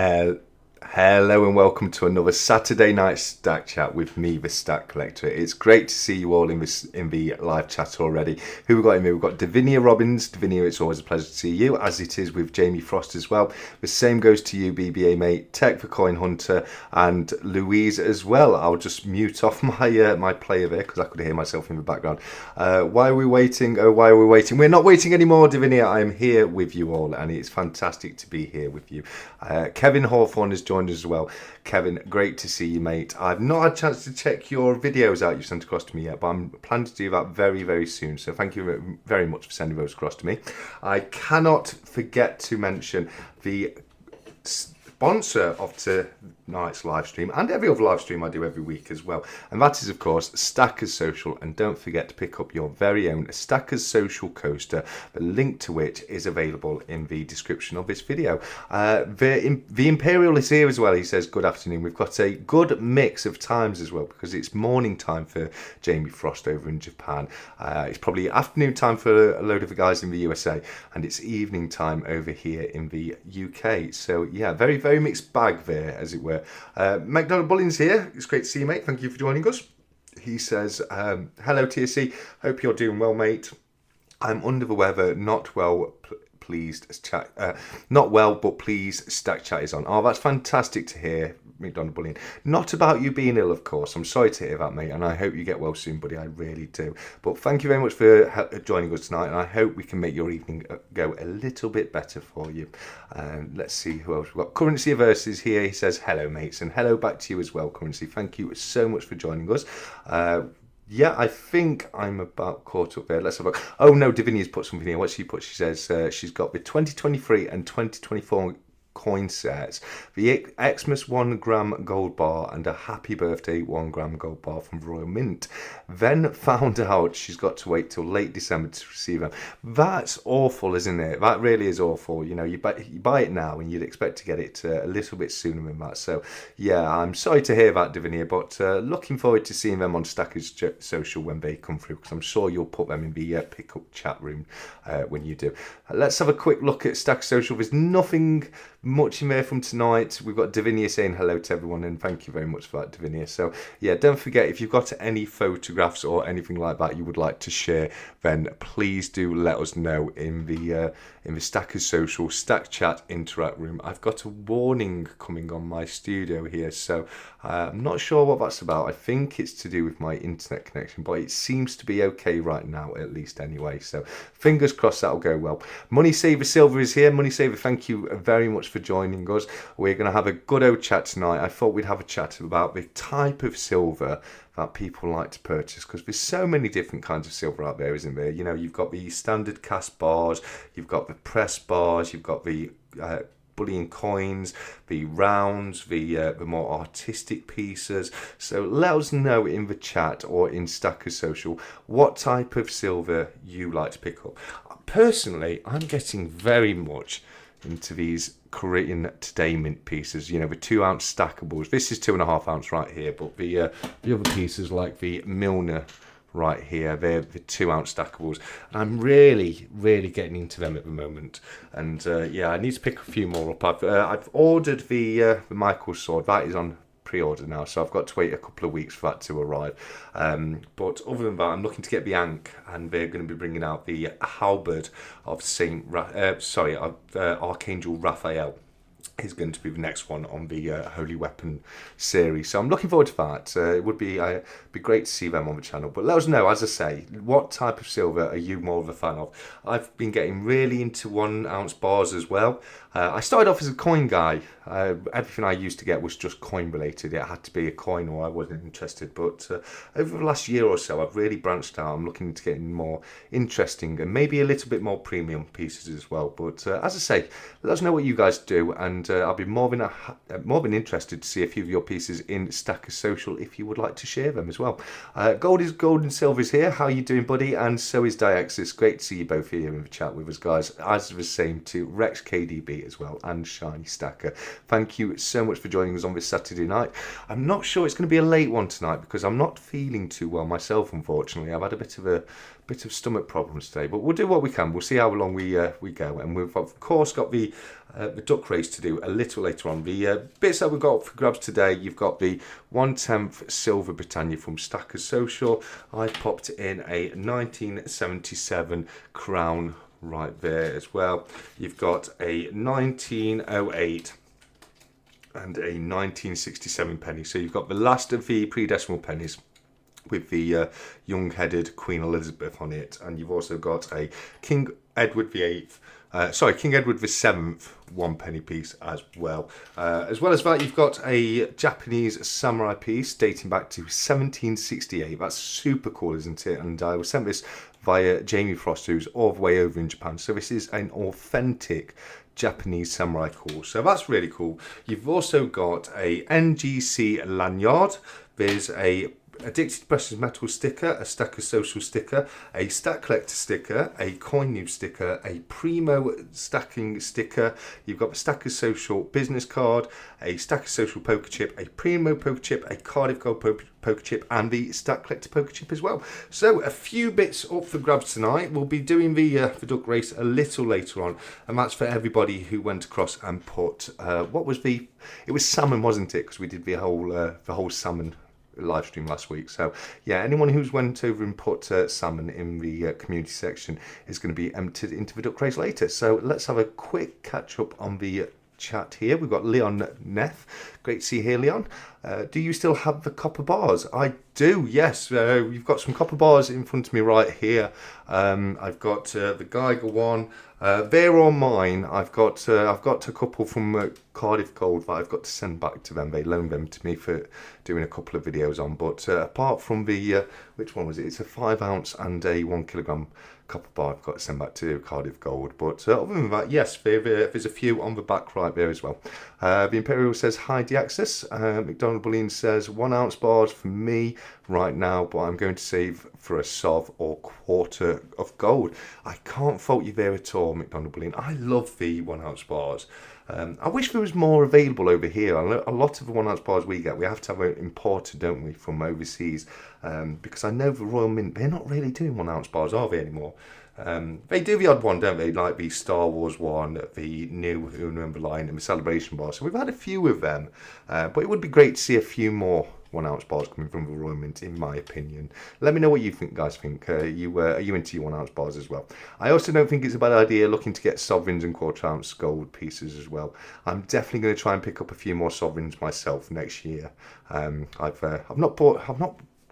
Hell, Hello and welcome to another Saturday night Stack Chat with me, the Stack Collector. It's great to see you all in the live chat already. Who we got in here? We've got Davinia Robbins. Davinia, it's always a pleasure to see you, as it is with Jamie Frost as well. The same goes to you, BBA mate, Tech the Coin Hunter, and Louise as well. I'll just mute off my player there because I could hear myself in the background. Why are we waiting? Oh, why are we waiting? We're not waiting anymore, Davinia. I am here with you all, and it's fantastic to be here with you. Kevin Hawthorne has joined us as well. Kevin, great to see you, mate. I've not had a chance to check your videos out you've sent across to me yet, but I'm planning to do that very, very soon. So thank you very much for sending those across to me. I cannot forget to mention the sponsor of tonight's live stream and every other live stream I do every week as well, and that is of course Stackers Social. And don't forget to pick up your very own Stackers Social coaster, the link to which is available in the description of this video. The Imperial is here as well. He says good afternoon. We've got a good mix of times as well, because it's morning time for Jamie Frost over in Japan, it's probably afternoon time for a load of the guys in the USA, and it's evening time over here in the UK. So yeah, very, very mixed bag there, as it were. McDonald Bulling's here. It's great to see you, mate. Thank you for joining us. He says, hello TSC, hope you're doing well, mate. I'm under the weather, not well, pleased chat, not well, but please, Stack Chat is on. Oh, that's fantastic to hear, McDonald Bullion. Not about you being ill, of course. I'm sorry to hear that, mate, and I hope you get well soon, buddy. I really do. But thank you very much for joining us tonight, and I hope we can make your evening go a little bit better for you. Let's see who else we've got. Currency Averse is here. He says, hello, mates, and hello back to you as well, Currency. Thank you so much for joining us. Yeah, I think I'm about caught up there. Let's have a look. Oh, no, Davinia's put something here. What she put? She says she's got the 2023 and 2024 coin sets, the Xmas 1 gram gold bar, and a happy birthday 1 gram gold bar from Royal Mint. Then found out she's got to wait till late December to receive them. That's awful, isn't it? That really is awful. You know, you buy it now and you'd expect to get it a little bit sooner than that. So yeah, I'm sorry to hear that, Davinia, but looking forward to seeing them on Stackers Social when they come through, because I'm sure you'll put them in the pickup chat room when you do. Let's have a quick look at Stackers Social. There's nothing much in there from tonight. We've got Davinia saying hello to everyone, and thank you very much for that, Davinia. So yeah, don't forget, if you've got any photographs or anything like that you would like to share, then please do let us know in the Stackers Social Stack Chat Interact room. I've got a warning coming on my studio here, so I'm not sure what that's about. I think it's to do with my internet connection, but it seems to be okay right now, at least anyway. So fingers crossed that'll go well. Money Saver Silver is here. Money Saver, thank you very much for joining us. We're going to have a good old chat tonight. I thought we'd have a chat about the type of silver that people like to purchase, because there's so many different kinds of silver out there, isn't there? You know, you've got the standard cast bars, you've got the press bars, you've got the bullion coins, the rounds, the more artistic pieces. So let us know in the chat or in Stackers Social what type of silver you like to pick up. Personally, I'm getting very much into these Korean Today Mint pieces, you know, the 2 ounce stackables. This is 2.5 ounce right here, but the other pieces like the Milner right here, they're the 2 ounce stackables, and I'm really getting into them at the moment. And yeah, I need to pick a few more up. I've ordered the Michael sword. That is on pre-order now, so I've got to wait a couple of weeks for that to arrive. But other than that, I'm looking to get the Ankh, and they're going to be bringing out the halberd of Archangel Raphael. Is going to be the next one on the Holy Weapon series, so I'm looking forward to that. It would be great to see them on the channel. But let us know, as I say, what type of silver are you more of a fan of? I've been getting really into 1 ounce bars as well. I started off as a coin guy. Everything I used to get was just coin related. It had to be a coin or I wasn't interested. But over the last year or so, I've really branched out. I'm looking to get more interesting and maybe a little bit more premium pieces as well. But as I say, let us know what you guys do, and I'll be more than interested to see a few of your pieces in Stackers Social if you would like to share them as well. Gold is gold and silver is here. How are you doing, buddy? And so is Diaxis. Great to see you both here in the chat with us, guys. As the same to Rex KDB as well, and Shiny Stacker. Thank you so much for joining us on this Saturday night. I'm not sure it's going to be a late one tonight because I'm not feeling too well myself, unfortunately. I've had a bit bit of stomach problems today, but we'll do what we can. We'll see how long we go, and we've of course got the duck race to do a little later on. The bits that we've got for grabs today, you've got the 1/10 Silver Britannia from Stackers Social. I popped in a 1977 Crown right there as well. You've got a 1908 and a 1967 penny. So you've got the last of the pre-decimal pennies with the young-headed Queen Elizabeth on it, and you've also got a King Edward VIII. King Edward VII 1 penny piece as well. As well as that, you've got a Japanese samurai piece dating back to 1768. That's super cool, isn't it? And I was sent this via Jamie Frost, who's all the way over in Japan. So this is an authentic Japanese samurai cool. So that's really cool. You've also got a NGC lanyard. There's a Addicted Precious Metal sticker, a Stacker Social sticker, a Stack Collector sticker, a Coin Noob sticker, a Primo stacking sticker. You've got the Stacker Social business card, a Stacker Social poker chip, a Primo poker chip, a Cardiff Gold poker chip, and the Stack Collector poker chip as well. So a few bits up for grabs tonight. We'll be doing the duck race a little later on, and that's for everybody who went across and put it was salmon, wasn't it? Because we did the whole salmon live stream last week. So yeah, anyone who's went over and put salmon in the community section is going to be entered into the duck race later. So let's have a quick catch up on the chat here. We've got Leon Neff. Great to see you here, Leon. Do you still have the copper bars? I do, yes. You've got some copper bars in front of me right here. I've got the Geiger one. They're all mine. I've got a couple from Cardiff Gold that I've got to send back to them. They loaned them to me for doing a couple of videos on. But apart from the which one was it? It's a 5 ounce and a 1 kilogram copper bar I've got to send back to Cardiff Gold. But other than that, yes, there's a few on the back right there as well. The Imperial says hi, Deaxis. McDonald Bullion says 1 ounce bars for me right now, but I'm going to save for a sov or quarter of gold. I can't fault you there at all, McDonald Bullion. I love the 1 ounce bars. I wish there was more available over here. A lot of the 1 ounce bars we get, we have to have it imported, don't we, from overseas? Because I know the Royal Mint, they're not really doing 1 ounce bars, are they, anymore? They do the odd one, don't they? Like the Star Wars one, the new Remember line, and the Celebration bar. So we've had a few of them, but it would be great to see a few more 1 ounce bars coming from the Royal Mint, in my opinion. Let me know what you think, guys. Are you into your 1 ounce bars as well? I also don't think it's a bad idea looking to get sovereigns and quarter ounce gold pieces as well. I'm definitely going to try and pick up a few more sovereigns myself next year. I've not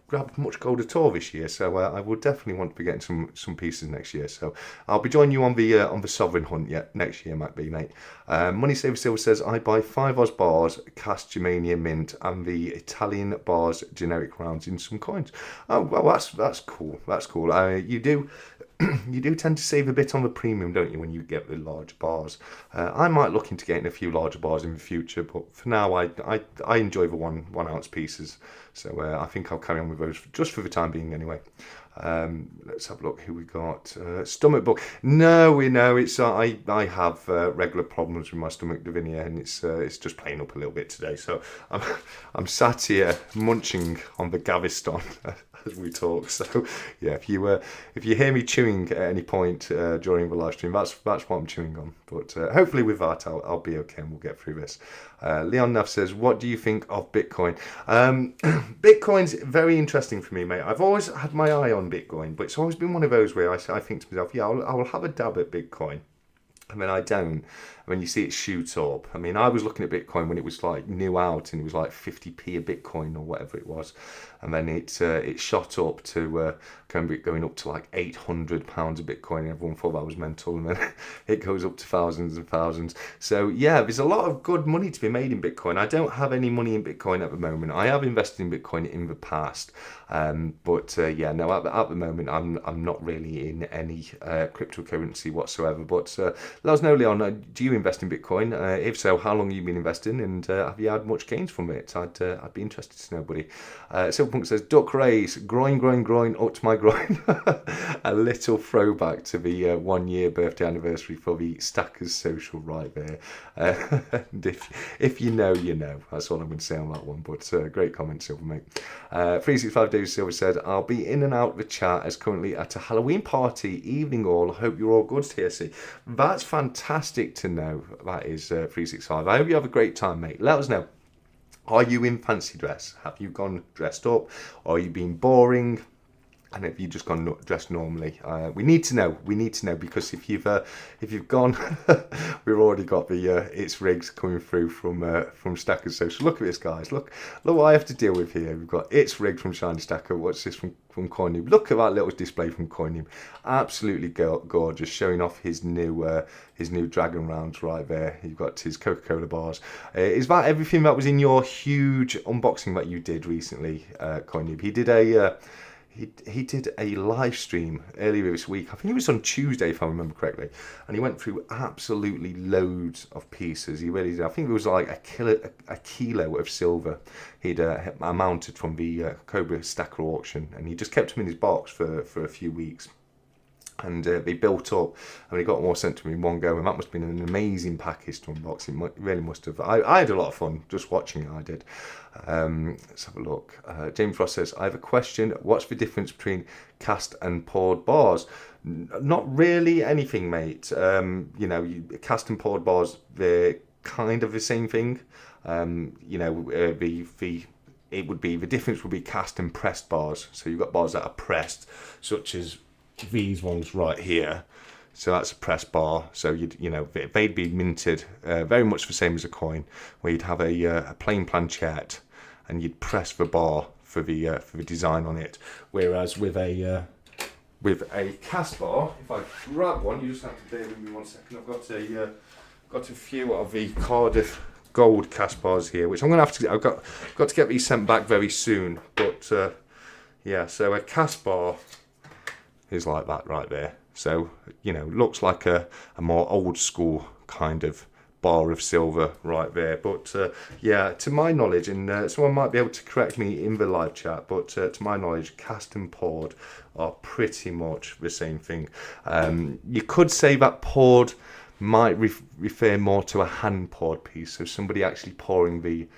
grabbed much gold at all this year, so I will definitely want to be getting some pieces next year. So I'll be joining you on the sovereign hunt next year, might be, mate. Money Saver Silver says I buy 5 Oz bars, cast Germania mint, and the Italian bars generic rounds in some coins. Oh well, that's cool. That's cool. You do. You do tend to save a bit on the premium, don't you, when you get the large bars? I might look into getting a few larger bars in the future, but for now, I enjoy the 1 ounce pieces. So I think I'll carry on with those just for the time being, anyway. Let's have a look who we got. Stomach bug. No, we know it's. I have regular problems with my stomach, Davinia, and it's just playing up a little bit today. So I'm sat here munching on the Gaviston as we talk. So yeah, if you hear me chewing at any point during the live stream, that's what I'm chewing on. But hopefully with that, I'll be okay and we'll get through this. Leon Neff says, what do you think of Bitcoin? Bitcoin's very interesting for me, mate. I've always had my eye on Bitcoin, but it's always been one of those where I think to myself, yeah, I'll have a dab at Bitcoin. And then I don't. When you see it shoot up. I mean, I was looking at Bitcoin when it was like new out and it was like 50p a Bitcoin or whatever it was. And then it shot up to going up to like £800 a Bitcoin. And everyone thought that was mental. And then it goes up to thousands and thousands. So yeah, there's a lot of good money to be made in Bitcoin. I don't have any money in Bitcoin at the moment. I have invested in Bitcoin in the past. But yeah, no, at the moment, I'm not really in any cryptocurrency whatsoever. But let us know, Leon, do you invest in Bitcoin? If so, how long have you been investing, and have you had much gains from it? I'd be interested to know, buddy. Silverpunk says, duck race, groin, up to my tagline. A little throwback to the 1 year birthday anniversary for the Stackers Social right there. And if you know, you know. That's all I'm going to say on that one. But great comment, Silver, mate. 365 Days Silver said, I'll be in and out of the chat as currently at a Halloween party. Evening all. Hope you're all good, TSC. That's fantastic to know. That is 365. I hope you have a great time, mate. Let us know. Are you in fancy dress? Have you gone dressed up? Or are you being boring? And have you just gone dressed normally? We need to know. We need to know, because if you've gone, we've already got the it's rigs coming through from Stackers Social. Look at this, guys. Look what I have to deal with here. We've got it's rigged from Shiny Stacker. What's this from Coinube? Look at that little display from Coinube. Absolutely gorgeous, showing off his new Dragon rounds right there. You've got his Coca-Cola bars. Is that everything that was in your huge unboxing that you did recently, Coinube? He did a He did a live stream earlier this week. I think it was on Tuesday, if I remember correctly. And he went through absolutely loads of pieces. He really did. I think it was like a kilo of silver he'd mounted from the Cobra Stacker auction. And he just kept them in his box for a few weeks. And they built up, and he got more sent to me in one go, and that must have been an amazing package to unbox. It really must have. I had a lot of fun just watching it. I did. Let's have a look. James Ross says, I have a question. What's the difference between cast and poured bars? Not really anything, mate. Cast and poured bars, they're kind of the same thing. The difference would be cast and pressed bars. So you've got bars that are pressed, such as these ones right here. So that's a press bar. So they'd be minted very much the same as a coin, where you'd have a plain planchette and you'd press the bar for the design on it. Whereas with a cast bar, if I grab one, you just have to bear with me 1 second. I've got a few of the Cardiff Gold cast bars here, which I'm gonna have to. I've got to get these sent back very soon. But so a cast bar is like that right there. So, looks like a more old school kind of bar of silver right there. But to my knowledge, and someone might be able to correct me in the live chat, but to my knowledge, cast and poured are pretty much the same thing. You could say that poured might refer more to a hand poured piece, so somebody actually pouring the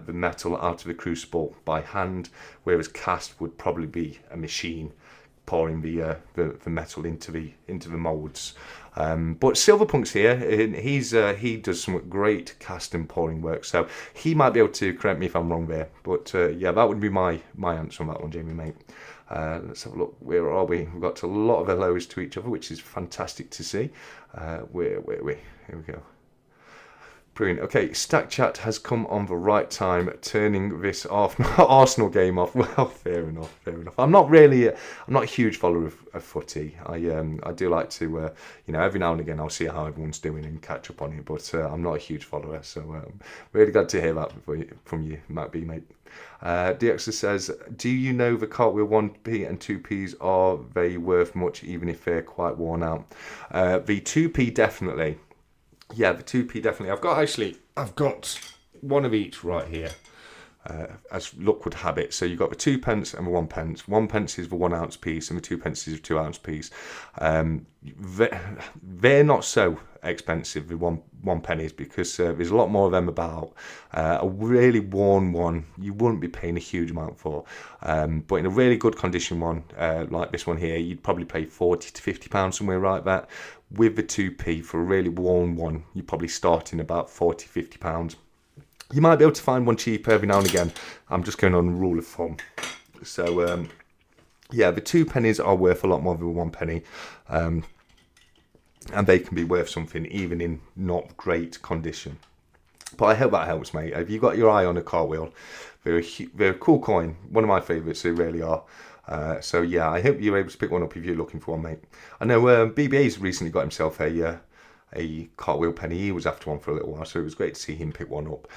metal out of the crucible by hand, whereas cast would probably be a machine pouring the metal into the molds. But Silverpunk's here, and he does some great cast and pouring work, so he might be able to correct me if I'm wrong there. But that would be my answer on that one, Jamie, mate. Let's have a look. Where are we? We've got a lot of hellos to each other, which is fantastic to see. Where are we? Here we go. Brilliant. Okay, Stack Chat has come on the right time, turning this Arsenal game off. Well, fair enough. I'm not a huge follower of footy. I do like to, every now and again I'll see how everyone's doing and catch up on it, but I'm not a huge follower. So really glad to hear that from you, Matt B, mate. DXer says, do you know the cartwheel 1p and 2p's are they worth much, even if they're quite worn out? The 2p definitely. Yeah, the 2p definitely. I've got one of each right here, as luck would have it. So you've got the 2 pence and the 1 pence. 1 pence is the 1 ounce piece, and the 2 pence is a 2 ounce piece. They're not so expensive, the one pennies, because there's a lot more of them about. A really worn one, you wouldn't be paying a huge amount for. But in a really good condition one, like this one here, you'd probably pay £40 to £50 somewhere like that. With the 2p for a really worn one, you're probably starting about £40, £50. You might be able to find one cheaper every now and again. I'm just going on a rule of thumb. So, the 2 pennies are worth a lot more than 1 penny. And they can be worth something even in not great condition. But I hope that helps, mate. Have you got your eye on a cartwheel? They're a cool coin. One of my favourites, they really are. I hope you're able to pick one up if you're looking for one, mate. I know BBA's recently got himself a cartwheel penny. He was after one for a little while, so it was great to see him pick one up.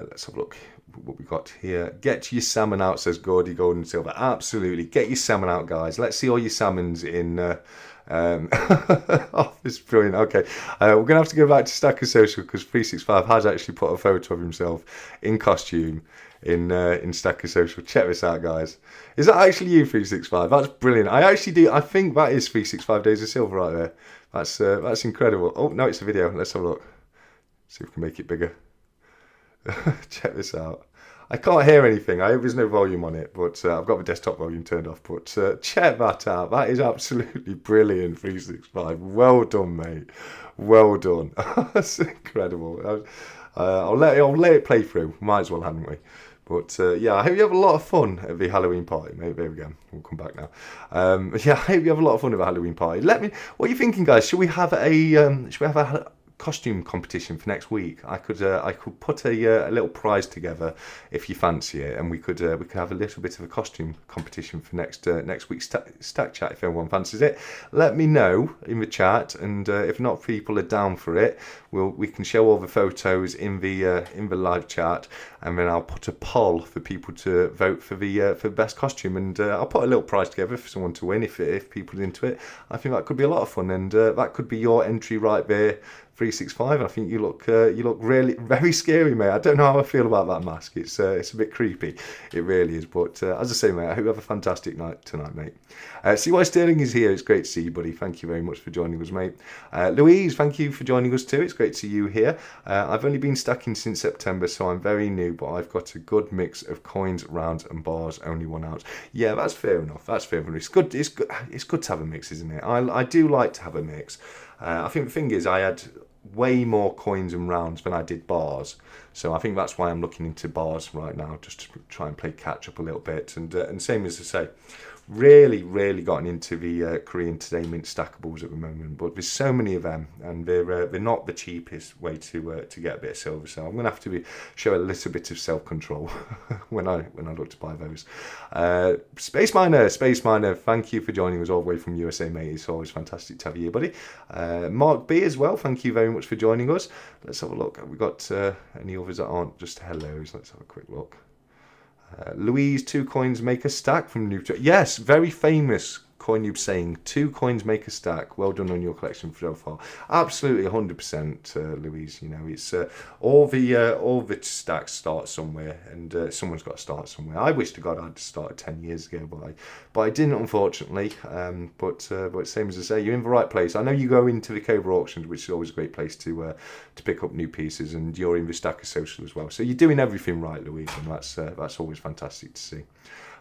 Let's have a look what we got here. Get your salmon out, says Gordy Gold and Silver. Absolutely, get your salmon out, guys. Let's see all your salmons in. Oh, this is brilliant. Okay, we're gonna have to go back to Stacker Social because 365 has actually put a photo of himself in costume in Stacker Social. Check this out, guys. Is that actually you, 365? That's brilliant. I actually do. I think that is 365 Days of Silver right there. That's incredible. Oh no, it's a video. Let's have a look. See if we can make it bigger. Check this out. I can't hear anything. I hope there's no volume on it, but I've got the desktop volume turned off. But check that out. That is absolutely brilliant, 365. Well done, mate. Well done. That's incredible. I'll let it play through. Might as well, hadn't we? But yeah, I hope you have a lot of fun at the Halloween party, mate. There we go. We'll come back now. Yeah, I hope you have a lot of fun at the Halloween party. Let me. What are you thinking, guys? Should we have a costume competition for next week? I could put a little prize together if you fancy it, and we could have a little bit of a costume competition for next week's stack chat if anyone fancies it. Let me know in the chat, and if not, people are down for it, we can show all the photos in the live chat, and then I'll put a poll for people to vote for the best costume, and I'll put a little prize together for someone to win if people are into it. I think that could be a lot of fun, and that could be your entry right there. 365. I think you look really very scary, mate. I don't know how I feel about that mask. It's a bit creepy. It really is. But as I say, mate, I hope you have a fantastic night tonight, mate. CY Sterling is here. It's great to see you, buddy. Thank you very much for joining us, mate. Louise, thank you for joining us too. It's great to see you here. I've only been stacking since September, so I'm very new, but I've got a good mix of coins, rounds, and bars. Only 1 ounce. Yeah, that's fair enough. That's fair enough. It's good. It's good to have a mix, isn't it? I do like to have a mix. I think the thing is, I had way more coins and rounds than I did bars, so I think that's why I'm looking into bars right now, just to try and play catch up a little bit. And same as I say, really gotten into the Korean Today Mint stackables at the moment, but there's so many of them, and they're not the cheapest way to get a bit of silver. So I'm gonna have to show a little bit of self-control when I look to buy those. Space Miner, thank you for joining us all the way from USA, mate. It's always fantastic to have you here, buddy. Mark B as well, thank you very much for joining us. Let's have a look. Have we got any others that aren't just hellos? Let's have a quick look. Louise, 2 coins make a stack from Noob. Yes, very famous CoinNoob saying 2 coins make a stack. Well done on your collection so far. Absolutely 100%, Louise. You know, it's all the stacks start somewhere, and someone's got to start somewhere. I wish to God I'd started 10 years ago, but I didn't, unfortunately. But same as I say, you're in the right place. I know you go into the Cobra auctions, which is always a great place to pick up new pieces, and you're in the Stacker Social as well. So you're doing everything right, Louise, and that's always fantastic to see.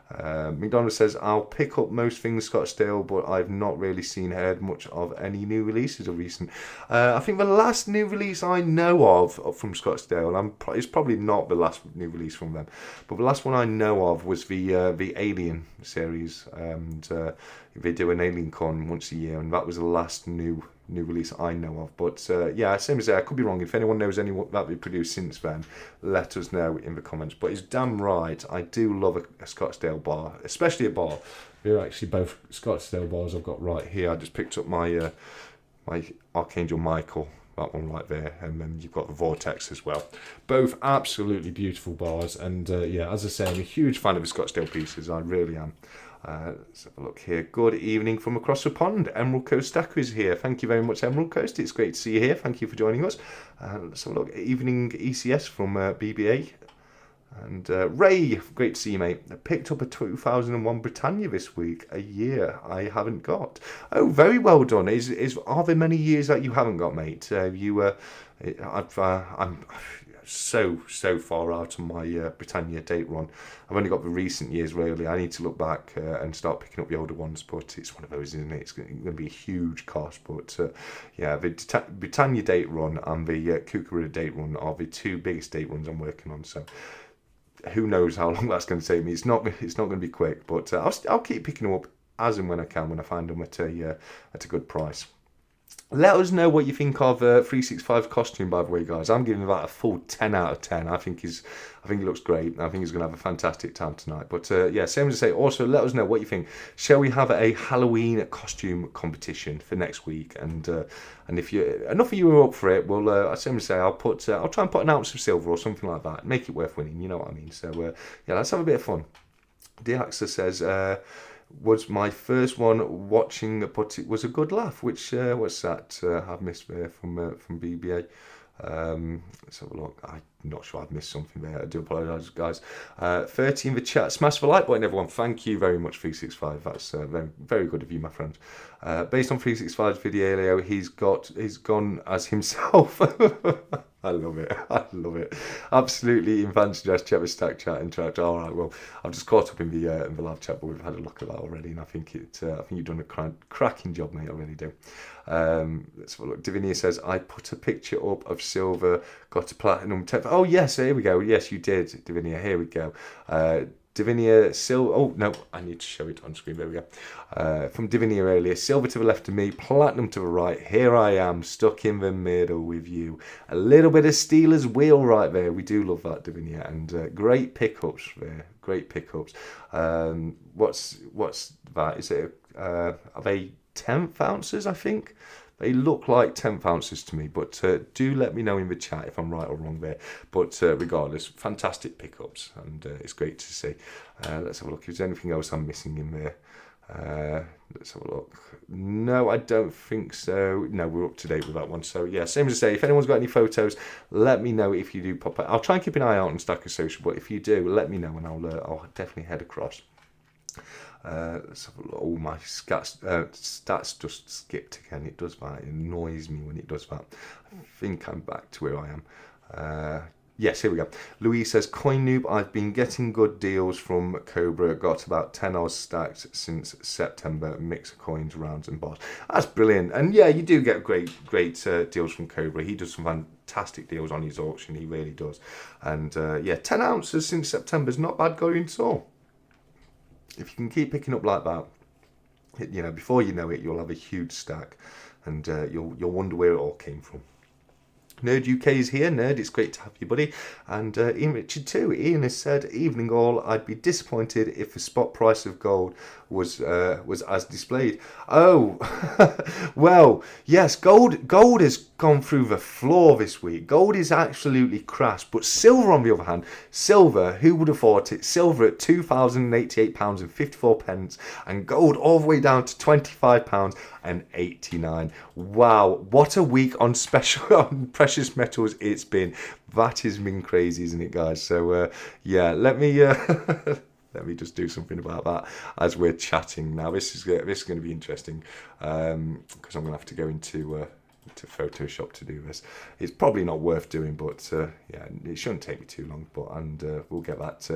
McDonald says, I'll pick up most things Scottsdale, but I've not really heard much of any new releases of recent. I think the last new release I know of from Scottsdale, it's probably not the last new release from them, but the last one I know of was the Alien series, and they do an Alien Con once a year, and that was the last new release I know of. But yeah, same as I could be wrong. If anyone knows anyone that they produced since then, let us know in the comments. But it's damn right, I do love a Scottsdale bar, especially a bar. They're actually both Scottsdale bars I've got right here. I just picked up my my Archangel Michael, that one right there, and then you've got the Vortex as well. Both absolutely beautiful bars, and yeah, as I say, I'm a huge fan of the Scottsdale pieces. I really am. Let's have a look here. Good evening from across the pond. Emerald Coast Stacker is here. Thank you very much, Emerald Coast. It's great to see you here. Thank you for joining us. Let's have a look. Evening ECS from BBA. And Ray, great to see you, mate. I picked up a 2001 Britannia this week. A year I haven't got. Oh, very well done. Are there many years that you haven't got, mate? I'm so far out on my Britannia date run. I've only got the recent years, really. I need to look back and start picking up the older ones, but it's one of those, isn't it? It's going to be a huge cost, but yeah, the Britannia date run and the Kookaburra date run are the 2 biggest date runs I'm working on, so who knows how long that's going to take me. It's not going to be quick, but I'll keep picking them up as and when I can, when I find them at a good price. Let us know what you think of 365 costume, by the way, guys. I'm giving that a full 10 out of 10. I think it looks great. I think he's going to have a fantastic time tonight. But yeah, same as I say, also let us know what you think. Shall we have a Halloween costume competition for next week? And if enough of you are up for it, well, same as I say, I'll try and put an ounce of silver or something like that. Make it worth winning. You know what I mean? So yeah, let's have a bit of fun. Diaxa says, was my first one watching, but it was a good laugh. Which what's that? I've missed there from BBA. Let's have a look. I'm not sure I've missed something there. I do apologise, guys. 30 in the chat. Smash the like button, everyone. Thank you very much, 365. That's very, very good of you, my friend. Based on 365's video, he's gone as himself. I love it. I love it. Absolutely evangelist chat with Stack Chat interact. All right. Well, I've just caught up in the live chat, but we've had a look at that already, and I think you've done a cracking job, mate. I really do. Let's have a look. Davinia says, I put a picture up of silver, got a platinum 10. Oh yes, here we go. Yes, you did, Davinia. Here we go. Davinia, silver. Oh no, I need to show it on screen. There we go. From Davinia earlier, silver to the left of me, platinum to the right. Here I am, stuck in the middle with you. A little bit of Steelers wheel right there. We do love that, Davinia, and great pickups there. Great pickups. What's that? Is it? Are they 10th ounces? I think. They look like 10th ounces to me, but do let me know in the chat if I'm right or wrong there. But regardless, fantastic pickups, and it's great to see. Let's have a look. Is there anything else I'm missing in there? Let's have a look. No, I don't think so. No, we're up to date with that one. So yeah, same as I say, if anyone's got any photos, let me know if you do pop out. I'll try and keep an eye out on Stacker Social, but if you do, let me know, and I'll definitely head across. Let's have a look. Oh, my stats just skipped again. It does that. It annoys me when it does that. I think I'm back to where I am. Yes, here we go. Louise says, Coin Noob, I've been getting good deals from Cobra. Got about 10 Oz stacked since September. Mix of coins, rounds and bars. That's brilliant. And yeah, you do get great deals from Cobra. He does some fantastic deals on his auction. He really does. And yeah, 10 ounces since September is not bad going at all. If you can keep picking up like that, you know, before you know it, you'll have a huge stack, and you'll wonder where it all came from. Nerd UK is here. Nerd, it's great to have you, buddy. And Ian Richard too. Ian has said, evening all, I'd be disappointed if the spot price of gold was as displayed. Oh, well, yes, gold has gone through the floor this week. Gold is absolutely crashed. But silver, on the other hand, silver, who would have thought it? Silver at £2,088.54, and gold all the way down to £25.89. Wow, what a week on special on precious metals it's been. That has been crazy, isn't it, guys? So yeah, let me let me just do something about that as we're chatting now. This is going to be interesting, because I'm going to have to go into Photoshop to do this. It's probably not worth doing, but yeah, it shouldn't take me too long. But we'll get that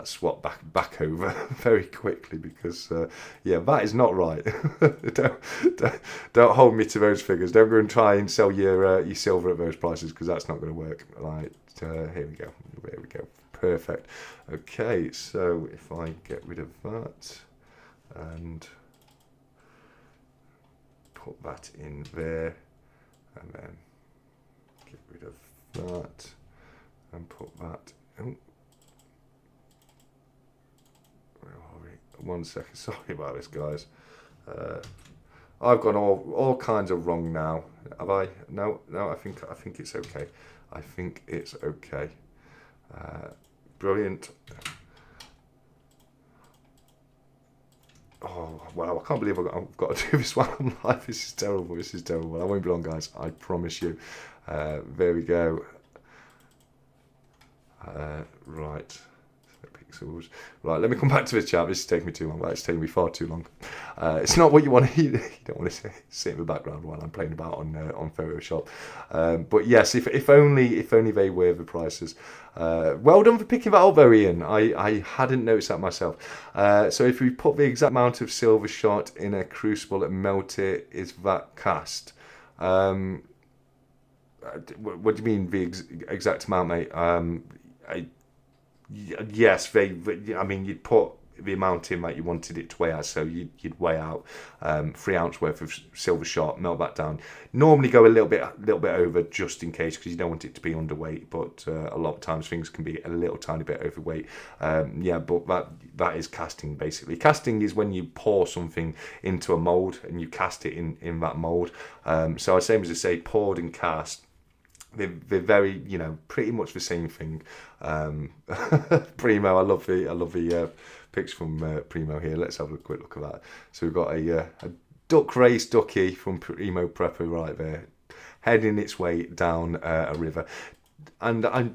swap back over very quickly, because yeah, that is not right. don't hold me to those figures. Don't go and try and sell your silver at those prices, because that's not going to work. Right, here we go. There we go. Perfect. Okay, so if I get rid of that and put that in there, and then get rid of that and put that. Oh, where are we? 1 second. Sorry about this, guys. I've gone all kinds of wrong now. Have I? No. I think it's okay. I think it's okay. Brilliant. Oh, wow, I can't believe I've got to do this while I'm live. This is terrible. I won't be long, guys. I promise you. There we go. Right. Pixels. Right, let me come back to this chat. This is taking me too long. It's taking me far too long. It's not what you want to hear. You don't want to sit in the background while I'm playing about on Photoshop. But yes, if only they were the prices. Well done for picking that up, though, Ian. I hadn't noticed that myself. So if we put the exact amount of silver shot in a crucible and melt it, is that cast? What do you mean the exact amount, mate? Yes, I mean, you'd put the amount in that you wanted it to weigh out, so you'd weigh out 3 ounce worth of silver shot, melt that down. Normally go a little bit over, just in case, because you don't want it to be underweight. But a lot of times things can be a little tiny bit overweight. Yeah, but that is casting, basically. Casting is when you pour something into a mold and you cast it in that mold. So same as I say, poured and cast. They're very, pretty much the same thing. Primo, I love the picture from Primo here. Let's have a quick look at that. So we've got a duck race ducky from Primo Prepper right there. heading its way down a river. And I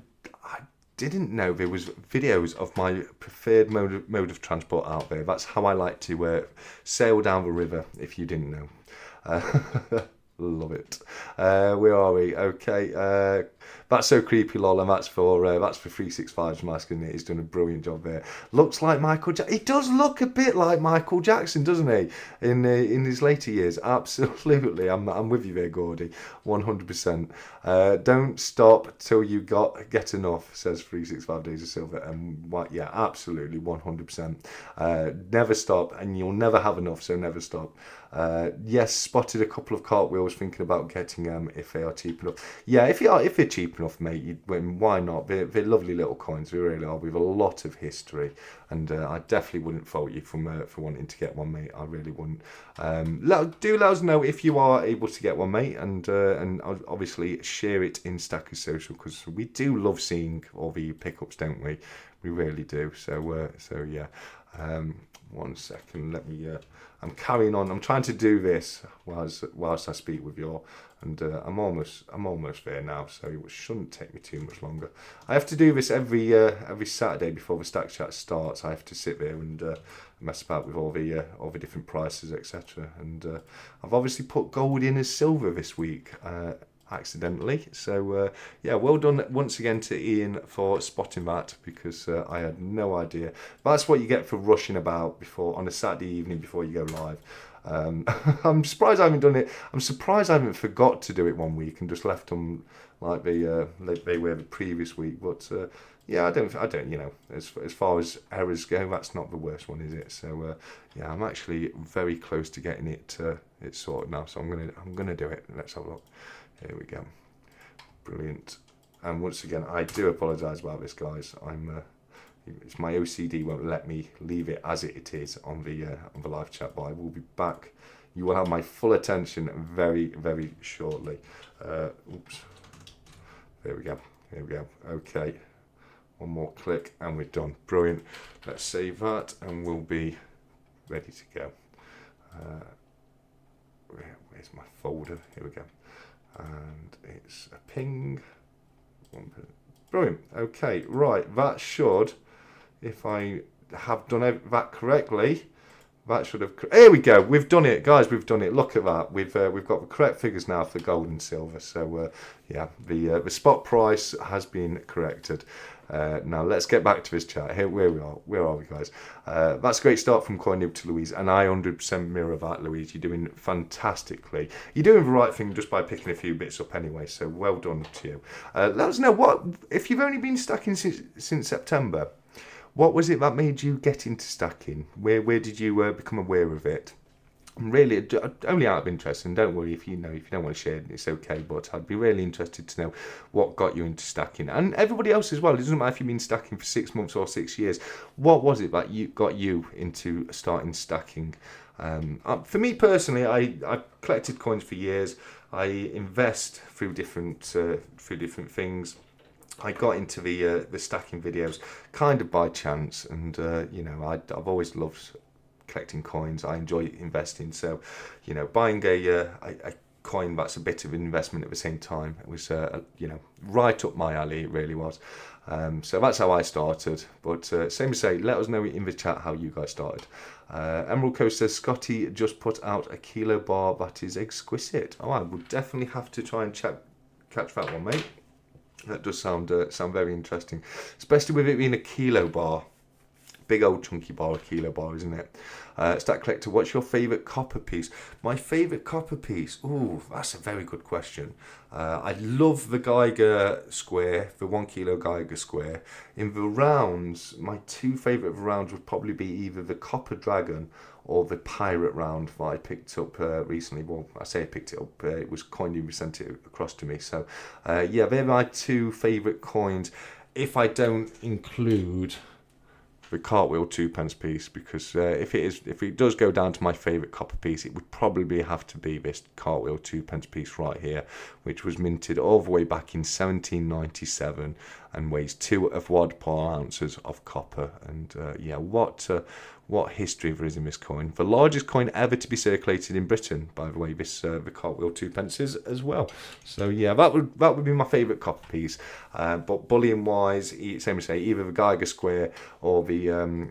didn't know there was videos of my preferred mode of transport out there. That's how I like to sail down the river, if you didn't know. Love it. Where are we? Okay. That's so creepy, lol, and that's for 365's mask, isn't it? He's done a brilliant job there. Looks like Michael Jackson. He does look a bit like Michael Jackson, doesn't he? In his later years, absolutely. I'm with you there, Gordy, 100%. Don't stop till you get enough, says 365 Days of Silver. And yeah, absolutely, 100%. Never stop, and you'll never have enough, so never stop. Yes, spotted a couple of cartwheels, thinking about getting them if they are cheap enough. Yeah, if they're cheap enough, mate, why not? They're lovely little coins, they really are, with a lot of history, and I definitely wouldn't fault you for wanting to get one, mate. I really wouldn't. Do let us know if you are able to get one, mate, and obviously share it in Stackers Social, because we do love seeing all the pickups, don't we? We really do. So yeah. 1 second, let me. I'm carrying on. I'm trying to do this whilst I speak with you all, and I'm almost there now. So it shouldn't take me too much longer. I have to do this every Saturday before the Stack Chat starts. I have to sit there and mess about with all the different prices, etc. And I've obviously put gold in as silver this week. Accidentally, so yeah, well done once again to Ian for spotting that, because I had no idea. That's what you get for rushing about on a Saturday evening before you go live. I'm surprised I haven't done it. I'm surprised I haven't forgot to do it one week and just left them like they were the previous week. But yeah, I don't. As far as errors go, that's not the worst one, is it? So yeah, I'm actually very close to getting it sorted now. So I'm gonna do it. Let's have a look. Here we go. Brilliant. And once again, I do apologise about this, guys. It's my OCD won't let me leave it as it is on the live chat, but I will be back. You will have my full attention very, very shortly. Oops. There we go. Here we go. Okay. One more click and we're done. Brilliant. Let's save that and we'll be ready to go. Where's my folder? Here we go. And it's a ping. Brilliant. Okay, right. That should, if I have done that correctly, that should have. Here we go. We've done it, guys. We've done it. Look at that. We've got the correct figures now for gold and silver. So yeah, the spot price has been corrected. Now let's get back to this chat. Here, where are we, guys? That's a great start from Coin Noob to Louise, and I 100% mirror that, Louise. You're doing fantastically. You're doing the right thing just by picking a few bits up anyway. So well done to you. Let us know what if you've only been stacking since September. What was it that made you get into stacking? Where did you become aware of it? Really, only out of interest, and don't worry if you don't want to share it, it's okay, but I'd be really interested to know what got you into stacking, and everybody else as well. It doesn't matter if you've been stacking for 6 months or 6 years. What was it that got you into starting stacking? For me personally, I collected coins for years. I invest through different things. I got into the stacking videos kind of by chance, and I've always loved collecting coins. I enjoy investing, so buying a coin that's a bit of an investment at the same time, it was right up my alley. It really was. So that's how I started. But same as say, let us know in the chat how you guys started. Emerald Coast says Scotty just put out a kilo bar that is exquisite. Oh, I would definitely have to try and catch that one, mate. That does sound very interesting, especially with it being a kilo bar. Big old chunky bar, a kilo bar, isn't it? Stack Collector, what's your favourite copper piece? My favourite copper piece? Ooh, that's a very good question. I love the Geiger square, the 1 kilo Geiger square. In the rounds, my two favourite rounds would probably be either the Copper Dragon or the Pirate round that I picked up recently. Well, I say I picked it up, it was coined and sent it across to me. So, yeah, they're my two favourite coins, if I don't include the Cartwheel 2p piece, because if it does go down to my favourite copper piece, it would probably have to be this Cartwheel 2p piece right here, which was minted all the way back in 1797. and weighs 2.25 ounces of copper. And yeah, what history there is in this coin. The largest coin ever to be circulated in Britain, by the way, the cartwheel 2p is as well. So yeah, that would be my favourite copper piece. But bullion wise, same as say, either the Geiger Square or the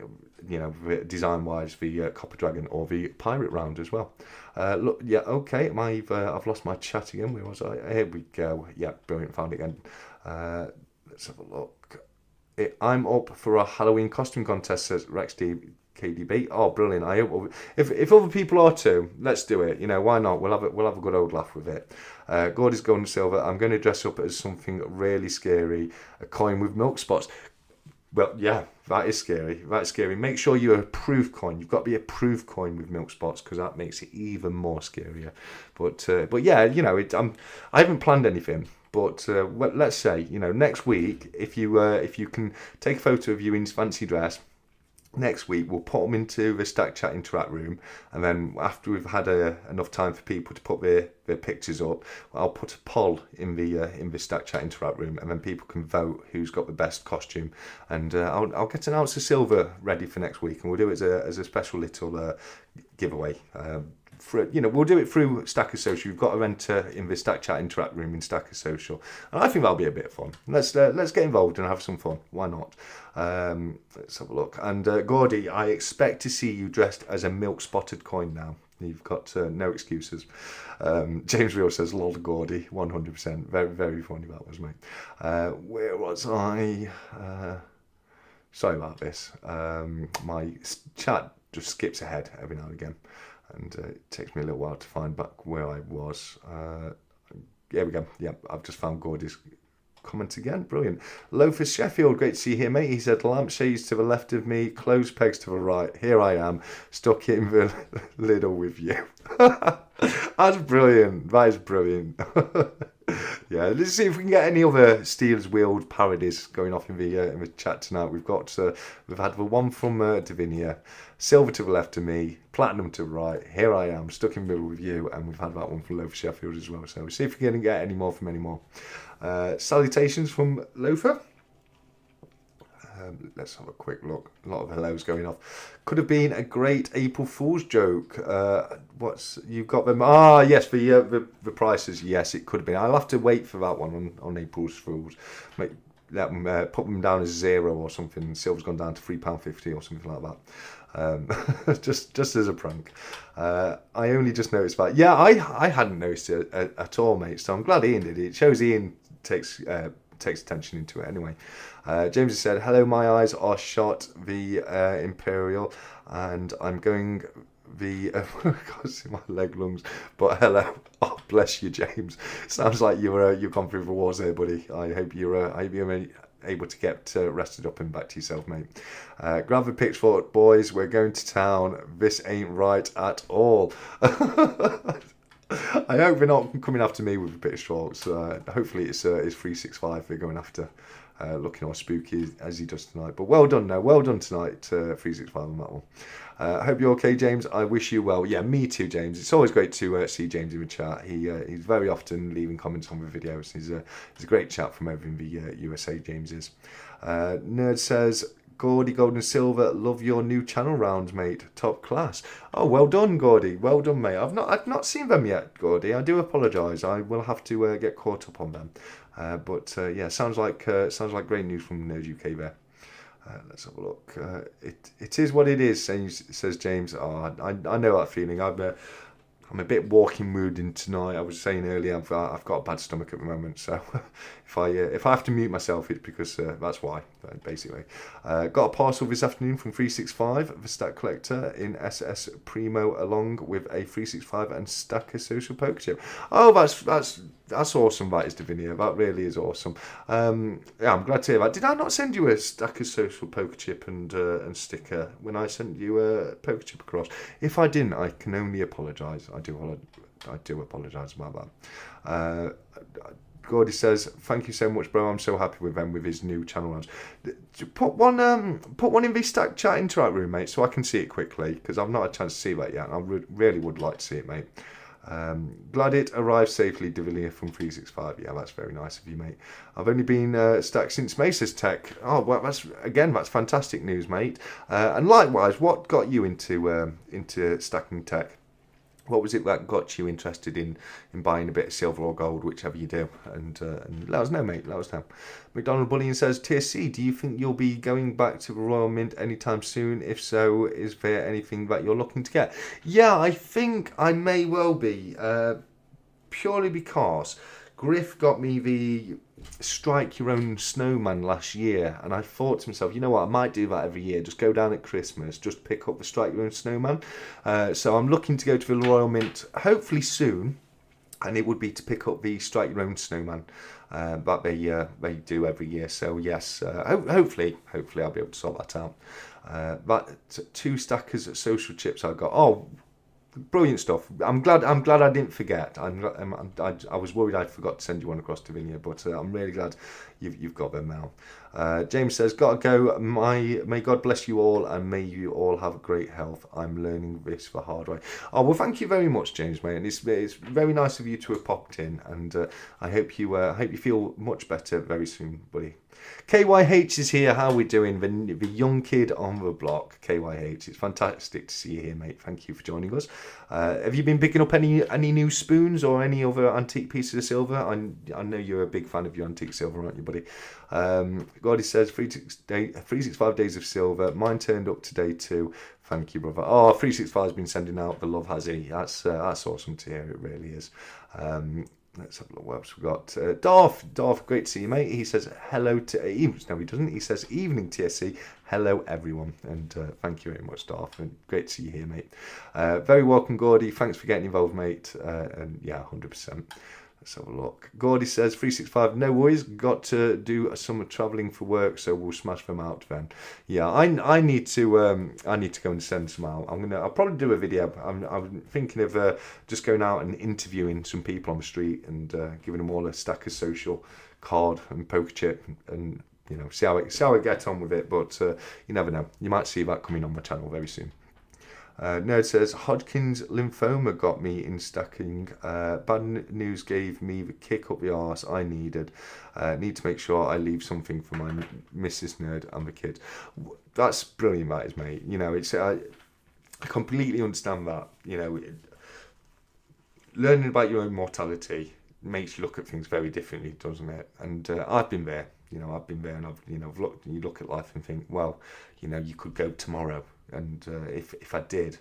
design wise, the Copper Dragon or the Pirate Round as well. Look, yeah, okay, I've lost my chat again. Where was I? Here we go. Yeah, brilliant, found it again. Let's have a look. I'm up for a Halloween costume contest, says Rex KDB. Oh, brilliant! I hope if other people are too, let's do it. Why not? We'll have a good old laugh with it. Gordy's gold and silver. I'm going to dress up as something really scary. A coin with milk spots. Well, yeah, that is scary. That's scary. Make sure you're a proof coin. You've got to be a proof coin with milk spots, because that makes it even more scarier. But yeah, I haven't planned anything. But let's say, next week, if you can take a photo of you in fancy dress, next week we'll put them into the Stack Chat Interact room, and then after we've had enough time for people to put their pictures up, I'll put a poll in the Stack Chat Interact room, and then people can vote who's got the best costume, and I'll get an ounce of silver ready for next week, and we'll do it as a special little giveaway. We'll do it through Stacker Social. You've got to enter in the Stack Chat Interact room in Stacker Social, and I think that'll be a bit of fun. Let's get involved and have some fun. Why not? Let's have a look. And Gordy, I expect to see you dressed as a milk spotted coin now. You've got no excuses. James Real says, "Lol, Gordy, 100%." Very, very funny that was, mate. Where was I? Sorry about this. My chat just skips ahead every now and again, and it takes me a little while to find back where I was. Here we go. Yeah, I've just found Gordy's comment again. Brilliant. Loafers Sheffield, great to see you here, mate. He said, lampshades to the left of me, closed pegs to the right. Here I am, stuck in the Lidl with you. That's brilliant. That is brilliant. Yeah, let's see if we can get any other Steelers Wheeled parodies going off in the chat tonight. We've had the one from Davinia, silver to the left of me, platinum to the right. Here I am, stuck in the middle with you, and we've had that one from Loafer Sheffield as well. So we'll see if we can get any more from any more. Salutations from Loafer. Let's have a quick look. A lot of hellos going off. Could have been a great April Fool's joke. You've got them? Ah, yes, the prices. Yes, it could have been. I'll have to wait for that one on April Fool's. Put them down as 0 or something. Silver's gone down to £3.50 or something like that. just as a prank. I only just noticed that. Yeah, I hadn't noticed it at all, mate. So I'm glad Ian did it. It shows Ian takes attention into it anyway. James has said, hello, my eyes are shot, the Imperial, and I'm going the can't see my leg lungs, but hello. Oh, bless you, James. Sounds like you've gone through the wars there, buddy. I hope you're able to get rested up and back to yourself, mate. Grab the pitchfork, boys, we're going to town. This ain't right at all. I hope they're not coming after me with the pitchforks. Hopefully it's 365 they're going after, looking all spooky as he does tonight. But well done tonight, 365 on that one. I hope you're okay, James. I wish you well. Yeah, me too, James. It's always great to see James in the chat. He's very often leaving comments on the videos. He's a great chat from over in the USA, James is. Nerd says, Gordy, gold and silver, love your new channel rounds, mate. Top class. Oh, well done, Gordy. Well done, mate. I've not seen them yet, Gordy. I do apologise. I will have to get caught up on them. But yeah, sounds like great news from Nerd UK there. Let's have a look. It is what it is, says James. Oh, I know that feeling. I'm a bit walking wounded tonight. I was saying earlier, I've got a bad stomach at the moment, so if I have to mute myself, it's because that's why, basically. Got a parcel this afternoon from 365, the Stack Collector in SS Primo, along with a 365 and Stacker Social Poker Chip. Oh, that's awesome. That is Davinia. That really is awesome. Yeah, I'm glad to hear that. Did I not send you a Stacker Social Poker Chip and sticker when I sent you a poker chip across? If I didn't, I can only apologise. I do apologise about that. Gordy says, thank you so much, bro. I'm so happy with him with his new channel rounds. Put one in the Stack Chat Interact room, mate, so I can see it quickly, because I've not had a chance to see that yet, and I really would like to see it, mate. Glad it arrived safely, Devillier from 365. Yeah, that's very nice of you, mate. I've only been stacked since Mesa's Tech. Oh, well, that's fantastic news, mate. And likewise, what got you into stacking tech? What was it that got you interested in buying a bit of silver or gold, whichever you do? And let us know, mate. Let us know. McDonald Bullion says, Tier C, do you think you'll be going back to the Royal Mint anytime soon? If so, is there anything that you're looking to get? Yeah, I think I may well be. Purely because Griff got me the strike your own snowman last year, and I thought to myself, you know what, I might do that every year. Just go down at Christmas, just pick up the strike your own snowman. So I'm looking to go to the Royal Mint hopefully soon, and it would be to pick up the strike your own snowman that they do every year. So yes, hopefully I'll be able to sort that out. That 2 stackers at social chips I got. Oh, brilliant stuff. I'm glad I didn't forget. I was worried I forgot to send you one across to Vinia, but I'm really glad you've got them now. James says, gotta go. May God bless you all, and may you all have great health. I'm learning this the hard way. Oh, well, thank you very much, James, mate. And it's very nice of you to have popped in, and I hope you feel much better very soon, buddy. KYH is here. How are we doing? The young kid on the block, KYH. It's fantastic to see you here, mate. Thank you for joining us. Have you been picking up any new spoons or any other antique pieces of silver? I know you're a big fan of your antique silver, aren't you, buddy? Gordy says 365 days of silver. Mine turned up today too. Thank you, brother. Oh, 365 has been sending out the love, has he? That's awesome to hear. It really is. Let's have a look what else we've got. Darth, great to see you, mate. He says hello to... No, he doesn't. He says evening, TSC. Hello, everyone. And thank you very much, Darth. And great to see you here, mate. Very welcome, Gordy. Thanks for getting involved, mate. And yeah, 100%. Let's have a look. Gordy says 365. No worries. Got to do some travelling for work, so we'll smash them out then. Yeah, I need to go and send some out. I'll probably do a video. I'm thinking of just going out and interviewing some people on the street and giving them all a stack of social card and poker chip and see how I get on with it. But you never know. You might see that coming on my channel very soon. Nerd says, Hodgkin's lymphoma got me in stacking. Bad news gave me the kick up the arse I needed. Need to make sure I leave something for my Mrs. Nerd and the kids. That's brilliant, that is, mate. It's I completely understand that. Learning about your own mortality makes you look at things very differently, doesn't it? And I've been there. I've been there, and I've looked. And you look at life and think, well, you could go tomorrow. And if I did,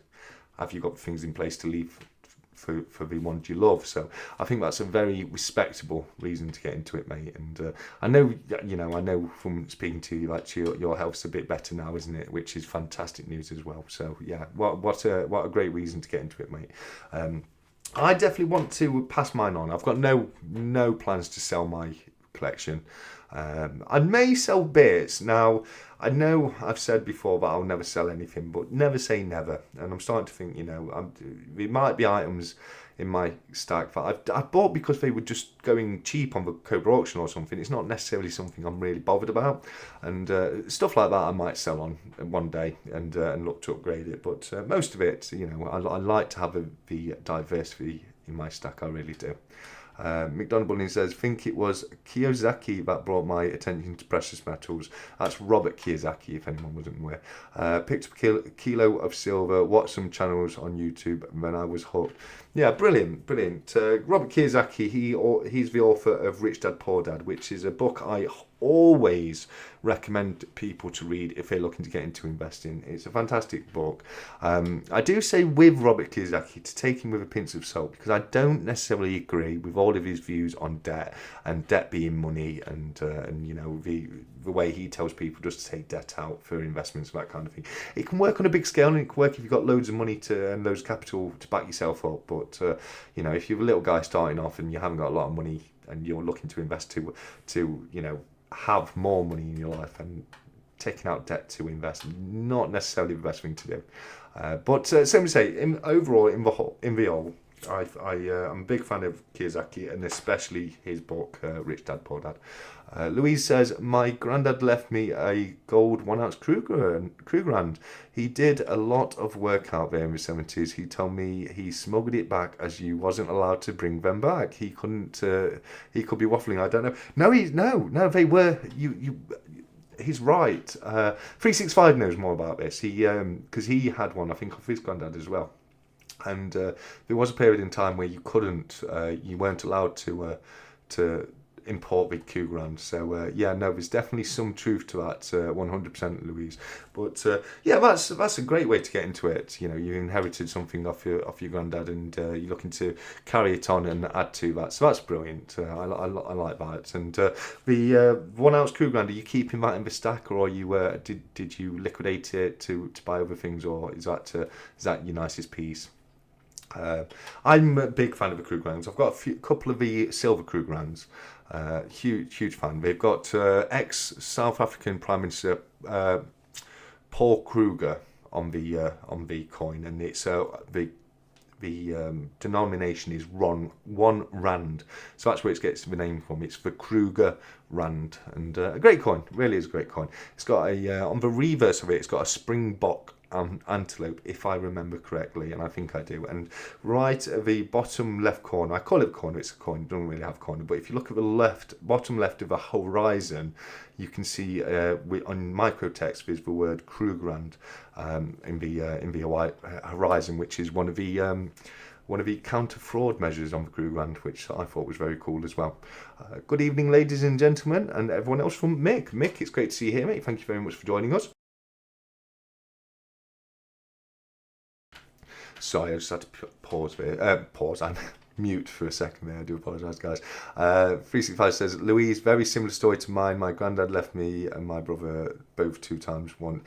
have you got things in place to leave for the ones you love? So I think that's a very respectable reason to get into it, mate. And I know from speaking to you that your health's a bit better now, isn't it? Which is fantastic news as well. So yeah, what a great reason to get into it, mate. I definitely want to pass mine on. I've got no plans to sell my collection. I may sell bits. Now, I know I've said before that I'll never sell anything, but never say never. And I'm starting to think, there might be items in my stack that I bought because they were just going cheap on the Cobra auction or something. It's not necessarily something I'm really bothered about. And stuff like that I might sell on one day and look to upgrade it. But most of it, I like to have the diversity in my stack. I really do. McDonald Bunny says, think it was Kiyosaki that brought my attention to precious metals. That's Robert Kiyosaki, if anyone wasn't aware. Picked up a kilo of silver, watched some channels on YouTube, and then I was hooked. Yeah, brilliant. Robert Kiyosaki, he's the author of Rich Dad Poor Dad, which is a book I always recommend people to read if they're looking to get into investing. It's a fantastic book. I do say with Robert Kiyosaki to take him with a pinch of salt, because I don't necessarily agree with all of his views on debt and debt being money and the way he tells people just to take debt out for investments and that kind of thing. It can work on a big scale, and it can work if you've got loads of money and loads of capital to back yourself up. But if you're a little guy starting off and you haven't got a lot of money and you're looking to invest to have more money in your life, and taking out debt to invest, not necessarily the best thing to do. But same to say, overall, in the whole, I'm a big fan of Kiyosaki, and especially his book, Rich Dad Poor Dad. Louise says, my granddad left me a gold 1 ounce Krugerrand. He did a lot of work out there in the 70s. He told me he smuggled it back as you wasn't allowed to bring them back. He couldn't, he could be waffling, I don't know. No, they were, he's right. 365 knows more about this. Because he had one, I think, of his granddad as well. And there was a period in time where you weren't allowed to import the Krugerrand. So there's definitely some truth to that, 100%, Louise. But that's a great way to get into it. You know, you inherited something off your granddad, and you're looking to carry it on and add to that. So that's brilliant. I like that. And the 1 ounce Krugerrand, are you keeping that in the stack, or are you did you liquidate it to buy other things, or is that your nicest piece? I'm a big fan of the Krugerrands. I've got a couple of the silver Krugerrands. Huge fan. They've got ex-South African Prime Minister Paul Kruger on the coin, and it's the denomination is 1 rand. So that's where it gets the name from. It's the Kruger Rand, and a great coin. Really is a great coin. It's got on the reverse of it, it's got a springbok antelope, if I remember correctly, and I think I do. And right at the bottom left corner, I call it a corner, it's a coin, it doesn't really have a corner, but if you look at the bottom left of the horizon, you can see on microtext there's the word Krugerrand in the white horizon, which is one of the counter fraud measures on the Krugerrand, which I thought was very cool as well. Good evening, ladies and gentlemen, and everyone else from Mick. Mick, it's great to see you here, mate. Thank you very much for joining us. Sorry, I just had to pause and mute for a second there. I do apologise, guys. 365 says, Louise, very similar story to mine. My granddad left me and my brother both 2 times 1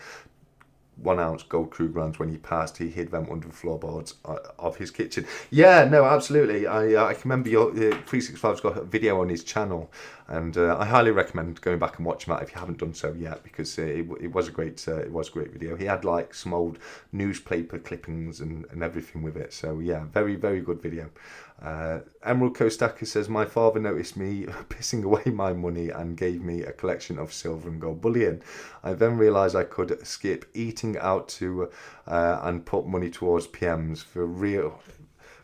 ounce gold Krugerrands. When he passed, he hid them under the floorboards of his kitchen. Yeah, no, absolutely. I can remember your 365's got a video on his channel, and I highly recommend going back and watching that if you haven't done so yet, because it was a great video. He had like some old newspaper clippings and everything with it. So yeah, very good video. Emerald Kostaka says, my father noticed me pissing away my money and gave me a collection of silver and gold bullion. I then realised I could skip eating out and put money towards PMs for real.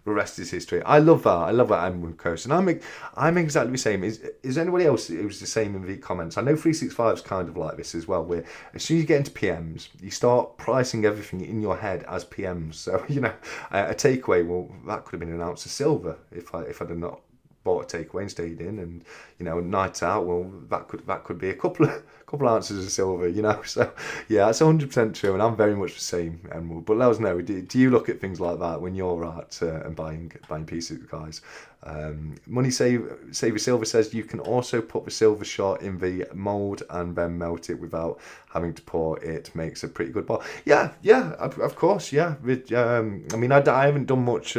The rest is history. I love that, Emerald Coast, and I'm exactly the same. Is anybody else who's the same in the comments? I know 365 is kind of like this as well, where as soon as you get into PMs, you start pricing everything in your head as PMs. So, you know, a takeaway, well, that could have been an ounce of silver if I'd not bought a takeaway and stayed in, and you know, night out, well, that could be a couple ounces of silver, you know. So yeah, that's 100% true, and I'm very much the same, Emerald. But let us know, do you look at things like that when you're out and buying pieces, guys? Money Saver Silver says, you can also put the silver shot in the mould and then melt it without having to pour. It makes a pretty good ball. Yeah, of course, yeah. I mean, I haven't done much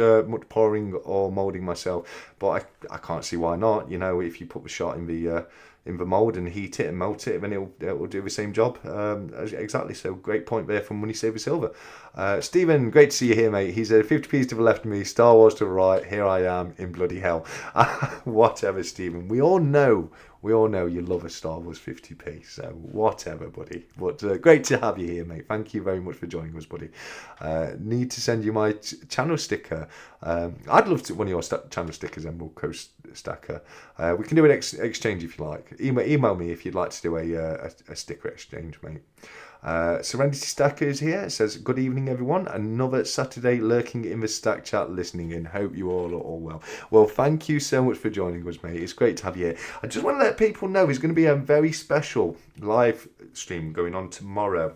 pouring or moulding myself, but I can't see why not. You know, if you put the shot in the mould and heat it and melt it, then it'll do the same job. Exactly. So great point there from Money Saver Silver. Stephen, great to see you here, mate. He said 50p to the left of me, Star Wars to the right. Here I am in bloody hell. Whatever, Stephen. We all know you love a Star Wars 50p. So whatever, buddy. But great to have you here, mate. Thank you very much for joining us, buddy. Need to send you my channel sticker. I'd love one of your channel stickers, Emerald Coast Stacker. We can do an exchange if you like. Email me if you'd like to do a sticker exchange, mate. Serenity Stacker is here. It says, good evening, everyone. Another Saturday lurking in the Stack Chat listening in. Hope you all are all well. Well, thank you so much for joining us, mate. It's great to have you here. I just want to let people know there's going to be a very special live stream going on tomorrow.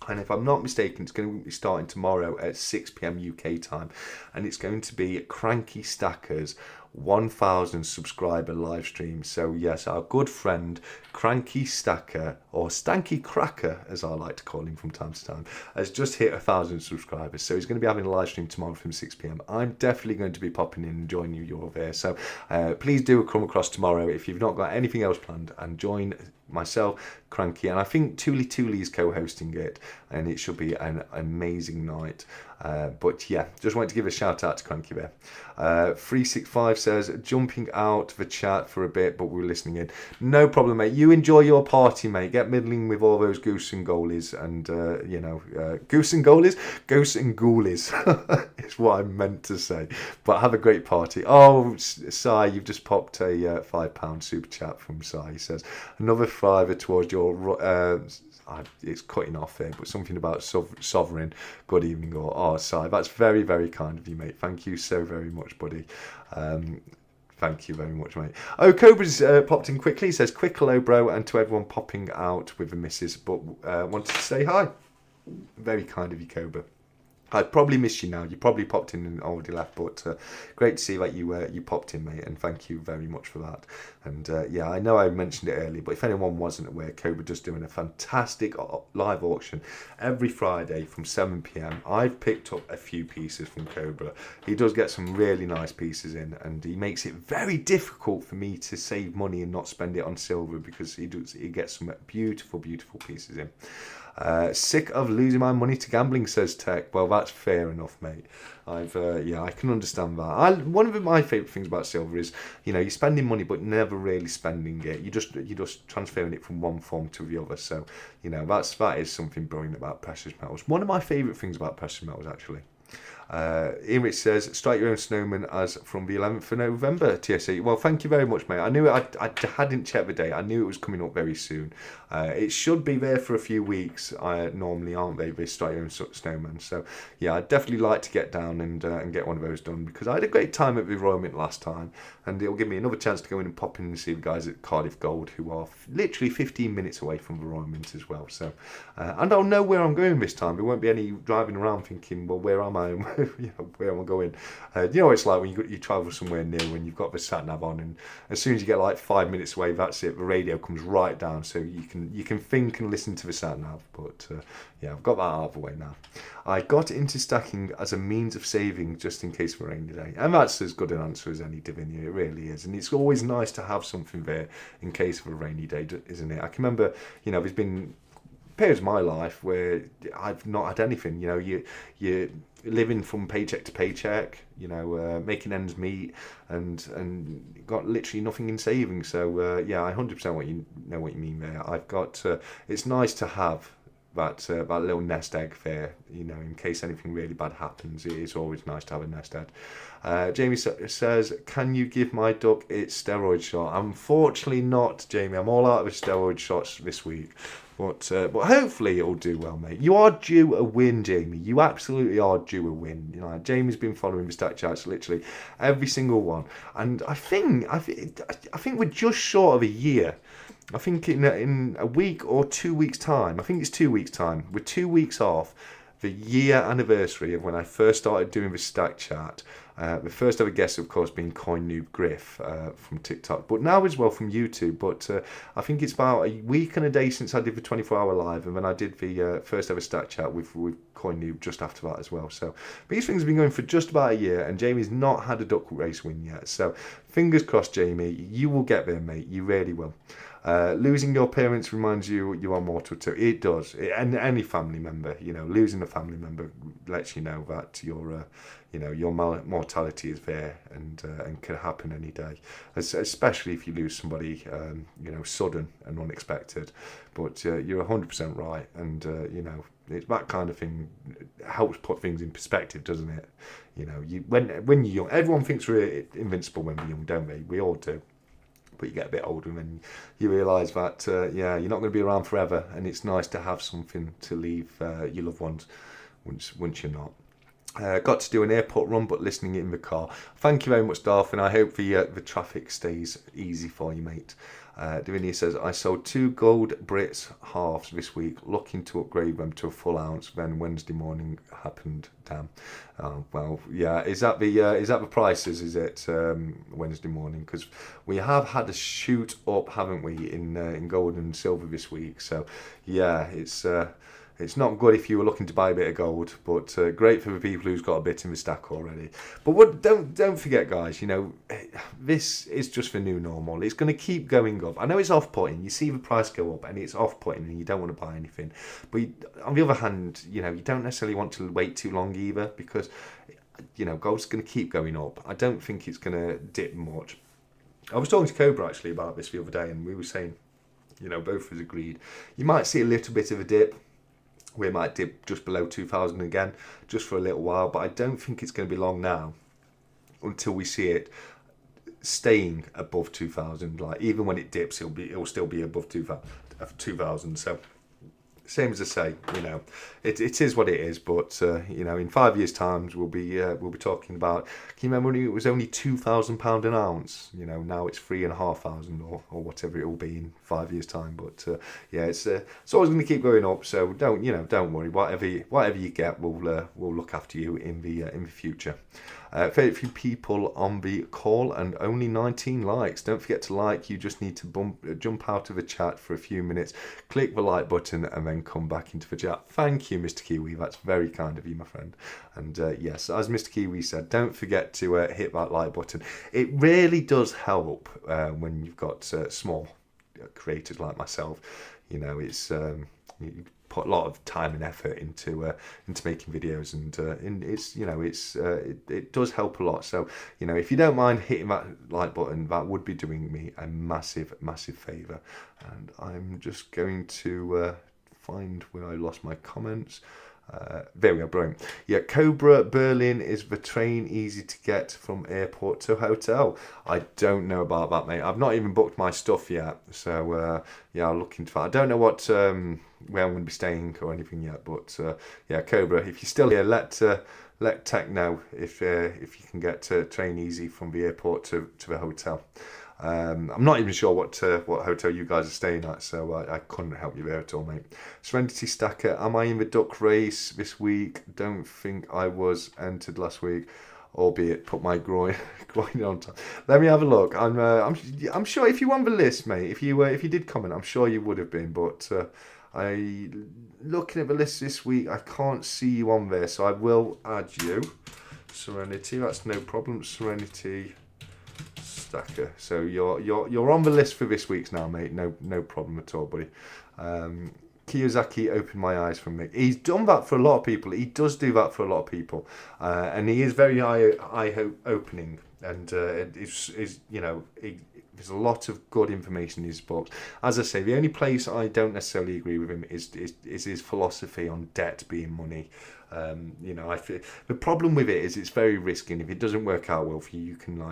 And if I'm not mistaken, it's going to be starting tomorrow at 6 p.m. UK time. And it's going to be Cranky Stackers 1,000 subscriber live stream. So yes, our good friend Cranky Stacker, or Stanky Cracker as I like to call him from time to time, has just hit 1,000 subscribers. So he's going to be having a live stream tomorrow from 6 p.m. I'm definitely going to be popping in and joining you all there. So please do come across tomorrow if you've not got anything else planned, and join myself, Cranky, and I think Tuli is co-hosting it, and it should be an amazing night. But yeah, just wanted to give a shout out to Cranky there. 365 says, jumping out the chat for a bit, but we're listening in. No problem, mate. You enjoy your party, mate. Get middling with all those goose and goalies, and goose and goalies? Goose and ghoulies is what I meant to say. But have a great party. Oh, Sai, you've just popped a £5 super chat from Sai. He says, another fiver towards your... it's cutting off here, but something about sovereign. Good evening, or Sai. That's very, very kind of you, mate. Thank you so very much, buddy. Thank you very much, mate. Oh, Cobra's popped in quickly. He says, quick hello, bro, and to everyone popping out with the missus, but wanted to say hi. Very kind of you, Cobra. I probably missed you now. You probably popped in and already left, but great to see that you popped in, mate, and thank you very much for that. And yeah, I know I mentioned it earlier, but if anyone wasn't aware, Cobra just doing a fantastic live auction every Friday from 7 p.m. I've picked up a few pieces from Cobra. He does get some really nice pieces in, and he makes it very difficult for me to save money and not spend it on silver, because he gets some beautiful, beautiful pieces in. Sick of losing my money to gambling, says Tech. Well, that's fair enough, mate. I can understand that. One of my favourite things about silver is, you're spending money but never really spending it. You're just transferring it from one form to the other. So, that is something brilliant about precious metals. One of my favourite things about precious metals, actually. Here it says, strike your own snowman as from the 11th of November, TSE. Well, thank you very much, mate. I knew it, I hadn't checked the date. I knew it was coming up very soon. It should be there for a few weeks. Normally, aren't they, the strike your own snowman? So, yeah, I'd definitely like to get down and get one of those done, because I had a great time at the Royal Mint last time, and it'll give me another chance to go in and pop in and see the guys at Cardiff Gold, who are literally 15 minutes away from the Royal Mint as well. So, and I'll know where I'm going this time. There won't be any driving around thinking, well, where am I? Where am I going? You know what it's like when you travel somewhere near, when you've got the sat nav on, and as soon as you get like 5 minutes away, that's it. The radio comes right down, so you can think and listen to the sat nav. But yeah, I've got that out of the way now. I got into stacking as a means of saving just in case of a rainy day, and that's as good an answer as any, Divinia. It really is, and it's always nice to have something there in case of a rainy day, isn't it? I can remember, there's been periods of my life where I've not had anything. You living from paycheck to paycheck, making ends meet, and got literally nothing in savings. So yeah, I 100% know what you mean there. I've got. It's nice to have that little nest egg there, in case anything really bad happens. It is always nice to have a nest egg. Jamie says, can you give my duck its steroid shot? Unfortunately not, Jamie. I'm all out of steroid shots this week. But hopefully it'll do well, mate. You are due a win, Jamie. You absolutely are due a win. Jamie's been following the stat charts literally every single one, and I think we're just short of a year. I think in a week or 2 weeks' time. I think it's 2 weeks' time. We're 2 weeks off the year anniversary of when I first started doing the stack chart. The first ever guest, of course, being Coin Noob Griff from TikTok, but now as well from YouTube. But I think it's about a week and a day since I did the 24-hour live, and then I did the first ever stack chat with Coin Noob just after that as well. So these things have been going for just about a year, and Jamie's not had a duck race win yet. So fingers crossed, Jamie, you will get there, mate. You really will. Losing your parents reminds you are mortal too. It does. And any family member, losing a family member lets you know that your mortality is there and can happen any day. Especially if you lose somebody, sudden and unexpected. But you're 100% right, and it's that kind of thing helps put things in perspective, doesn't it? When you're young, everyone thinks we're invincible when we're young, don't they? We all do. But you get a bit older and you realise that, you're not going to be around forever, and it's nice to have something to leave your loved ones once you're not. Got to do an airport run, but listening in the car. Thank you very much, Darth, and I hope the traffic stays easy for you, mate. Divinia says, I sold 2 gold Brits halves this week, looking to upgrade them to a full ounce. Then Wednesday morning happened. Damn. Well, yeah. Is that the prices? Is it Wednesday morning? Because we have had a shoot up, haven't we, in gold and silver this week? So yeah, it's It's not good if you were looking to buy a bit of gold, but great for the people who's got a bit in the stack already. But don't forget, guys. This is just the new normal. It's going to keep going up. I know it's off-putting. You see the price go up, and it's off-putting, and you don't want to buy anything. But on the other hand, you don't necessarily want to wait too long either, because gold's going to keep going up. I don't think it's going to dip much. I was talking to Cobra actually about this the other day, and we were saying, both of us agreed, you might see a little bit of a dip. We might dip just below 2,000 again, just for a little while, but I don't think it's going to be long now until we see it staying above 2,000. Like, even when it dips, it'll still be above 2,000. So, same as I say, it is what it is. But in 5 years' time, we'll be talking about. Can you remember when it was only £2,000 an ounce? Now it's 3,500 or whatever it will be in 5 years' time. But it's always going to keep going up. So don't worry. Whatever you get, we'll look after you in the future. Very few people on the call and only 19 likes. Don't forget to like. You just need to jump out of the chat for a few minutes, click the like button, and then come back into the chat. Thank you, Mr. Kiwi. That's very kind of you, my friend. And yes, as Mr. Kiwi said, don't forget to hit that like button. It really does help when you've got small creators like myself. It's you put a lot of time and effort into making videos, and it does help a lot. So if you don't mind hitting that like button, that would be doing me a massive favour. And I'm just going to find where I lost my comments. There we are, brilliant. Yeah, Cobra Berlin, is the train easy to get from airport to hotel? I don't know about that, mate. I've not even booked my stuff yet, so I'll look into that. I don't know what where I'm going to be staying or anything yet, but Cobra, if you're still here, let Tech know if you can get train easy from the airport to the hotel. I'm not even sure what hotel you guys are staying at, so I couldn't help you there at all, mate. Serenity Stacker, am I in the duck race this week? Don't think I was. Entered last week, albeit put my groin on top. Let me have a look. I'm sure if you were on the list, mate, if you did comment, I'm sure you would have been, but looking at the list this week, I can't see you on there, so I will add you. Serenity, that's no problem. Serenity Stacker. So you're on the list for this week's now, mate. No problem at all, buddy. Kiyosaki opened my eyes for me. He's done that for a lot of people. He does do that for a lot of people, and he is very eye opening. And there's a lot of good information in his books. As I say, the only place I don't necessarily agree with him is his philosophy on debt being money. I feel the problem with it is it's very risky, and if it doesn't work out well for you, you can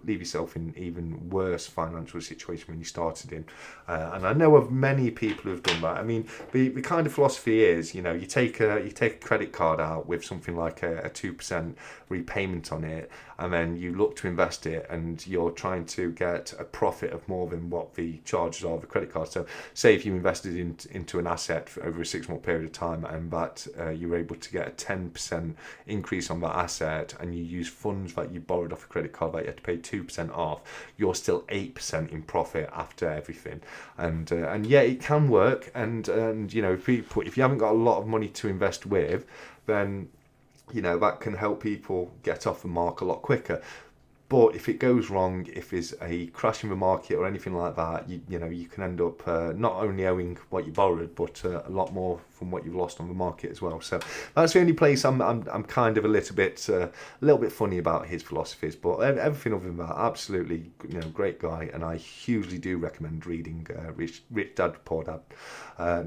leave yourself in even worse financial situation when you started in. And I know of many people who have done that. I mean, the kind of philosophy is, you take a credit card out with something like a 2% repayment on it, and then you look to invest it, and you're trying to get a profit of more than what the charges are of the credit card. So, say if you invested into an asset for over a 6-month period of time, and that you were able to get a 10% increase on that asset, and you use funds that you borrowed off a credit card that you had to pay 2% off, you're still 8% in profit after everything. And yeah, it can work. And if you haven't got a lot of money to invest with, then that can help people get off the mark a lot quicker. But if it goes wrong, if there's a crash in the market or anything like that, you can end up not only owing what you borrowed, but a lot more from what you've lost on the market as well. So that's the only place I'm kind of a little bit funny about his philosophies. But everything other than that, absolutely, great guy, and I hugely do recommend reading Rich Dad Poor Dad.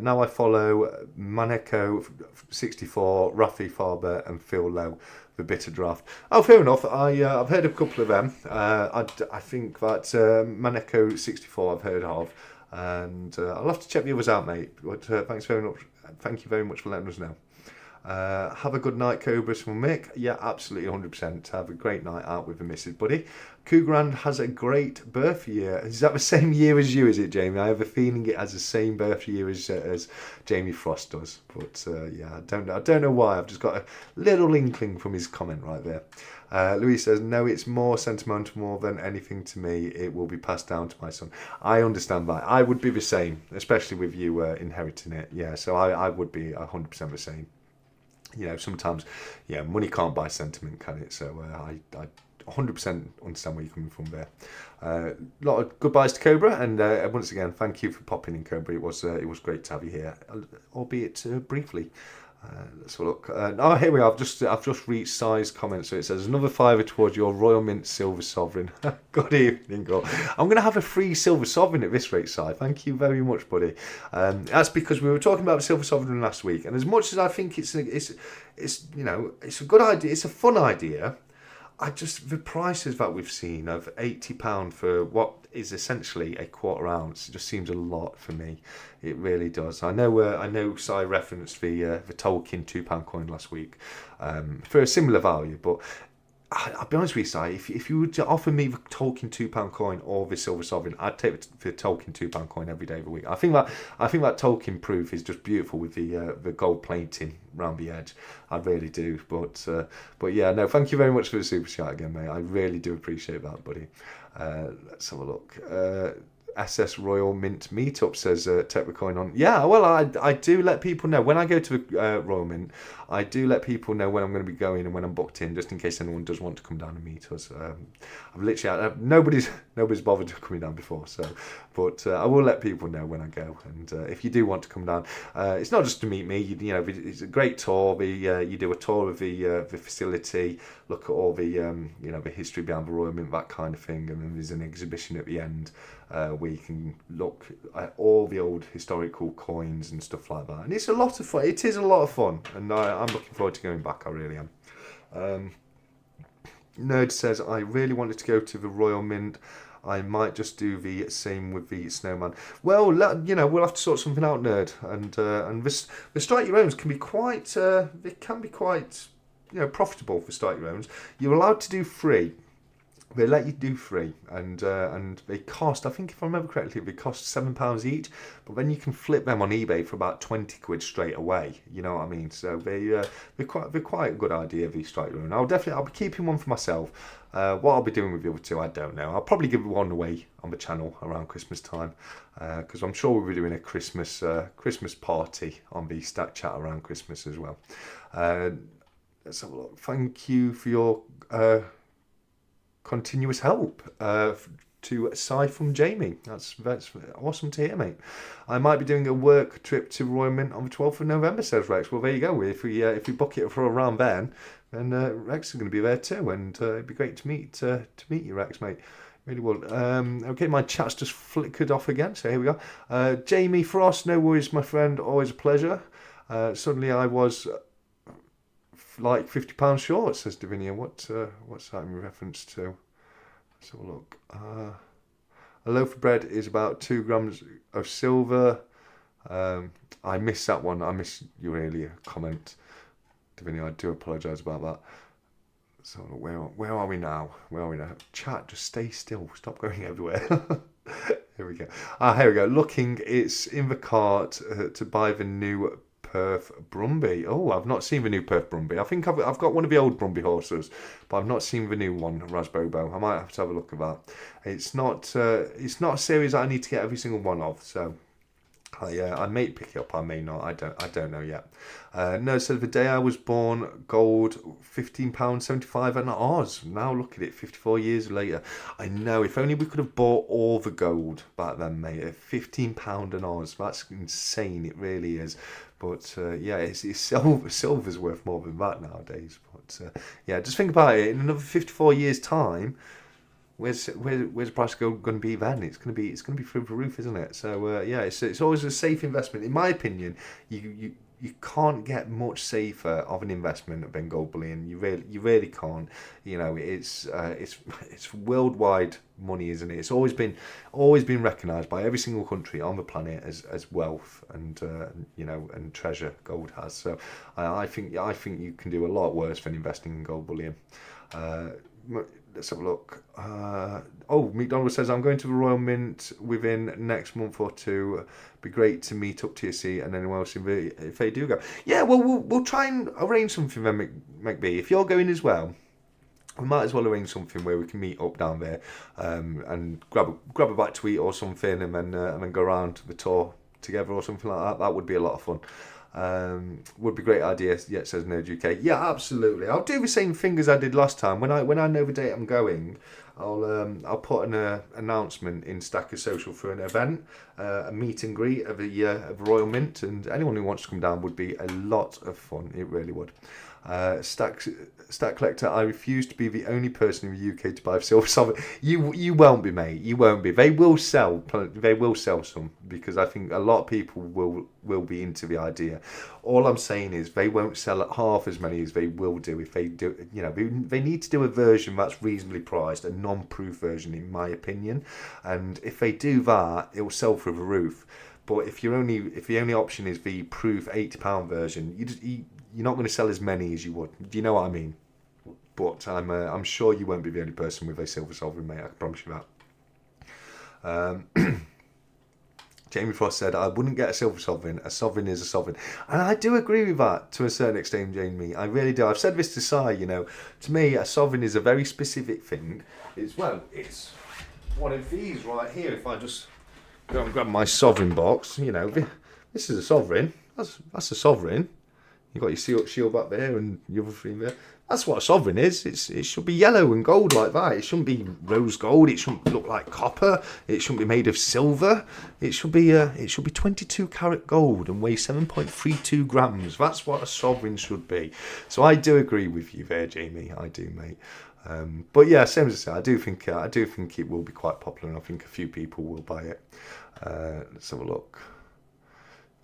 Now I follow Maneko64, Rafi Farber, and Phil Lowe. The Bitter Draft. Oh, fair enough. I've heard of a couple of them. I think that Maneko 64 I've heard of, and I'll have to check the others out, mate. But thanks very much. Thank you very much for letting us know. Have a good night, Cobras from Mick. Yeah, absolutely, 100%. Have a great night out with the missus, buddy. Cougarand has a great birth year. Is that the same year as you, is it, Jamie? I have a feeling it has the same birth year as Jamie Frost does. But yeah, I don't know why. I've just got a little inkling from his comment right there. Louise says, no, it's more sentimental more than anything to me. It will be passed down to my son. I understand that. I would be the same, especially with you inheriting it. Yeah, so I would be 100% the same. You know, sometimes, yeah, money can't buy sentiment, can it? So I 100% understand where you're coming from there. A lot of goodbyes to Cobra, and once again, thank you for popping in, Cobra. It was great to have you here, albeit briefly. Let's have a look. Oh, here we are. I've just reached Si's comment, so it says another fiver towards your Royal Mint Silver Sovereign. Good evening, girl. I'm going to have a free Silver Sovereign at this rate, Si. Thank you very much, buddy. That's because we were talking about the Silver Sovereign last week, and as much as I think it's you know, it's a good idea, it's a fun idea. The prices that we've seen of £80 for what is essentially a quarter ounce just seems a lot for me. It really does. I know Si referenced the Tolkien £2 coin last week for a similar value, but I'll be honest with you, Si, if you were to offer me the Tolkien £2 coin or the Silver Sovereign, I'd take the Tolkien £2 coin every day of the week. I think that Tolkien proof is just beautiful with the gold plating around the edge. I really do. But yeah, no, thank you very much for the super chat again, mate. I really do appreciate that, buddy. Let's have a look. SS Royal Mint Meetup, says Techrecoin on. Yeah, well, I do let people know when I go to the Royal Mint. I do let people know when I'm going to be going and when I'm booked in, just in case anyone does want to come down and meet us. I've literally nobody's bothered coming down before, but I will let people know when I go. And if you do want to come down, it's not just to meet me. You know, it's a great tour. You do a tour of the facility, look at all the you know, the history behind the Royal Mint, that kind of thing, and then there's an exhibition at the end where you can look at all the old historical coins and stuff like that. And it's a lot of fun. It is a lot of fun, and I'm looking forward to going back. I really am. Nerd says, I really wanted to go to the Royal Mint. I might just do the same with the Snowman. Well, you know, we'll have to sort something out, Nerd. And the Strike Your Owns can be quite, you know, profitable for Strike Your Owns. You're allowed to do free. They let you do free, and they cost, I think if I remember correctly, they cost £7 each, but then you can flip them on eBay for about 20 quid straight away, you know what I mean? So they're quite a good idea, these Strike Your Own. I'll be keeping one for myself. What I'll be doing with the other two, I don't know. I'll probably give one away on the channel around Christmas time, because I'm sure we'll be doing a Christmas party on the Stack Chat around Christmas as well. Let's have a look. Thank you for your continuous help to Si from Jamie. That's awesome to hear, mate. I might be doing a work trip to Royal Mint on the 12th of November, says Rex. Well, there you go. If we book it for around then Rex is going to be there too, and it'd be great to meet you, Rex, mate. Really would. Okay, my chat's just flickered off again, so here we go. Jamie Frost, no worries, my friend. Always a pleasure. Suddenly I was like £50 short, says Davinia. What's that in reference to? Let's have a look. A loaf of bread is about 2 grams of silver. I missed that one. I missed your earlier comment, Davinia. I do apologise about that. So where are we now? Chat, just stay still. Stop going everywhere. Here we go. Here we go. Looking, it's in the cart to buy the new Perth Brumby. Oh, I've not seen the new Perth Brumby. I think I've got one of the old Brumby horses, but I've not seen the new one, Raspberry Bow. I might have to have a look at that. It's not a series that I need to get every single one of, so I may pick it up, I may not. I don't know yet. No, so the day I was born, gold £15.75 an Oz. Now look at it, 54 years later. I know, if only we could have bought all the gold back then, mate. £15 an Oz. That's insane, it really is. But yeah, it's silver's worth more than that nowadays. But yeah, just think about it. In another 54 years' time, where's the price of gold going to be then? It's going to be through the roof, isn't it? So yeah, it's always a safe investment, in my opinion. you can't get much safer of an investment than gold bullion. You really can't. It's worldwide money, isn't it? It's always been recognised by every single country on the planet as wealth and and treasure. Gold has. So I think you can do a lot worse than investing in gold bullion. Let's have a look. McDonald says, I'm going to the Royal Mint within next month or two. Be great to meet up TSC and anyone else if they do go. Yeah, well, we'll try and arrange something then, McBee. If you're going as well, we might as well arrange something where we can meet up down there and grab a bite to eat or something, and then go around the tour together or something like that. That would be a lot of fun. Would be a great idea. Yeah, says Nerd UK. Yeah, absolutely. I'll do the same thing as I did last time. When I know the date I'm going, I'll put an announcement in Stacker Social for an event, a meet and greet of the Royal Mint, and anyone who wants to come down would be a lot of fun. It really would. Stack Collector, I refuse to be the only person in the UK to buy a silver sovereign. You won't be, mate. You won't be. They will sell some, because I think a lot of people will be into the idea. All I'm saying is they won't sell at half as many as they will do if they do. They need to do a version that's reasonably priced, a non-proof version, in my opinion. And if they do that, it will sell through the roof. But if the only option is the proof £80 version, you're not going to sell as many as you would. Do you know what I mean? But I'm sure you won't be the only person with a silver sovereign, mate. I can promise you that. Jamie Frost said, I wouldn't get a silver sovereign. A sovereign is a sovereign. And I do agree with that to a certain extent, Jamie. I really do. I've said this to Si, to me, a sovereign is a very specific thing. It's one of these right here. If I just go and grab my sovereign box, this is a sovereign. That's a sovereign. You've got your shield back there and your other thing there. That's what a sovereign is. It should be yellow and gold like that. It shouldn't be rose gold. It shouldn't look like copper. It shouldn't be made of silver. It should be 22 karat gold and weigh 7.32 grams. That's what a sovereign should be. So I do agree with you there, Jamie. I do, mate. But yeah, same as I say, I do think it will be quite popular, and I think a few people will buy it. Let's have a look.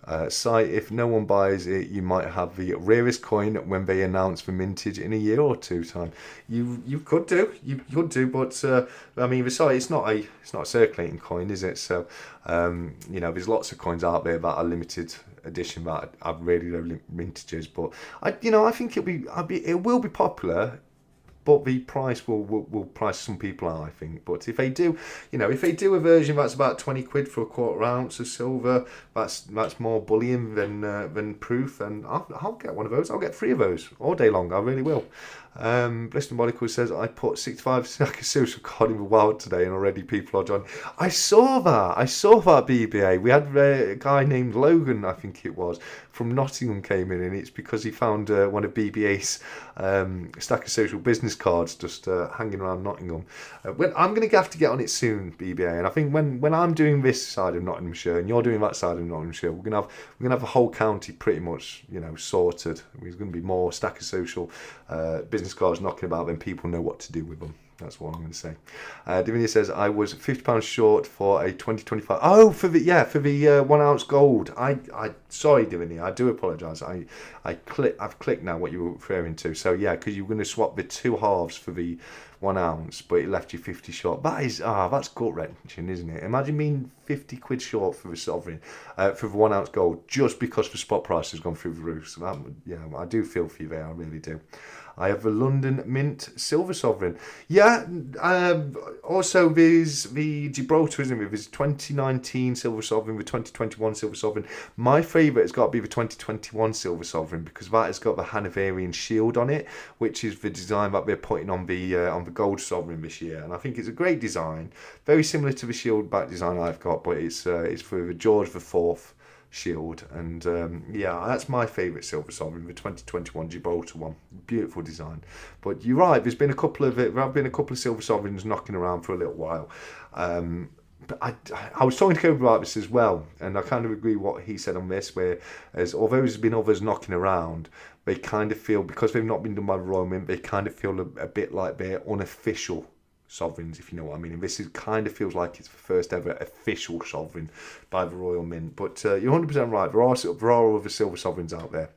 If no one buys it, you might have the rarest coin when they announce the mintage in a year or two time. You could do, but I mean, it's not a circulating coin, is it? So there's lots of coins out there that are limited edition that are really low mintages. But I think it will be popular. But the price will price some people out, I think. But if they do, a version that's about 20 quid for a quarter ounce of silver, that's more bullion than proof, and I'll get one of those. I'll get 3 of those all day long. I really will. Blister Molecule says, I put 65 Stacker Social card in the wild today, and already people are joining. I saw that BBA. We had a guy named Logan, I think it was, from Nottingham came in, and it's because he found one of BBA's Stacker Social business cards just hanging around Nottingham. I'm going to have to get on it soon, BBA, and I think when I'm doing this side of Nottinghamshire and you're doing that side of Nottinghamshire, we're going to have the whole county pretty much sorted. There's going to be more Stacker Social business cards knocking about, then people know what to do with them. That's what I'm going to say. Davinia says, I was £50 short for a 2025. Oh, for the 1 ounce gold. Sorry, Davinia, I do apologise. I've clicked now what you were referring to. So yeah, because you were going to swap the 2 halves for the 1 ounce, but it left you 50 short. That's gut wrenching, isn't it? Imagine being 50 quid short for the sovereign, for the 1 ounce gold, just because the spot price has gone through the roof. So I do feel for you there. I really do. I have the London Mint Silver Sovereign. Yeah, also there's the Gibraltar, isn't it? There's 2019 Silver Sovereign, the 2021 Silver Sovereign. My favourite has got to be the 2021 Silver Sovereign, because that has got the Hanoverian shield on it, which is the design that they're putting on the Gold Sovereign this year. And I think it's a great design, very similar to the shield back design I've got, but it's for the George IV shield, and that's my favourite silver sovereign, the 2021 Gibraltar one. Beautiful design. But you're right, there have been a couple of silver sovereigns knocking around for a little while. But I was talking to Kobe about this as well, and I kind of agree what he said on this, although there's been others knocking around, they kind of feel, because they've not been done by the Royal Mint, they kind of feel a bit like they're unofficial sovereigns, if you know what I mean. And this is kind of feels like it's the first ever official sovereign by the Royal Mint. But you're 100% right. There are other silver sovereigns out there.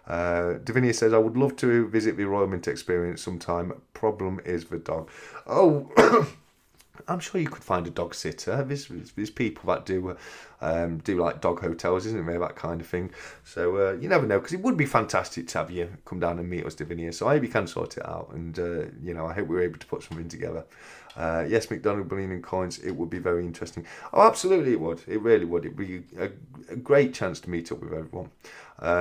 Davinia says, I would love to visit the Royal Mint experience sometime. Problem is the dog. Oh, I'm sure you could find a dog sitter. There's people that do like dog hotels, isn't there? That kind of thing. So you never know, because it would be fantastic to have you come down and meet us, Davinia. So I hope you can sort it out, and I hope we're able to put something together. Yes, McDonald bullion and coins. It would be very interesting. Oh, absolutely, it would. It really would. It'd be a great chance to meet up with everyone.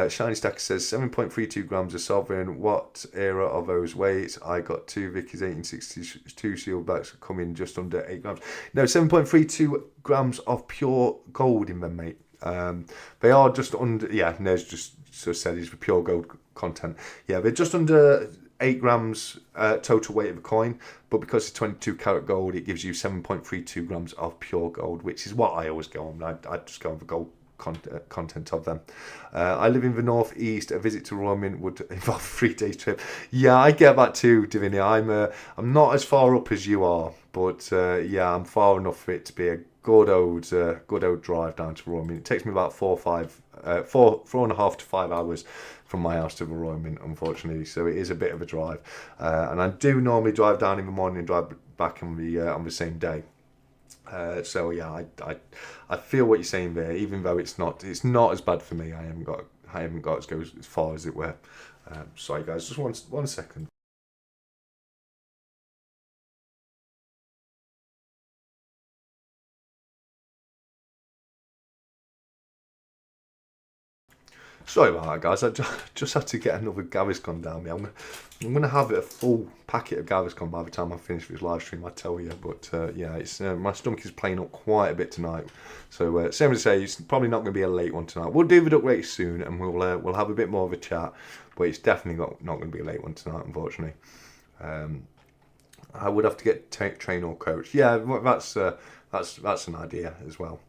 Shiny Stacker says 7.32 grams of sovereign. What era are those weights? I got two Vicky's 1862 sealed backs coming just under 8 grams. No, 7.32 grams of pure gold in them, mate. They are just under. Yeah, Nez just sort of said it's for pure gold content. Yeah, they're just under 8 grams total weight of a coin, but because it's 22 karat gold, it gives you 7.32 grams of pure gold, which is what I always go on. I just go on the gold content of them. I live in the northeast. A visit to Royal Mint would involve a 3-day trip. Yeah, I get that too, Davinia. I'm not as far up as you are, but I'm far enough for it to be a good old drive down to Royal Mint. It takes me about 4.5 to 5 hours from my house to the Royal Mint, unfortunately. So it is a bit of a drive, and I do normally drive down in the morning and drive back on the same day. I feel what you're saying there. Even though it's not as bad for me. I haven't got to go as far as it were. Sorry guys, just one second. Sorry about that, guys. I just had to get another Gaviscon down me. I'm going to have a full packet of Gaviscon by the time I finish this live stream, I tell you. But it's my stomach is playing up quite a bit tonight. So same as I say, it's probably not going to be a late one tonight. We'll do the duck race soon, and we'll have a bit more of a chat. But it's definitely not going to be a late one tonight, unfortunately. I would have to get train or coach. Yeah, that's an idea as well.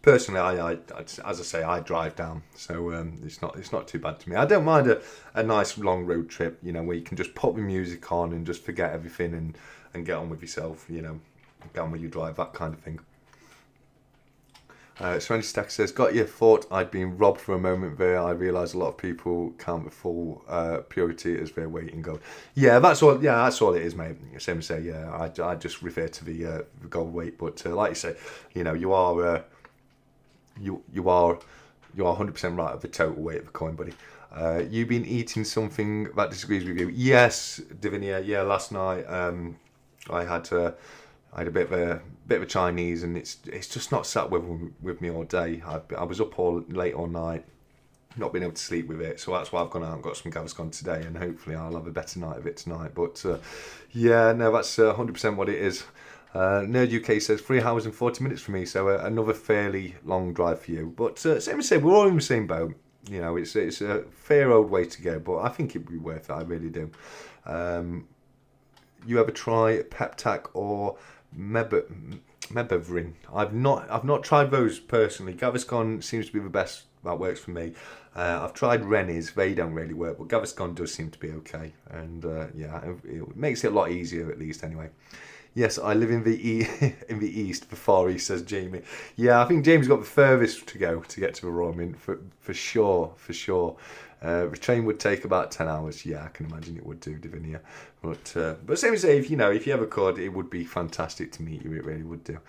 Personally, I as I say, I drive down, so it's not too bad to me. I don't mind a nice long road trip, where you can just put the music on and just forget everything and get on with yourself, get on with your drive, that kind of thing. Randy Stack says, got your thought I'd been robbed for a moment there. I realise a lot of people count the full purity as their weight in gold. Yeah, that's all it is, mate. Same as say, yeah, I just refer to the gold weight, but like you say, you are 100% right of the total weight of the coin, buddy. You've been eating something that disagrees with you. Yes, Davinia. Yeah, last night I had a bit of a Chinese, and it's just not sat with me all day. I was up late all night, not been able to sleep with it, so that's why I've gone out and got some Gaviscon today, and hopefully I'll have a better night of it tonight. But that's 100% what it is. Nerd UK says 3 hours and 40 minutes for me, so another fairly long drive for you. But same as I said, we're all in the same boat. It's a fair old way to go, but I think it'd be worth it. I really do. You ever try Peptac or Mebevrin? I've not tried those personally. Gaviscon seems to be the best that works for me. I've tried Rennies, they don't really work, but Gaviscon does seem to be okay, and it makes it a lot easier at least anyway. Yes, I live in the east, the far east, says Jamie. Yeah, I think Jamie's got the furthest to go to get to the Royal Mint, for sure. The train would take about 10 hours. Yeah, I can imagine it would do, Davinia. But same as say, if you ever could, it would be fantastic to meet you. It really would do.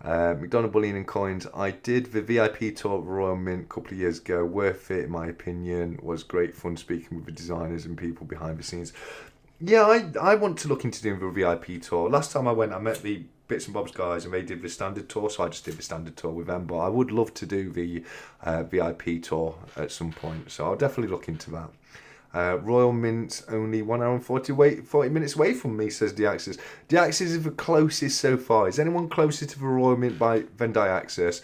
McDonald Bullion and Coins. I did the VIP tour of the Royal Mint a couple of years ago. Worth it, in my opinion. Was great fun speaking with the designers and people behind the scenes. Yeah, I want to look into doing the VIP tour. Last time I went, I met the Bits and Bobs guys, and they did the standard tour, so I just did the standard tour with them. But I would love to do the VIP tour at some point, so I'll definitely look into that. Royal Mint only 1 hour and 40 minutes away from me, says Deaxis. Deaxis is the closest so far. Is anyone closer to the Royal Mint than Deaxis?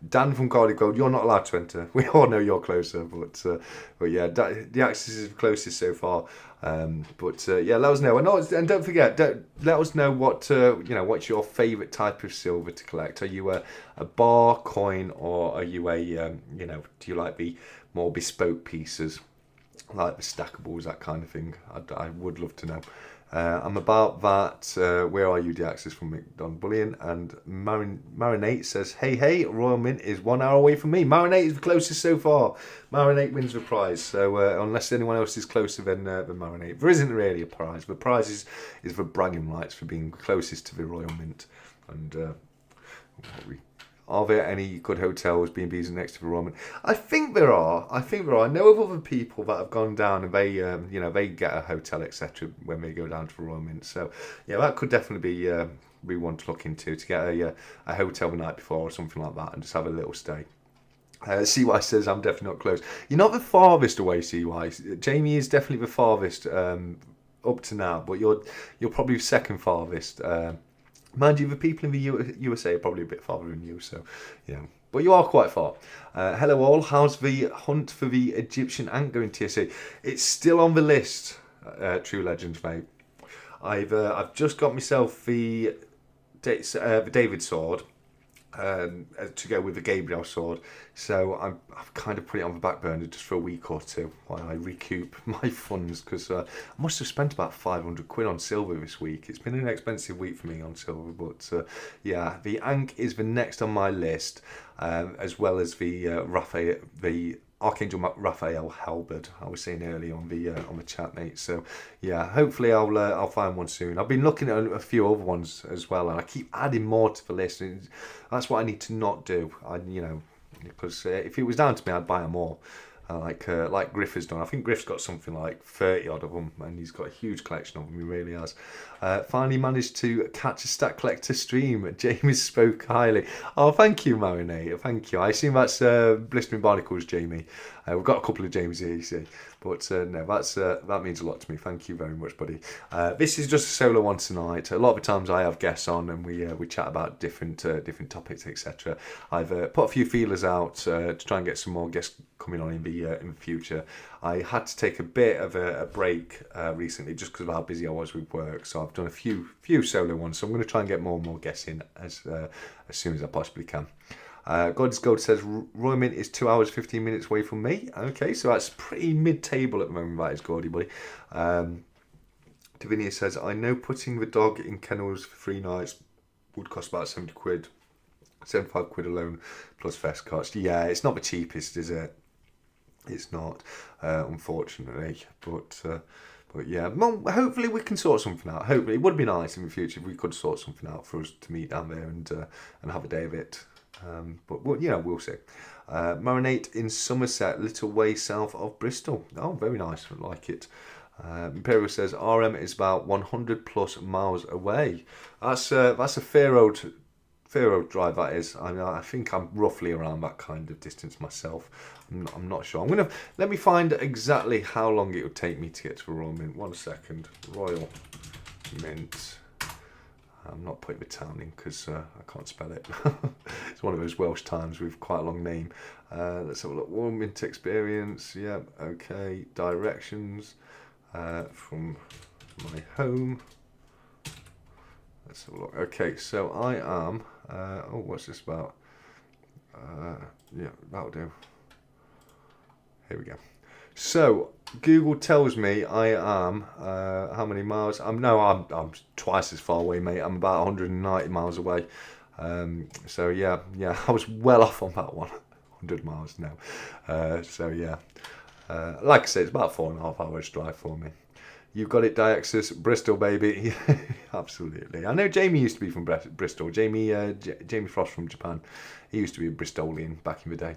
Dan from Cardiff Gold, you're not allowed to enter. We all know you're closer, but yeah, Deaxis is the closest so far. Let us know, and don't forget, let us know what's your favourite type of silver to collect. Are you a bar coin, or are you do you like the more bespoke pieces? like the stackables, that kind of thing. I would love to know. I'm about that. Where are you? The access from McDon Bullion. And Marinate says, hey, Royal Mint is 1 hour away from me. Marinate is the closest so far. Marinate wins the prize. So unless anyone else is closer than Marinate, there isn't really a prize. The prize is for bragging rights for being closest to the Royal Mint. And are there any good hotels, B&Bs next to the Royal Mint? I think there are. I know of other people that have gone down and they get a hotel, etc. when they go down to the Royal Mint. So yeah, that could definitely be one to look into, to get a hotel the night before or something like that and just have a little stay. CY says, I'm definitely not close. You're not the farthest away, CY. Jamie is definitely the farthest up to now, but you're probably second farthest. Mind you, the people in the USA are probably a bit farther than you, so, but you are quite far. Hello all, how's the hunt for the Egyptian ant going, TSA? It's still on the list, True Legends, mate. I've just got myself the David sword to go with the Gabriel sword, so I've kind of put it on the back burner just for a week or two while I recoup my funds, because I must have spent about 500 quid on silver this week. It's been an expensive week for me on silver, but yeah, the Ankh is the next on my list, as well as the Archangel Raphael halberd I was saying earlier on the chat, mate. So yeah, hopefully I'll find one soon. I've been looking at a few other ones as well, and I keep adding more to the list. And that's what I need to not do. Because if it was down to me, I'd buy them all. Like Griff has done. I think Griff's got something like 30 odd of them, and he's got a huge collection of them. He really has. Finally managed to catch a Stack Collector stream. James spoke highly. Oh, thank you, Marinate. Thank you. I assume that's Blistering Barnacles, Jamie. We've got a couple of James here, you see. But no, that means a lot to me. Thank you very much, buddy. This is just a solo one tonight. A lot of the times I have guests on and we chat about different topics, etc. I've put a few feelers out to try and get some more guests coming on in the future. I had to take a bit of a break recently just because of how busy I was with work. So I've done a few solo ones. So I'm going to try and get more and more guests in as soon as I possibly can. God's Gold says Royal Mint is 2 hours 15 minutes away from me. Okay, so that's pretty mid-table at the moment. That is Gordy, buddy. Davinia says, I know putting the dog in kennels for 3 nights would cost about 70 quid. 75 quid alone plus vest cost. Yeah, it's not the cheapest, is it? It's not, unfortunately. But yeah, hopefully we can sort something out. Hopefully, it would be nice in the future if we could sort something out for us to meet down there and have a day of it. But we'll see. Marinate in Somerset, little way south of Bristol. Oh, very nice. I like it. Imperial says RM is about 100 plus miles away. That's a fair road drive, that is. I think I'm roughly around that kind of distance myself. I'm not sure. Let me find exactly how long it would take me to get to the Royal Mint. 1 second. Royal Mint. I'm not putting the town in because I can't spell it. It's one of those Welsh towns with quite a long name. Let's have a look. Royal Mint experience. Yeah, okay. Directions from my home. Let's have a look. Okay, so I am. What's this about? Yeah, that'll do. Here we go. So Google tells me I am how many miles? I'm twice as far away, mate. I'm about 190 miles away. So yeah, I was well off on that one. 100 miles now. So yeah, like I said, it's about 4.5 hours drive for me. You've got it, Diaxis, Bristol, baby. Absolutely. I know Jamie used to be from Bristol. Jamie Frost from Japan. He used to be a Bristolian back in the day.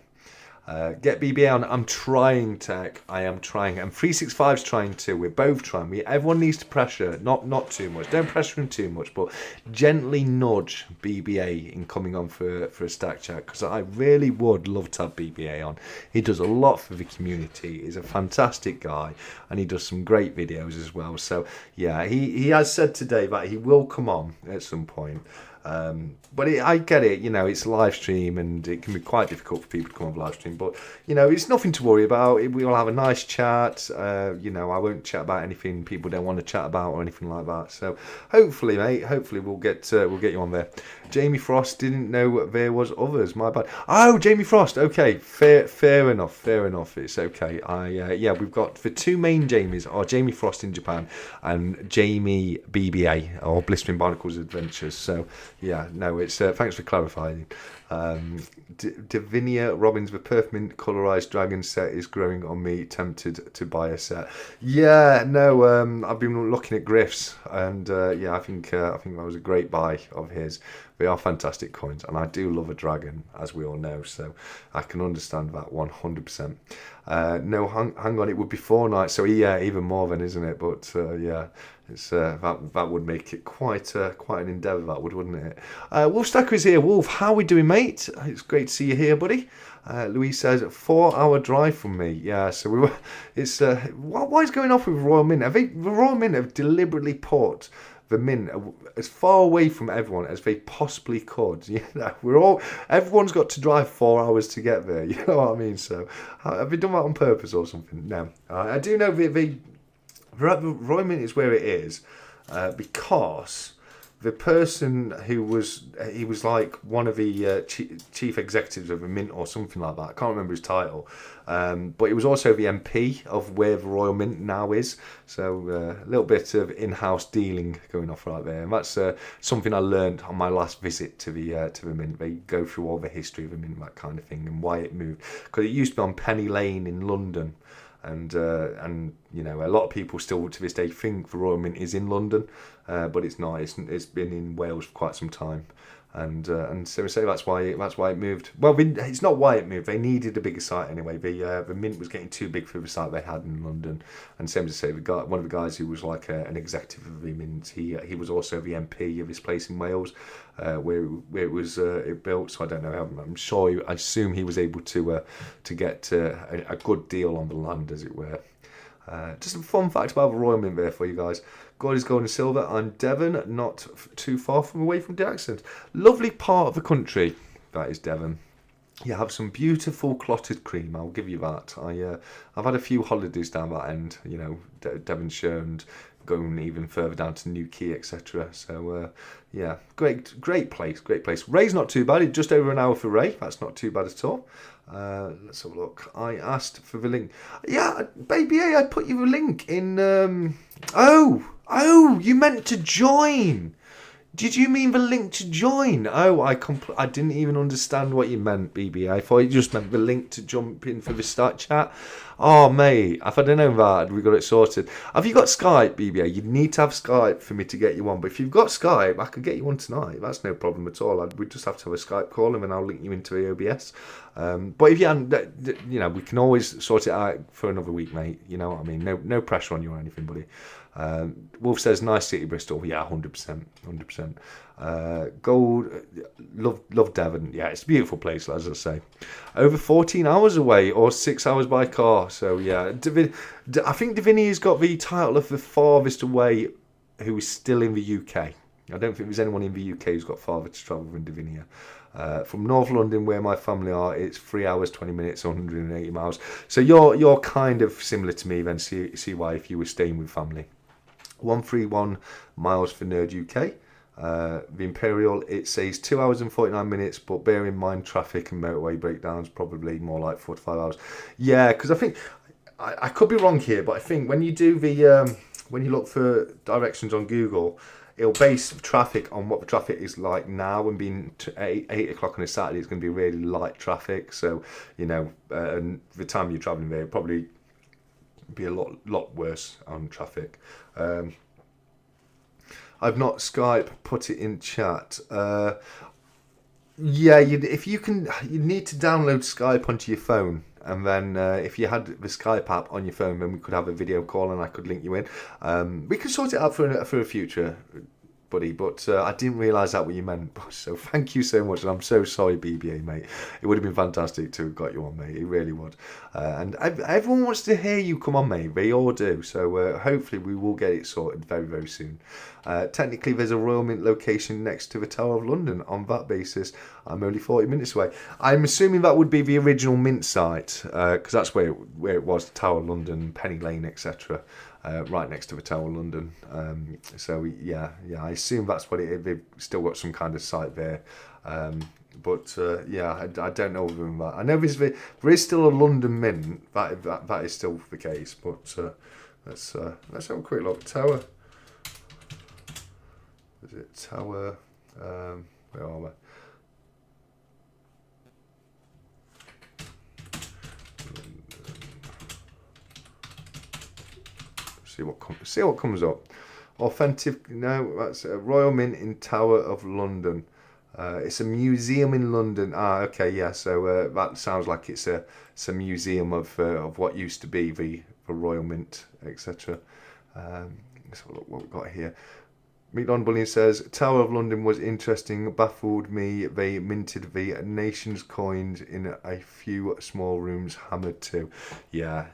Get BBA on. I'm trying, Tech. I am trying. And 365's trying too. We're both trying. Everyone needs to pressure. Not too much. Don't pressure him too much, but gently nudge BBA in coming on for a stack chat, because I really would love to have BBA on. He does a lot for the community. He's a fantastic guy, and he does some great videos as well. So yeah, he has said today that he will come on at some point. But I get it, it's live stream and it can be quite difficult for people to come on live stream. But, it's nothing to worry about. We'll have a nice chat. I won't chat about anything people don't want to chat about or anything like that. So hopefully, mate, we'll get you on there. Jamie Frost didn't know there was others. My bad. Oh, Jamie Frost. Okay, fair enough. It's okay. We've got the two main Jamies are Jamie Frost in Japan and Jamie BBA or Blistering Barnacles Adventures. So yeah, no, it's thanks for clarifying. Davinia Robbins, the Perfmint colorized dragon set is growing on me. Tempted to buy a set. Yeah, no, I've been looking at Griff's, and I think that was a great buy of his. They are fantastic coins, and I do love a dragon, as we all know, so I can understand that 100%. No, hang on, it would be 4 nights, so yeah, even more than, isn't it? But it's that would make it quite an endeavour, that would, wouldn't it? Wolf Stacker is here. Wolf, how are we doing, mate? It's great to see you here, buddy. Louise says 4-hour drive from me. Yeah, so we were. It's what is going off with Royal Mint? The Royal Mint have deliberately put the Mint as far away from everyone as they possibly could. Everyone's got to drive 4 hours to get there. You know what I mean? So have they done that on purpose or something? No, I do know the Royal Mint is where it is because the person who was like one of the chief executives of a mint or something like that. I can't remember his title, but he was also the MP of where the Royal Mint now is. So a little bit of in-house dealing going off right there, and that's something I learned on my last visit to the mint. They go through all the history of the mint, that kind of thing, and why it moved, because it used to be on Penny Lane in London. And a lot of people still to this day think the Royal Mint is in London, but it's not. It's been in Wales for quite some time, and so we say that's why it moved. Well, it's not why it moved. They needed a bigger site anyway. The Mint was getting too big for the site they had in London, and same to say one of the guys who was like an executive of the Mint, he was also the MP of his place in Wales, where it was built. So I don't know. I assume he was able to get a good deal on the land, as it were. Just a fun fact about the Royal Mint there for you guys. God is gold and silver. I'm Devon, not too far away from the accent. Lovely part of the country, that is Devon. You have some beautiful clotted cream, I'll give you that. I've had a few holidays down that end, Devonshire and going even further down to Newquay, etc. So, great place. Ray's not too bad. It's just over an hour for Ray. That's not too bad at all. Let's have a look. I asked for the link. Yeah, baby A, I put you a link in... Oh, you meant to join. Did you mean the link to join? Oh, I didn't even understand what you meant, BB. I thought you just meant the link to jump in for the start chat. Oh, mate, if I'd have known that, we got it sorted. Have you got Skype, BBA? You'd need to have Skype for me to get you on. But if you've got Skype, I could get you on tonight. That's no problem at all. We'd just have to have a Skype call and then I'll link you into the OBS. But if you hadn't, we can always sort it out for another week, mate. You know what I mean? No pressure on you or anything, buddy. Wolf says, nice city, Bristol. Yeah, 100%. Gold, love Devon. Yeah, it's a beautiful place, as I say. Over 14 hours away or 6 hours by car. So, yeah. I think Davinia's got the title of the farthest away who is still in the UK. I don't think there's anyone in the UK who's got farther to travel than Davinia. From North London, where my family are, it's 3 hours, 20 minutes, 180 miles. So you're kind of similar to me then, see why if you were staying with family. 131 miles for Nerd UK. The Imperial, it says 2 hours and 49 minutes, but bear in mind traffic and motorway breakdowns, probably more like 4 to 5 hours. Yeah, because I think, I could be wrong here, but I think when you do when you look for directions on Google, it'll base traffic on what the traffic is like now, and being 8 o'clock on a Saturday, it's going to be really light traffic. So, and the time you're travelling there, it'll probably be a lot worse on traffic. I've not Skype, put it in chat. If you can, you need to download Skype onto your phone. And then if you had the Skype app on your phone, then we could have a video call and I could link you in. We could sort it out for a future buddy, but I didn't realise that what you meant. So thank you so much, and I'm so sorry, BBA, mate. It would have been fantastic to have got you on, mate. It really would. And everyone wants to hear you come on, mate. They all do. So hopefully we will get it sorted very, very soon. Technically, there's a Royal Mint location next to the Tower of London. On that basis, I'm only 40 minutes away. I'm assuming that would be the original Mint site, because that's where it was, the Tower of London, Penny Lane, etc. Right next to the Tower of London. So yeah, I assume that's what they've still got some kind of site there. But yeah, I don't know other than that. I know there is still a London Mint. That is still the case. But let's have a quick look. Tower. Is it Tower? Where are we? See what comes up. Authentic. No, that's a Royal Mint in Tower of London. It's a museum in London. Okay, yeah. So that sounds like it's a museum of what used to be the Royal Mint, etc. Let's have a look what we've got here. Meat London Bullion says, Tower of London was interesting, baffled me. They minted the nation's coins in a few small rooms, hammered too. Yeah.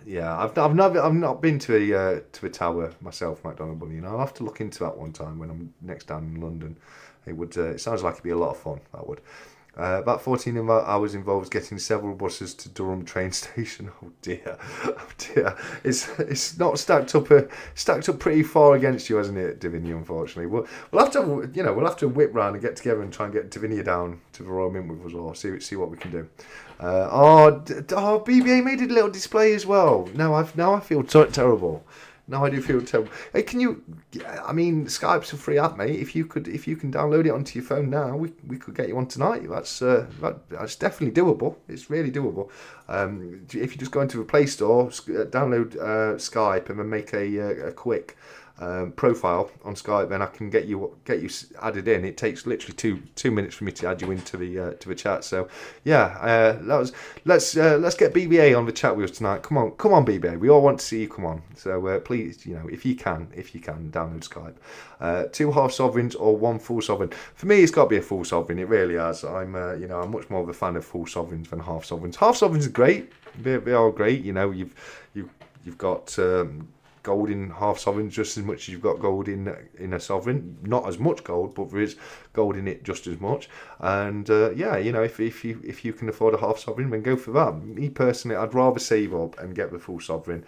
I've not been to a tower myself, McDonald Bullion. I'll have to look into that one time when I'm next down in London. It sounds like it'd be a lot of fun. That would. About 14 hours involves getting several buses to Durham train station. Oh dear. It's not stacked up pretty far against you, hasn't it, Davinia? Unfortunately, we'll have to whip round and get together and try and get Davinia down to the Royal Mint with us all. See what we can do. BBA made a little display as well. Now I feel terrible. No, I do feel terrible. Hey, Skype's a free app, mate. If you can download it onto your phone now, we could get you on tonight. That's definitely doable. It's really doable. If you just go into the Play Store, download Skype, and then make a quick profile on Skype, then I can get you added in. It takes literally two minutes for me to add you into the chat. So yeah, let's get BBA on the chat with us tonight. Come on BBA, we all want to see you. Come on. So please, if you can download Skype. 2 half sovereigns or 1 full sovereign. For me, it's got to be a full sovereign. It really has. I'm much more of a fan of full sovereigns than half sovereigns. Half sovereigns are great. They are great. You've got gold in half sovereigns just as much as you've got gold in a sovereign. Not as much gold, but there is gold in it just as much. And if you can afford a half sovereign, then go for that. Me personally, I'd rather save up and get the full sovereign,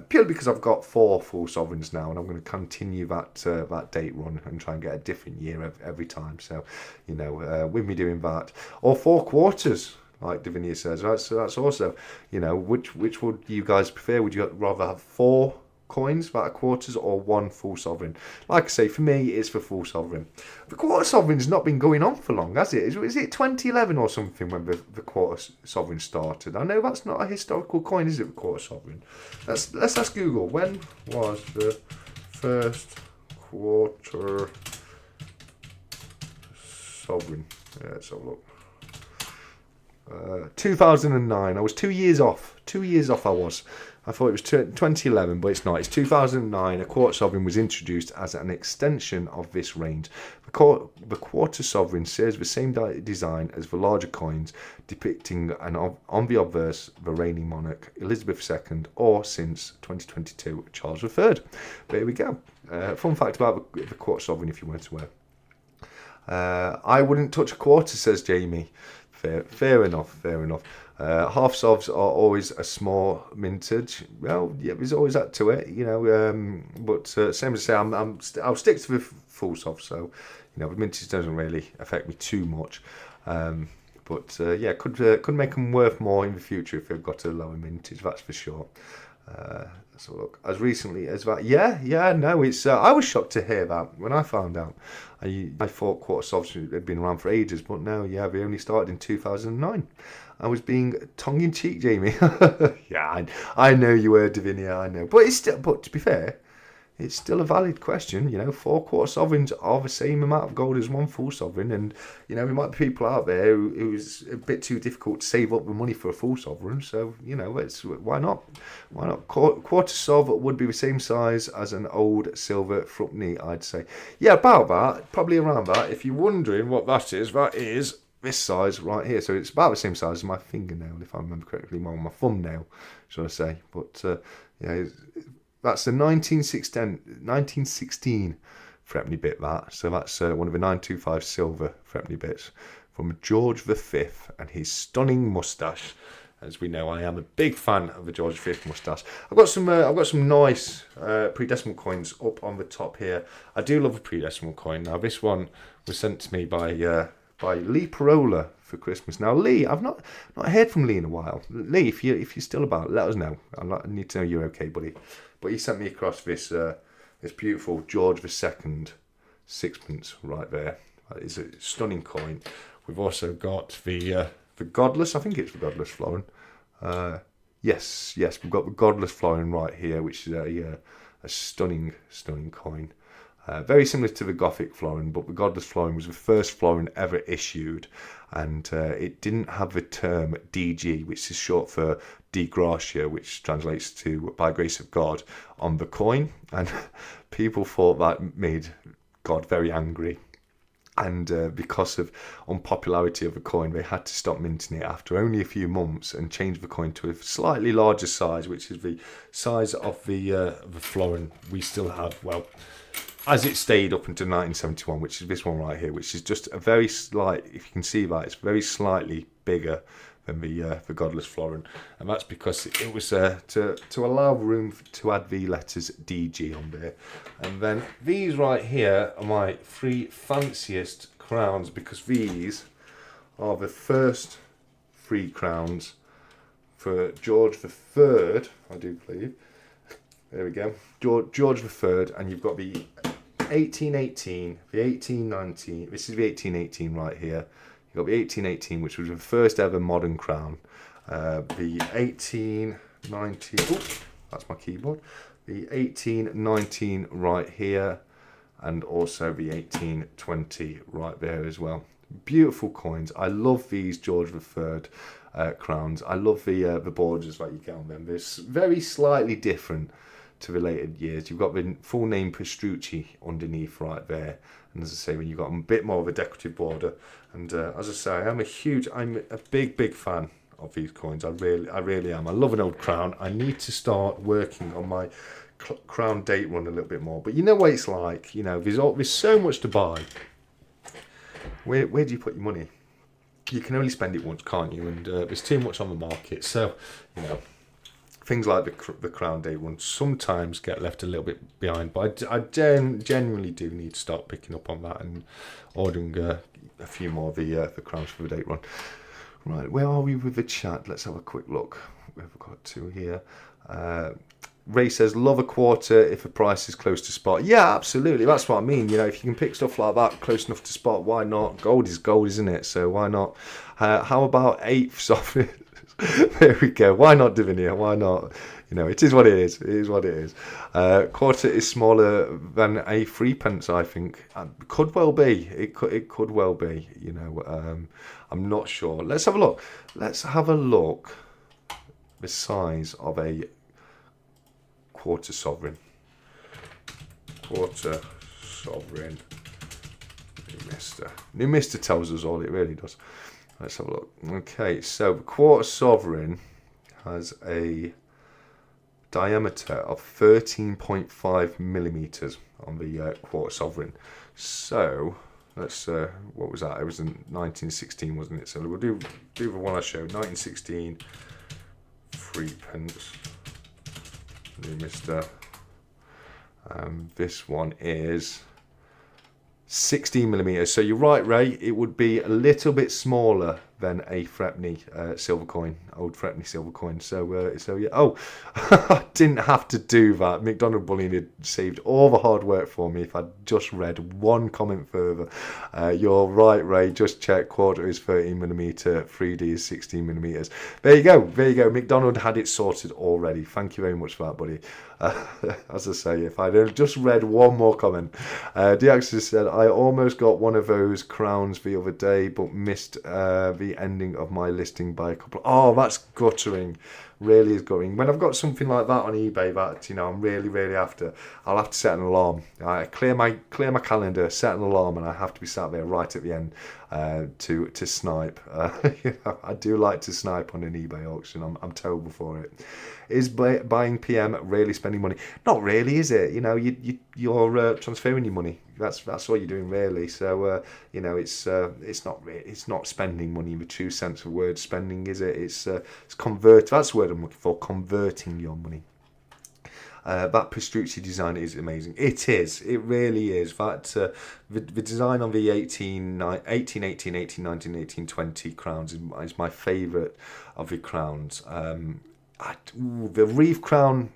purely because I've got 4 full sovereigns now, and I'm going to continue that date run and try and get a different year every time. So, with me doing that, or 4 quarters. Like Davinia says, that's also, which would you guys prefer? Would you rather have 4 coins, about a quarters, or 1 full sovereign? Like I say, for me, it's for full sovereign. The quarter sovereign's not been going on for long, has it? Is it 2011 or something when the quarter sovereign started? I know that's not a historical coin, is it, the quarter sovereign? Let's ask Google. When was the first quarter sovereign? Yeah, let's have a look. 2009. I was 2 years off. 2 years off I was. I thought it was 2011, but it's not. It's 2009. A quarter sovereign was introduced as an extension of this range. The quarter sovereign shares the same design as the larger coins, depicting on the obverse the reigning monarch Elizabeth II, or since 2022 Charles III. There we go. Fun fact about the quarter sovereign, if you weren't aware. I wouldn't touch a quarter, says Jamie. Fair enough. Half sovs are always a small mintage. Well, yeah, there's always that to it, but same as I say, I'll stick to the full sov. So, the mintage doesn't really affect me too much. But could make them worth more in the future if they've got a lower mintage. That's for sure. Let's have a look. As recently as that, it's. I was shocked to hear that when I found out. I thought quarter sovs had been around for ages, but no, they only started in 2009. I was being tongue-in-cheek, Jamie. Yeah, I know you were, Davinia. I know, but it's still. But to be fair, it's still a valid question. 4 quarter sovereigns are the same amount of gold as 1 full sovereign, and there might be people out there who it was a bit too difficult to save up the money for a full sovereign. So why not? Why not? Quarter sov would be the same size as an old silver threepenny, I'd say. Yeah, about that, probably around that. If you're wondering what that is this size right here. So it's about the same size as my fingernail, if I remember correctly, my thumbnail, should I say? But that's the 1916 threepenny bit, that. So that's one of the 925 silver threepenny bits from George V and his stunning moustache. As we know, I am a big fan of the George V moustache. I've got some nice pre-decimal coins up on the top here. I do love a pre-decimal coin. Now, this one was sent to me by Lee Parola for Christmas. Now, Lee, I've not heard from Lee in a while. Lee, if you're still about, let us know. I need to know you're okay, buddy. But he sent me across this beautiful George II sixpence right there. That is a stunning coin. We've also got the Godless. I think it's the Godless florin. Yes, we've got the Godless florin right here, which is a stunning coin. Very similar to the Gothic florin, but the Godless florin was the first florin ever issued, and it didn't have the term DG, which is short for De Gratia, which translates to by grace of God, on the coin, and people thought that made God very angry. And because of unpopularity of the coin, they had to stop minting it after only a few months and change the coin to a slightly larger size, which is the size of the florin we still have. Well, as it stayed up until 1971, which is this one right here, which is just a very slight, if you can see that, it's very slightly bigger than the Godless florin, and that's because it was to allow room to add the letters DG on there. And then these right here are my 3 fanciest crowns, because these are the first 3 crowns for George III, I do believe. There we go, George III, and you've got the 1818, the 1819. This is the 1818 right here. You've got the 1818, which was the first ever modern crown. The 1819, that's my keyboard. The 1819 right here, and also the 1820 right there as well. Beautiful coins. I love these George III crowns. I love the borders that you get on them. They're very slightly different to related years. You've got the full name Pastrucci underneath right there, and as I say, when you've got a bit more of a decorative border. And as I say, I'm a big fan of these coins. I really am. I love an old crown. I need to start working on my crown date run a little bit more. But you know what it's like. There's so much to buy. Where do you put your money? You can only spend it once, can't you? And there's too much on the market. So, things like the crown day one sometimes get left a little bit behind, but I genuinely do need to start picking up on that and ordering a few more of the crowns for the date run. Right, where are we with the chat? Let's have a quick look. We've got 2 here. Ray says, love a quarter if the price is close to spot. Yeah, absolutely. That's what I mean. If you can pick stuff like that close enough to spot, why not? Gold is gold, isn't it? So why not? How about eighths of it? There we go. Why not, Divinia? Why not? It is what it is. It is what it is. Quarter is smaller than a 3 pence, I think. Could well be. It could well be. I'm not sure. Let's have a look. The size of a quarter sovereign. Quarter sovereign. New Mister tells us all, it really does. Let's have a look. Okay, so the quarter sovereign has a diameter of 13.5 millimeters on the quarter sovereign. So let's what was that? It was in 1916, wasn't it? So we'll do the one I showed. 1916, 3 pence. New Mister. This one is 16 millimeters. So you're right, Ray. It would be a little bit smaller than a threepenny silver coin, old threepenny silver coin. So yeah. Oh, I didn't have to do that. McDonald Bullying had saved all the hard work for me if I'd just read one comment further. You're right, Ray. Just check. Quarter is 13mm, 3D is 16mm. There you go. McDonald had it sorted already. Thank you very much for that, buddy. As I say, if I'd just read one more comment. DX said, I almost got one of those crowns the other day, but missed the ending of my listing by a couple. Oh, that's guttering. Really is guttering. When I've got something like that on eBay that I'm really after, I'll have to set an alarm. I clear my calendar, set an alarm, and I have to be sat there right at the end to snipe. I do like to snipe on an eBay auction. I'm terrible for it. Is buying PM really spending money? Not really, is it? You're transferring your money. That's all you're doing, really. So it's not spending money in the true sense of the word spending, is it? It's convert. That's the word I'm looking for. Converting your money. That Pastrucci design is amazing. It is. It really is. The design on the 1819, 1820 crowns is my favourite of the crowns. The Reeve crown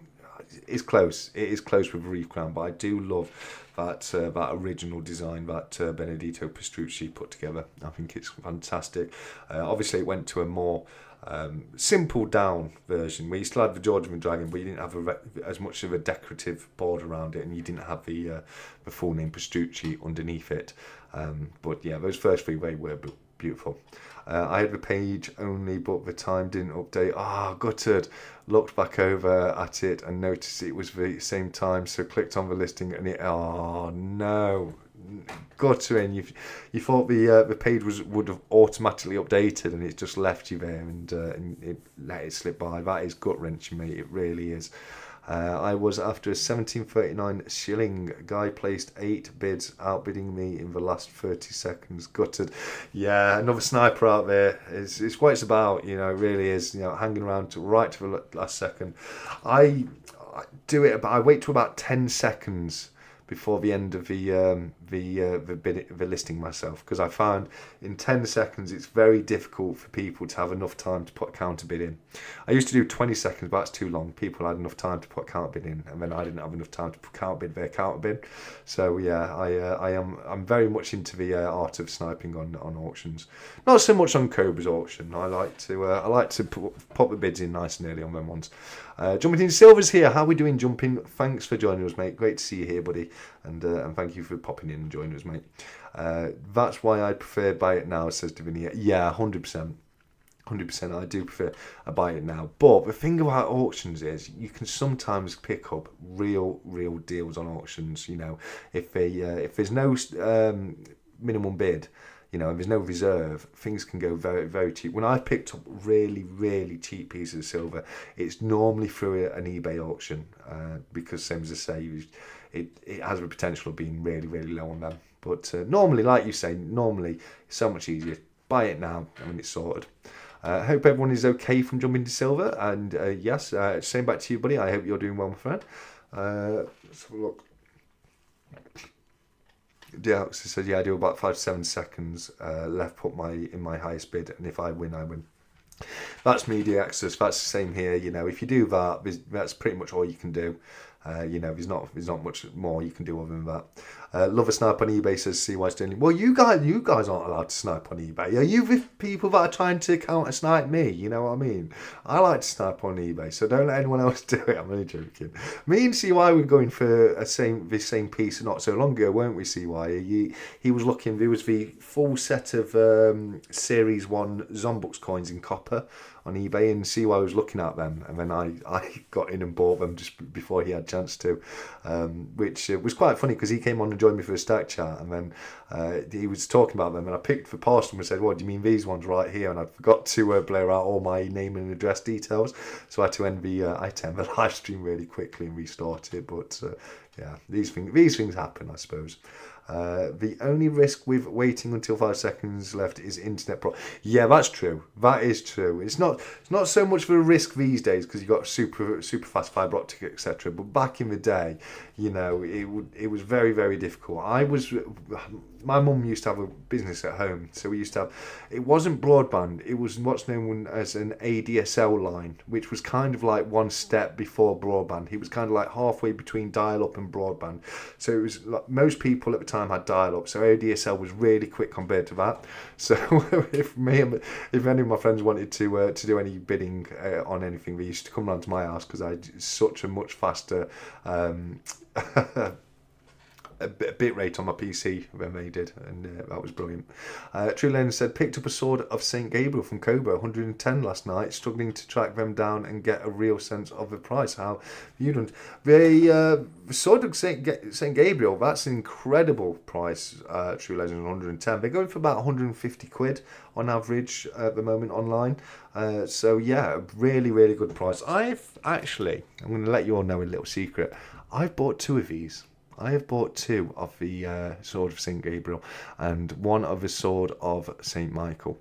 is close. It is close with the Reeve crown, but I do love that original design that Benedetto Pastrucci put together. I think it's fantastic. Obviously, it went to a more simple down version where you still had the George and the Dragon, but you didn't have as much of a decorative board around it, and you didn't have the full name Pastrucci underneath it. But yeah, those first three were beautiful. I had the page only, but the time didn't update. Gutted. Looked back over at it and noticed it was the same time, so clicked on the listing and it. Oh no, guttering. You thought the page would have automatically updated, and it just left you there and it let it slip by. That is gut wrenching, mate. It really is. I was after a 1739 shilling. Guy placed 8 bids, outbidding me in the last 30 seconds. Gutted. Yeah, another sniper out there. It's what it's about, it really is. Hanging around right to the last second. I do it. I wait to about 10 seconds before the end of the listing myself, because I found in 10 seconds it's very difficult for people to have enough time to put a counter bid in. I used to do 20 seconds, but that's too long. People had enough time to put a counter bid in, and then I didn't have enough time to put counter bid their counter bid. So yeah, I'm very much into the art of sniping on auctions. Not so much on Cobra's auction. I like to pop the bids in nice and early on them ones. Jumping in Silver's here. How are we doing, Jumping? Thanks for joining us, mate. Great to see you here, buddy. And thank you for popping in and joining us, mate. That's why I prefer buy it now, says Davinia. Yeah, 100%. 100%. I do prefer a buy it now. But the thing about auctions is you can sometimes pick up real deals on auctions. If there's no minimum bid, if there's no reserve, things can go very, very cheap. When I've picked up really cheap pieces of silver, it's normally through an eBay auction, because same as I say, it has the potential of being really low on them. But normally, like you say, it's so much easier. Buy it now, it's sorted. I hope everyone is okay from jumping to silver. And yes, same back to you, buddy. I hope you're doing well, my friend. Let's have a look. Yeah, so said, yeah, I do about 5 to 7 seconds left. Put in my highest bid, and if I win, I win. That's media access. That's the same here. If you do that, that's pretty much all you can do. There's not much more you can do other than that. Love a snipe on eBay, says CY Sterling. Well, you guys aren't allowed to snipe on eBay. Are you the people that are trying to counter snipe me? You know what I mean? I like to snipe on eBay, so don't let anyone else do it. I'm only joking. Me and CY were going for the same piece not so long ago, weren't we, CY? He was looking. There was the full set of Series 1 Zombux coins in copper on eBay, and CY was looking at them, and then I got in and bought them just before he had a chance to, which was quite funny because he came on and joined me for a stack chat, and then he was talking about them, and I picked for past him and said, what do you mean these ones right here? And I forgot to blare out all my name and address details, so I had to end the live stream really quickly and restart it. But yeah, these things happen, I suppose. The only risk with waiting until 5 seconds left is internet Yeah, that's true. That is true. It's not so much of a risk these days because you've got super fast fibre optic, etc. But back in the day, it was very difficult. my mum used to have a business at home, so we used to have, it wasn't broadband, it was what's known as an ADSL line, which was kind of like one step before broadband. It was kind of like halfway between dial-up and broadband. So it was like, most people at the time had dial-up, so ADSL was really quick compared to that. So if any of my friends wanted to do any bidding on anything, they used to come round to my house because I had such a much faster a bit rate on my PC when they did, and that was brilliant. True Lennon said, picked up a sword of St. Gabriel from Cobra, 110 last night, struggling to track them down and get a real sense of the price. How you done? The sword of St. Gabriel, that's an incredible price, True Legend, 110. They're going for about 150 quid on average at the moment online. So yeah, really, really good price. I'm going to let you all know a little secret. I've bought 2 of these. I have bought 2 of the Sword of St. Gabriel and 1 of the Sword of St. Michael.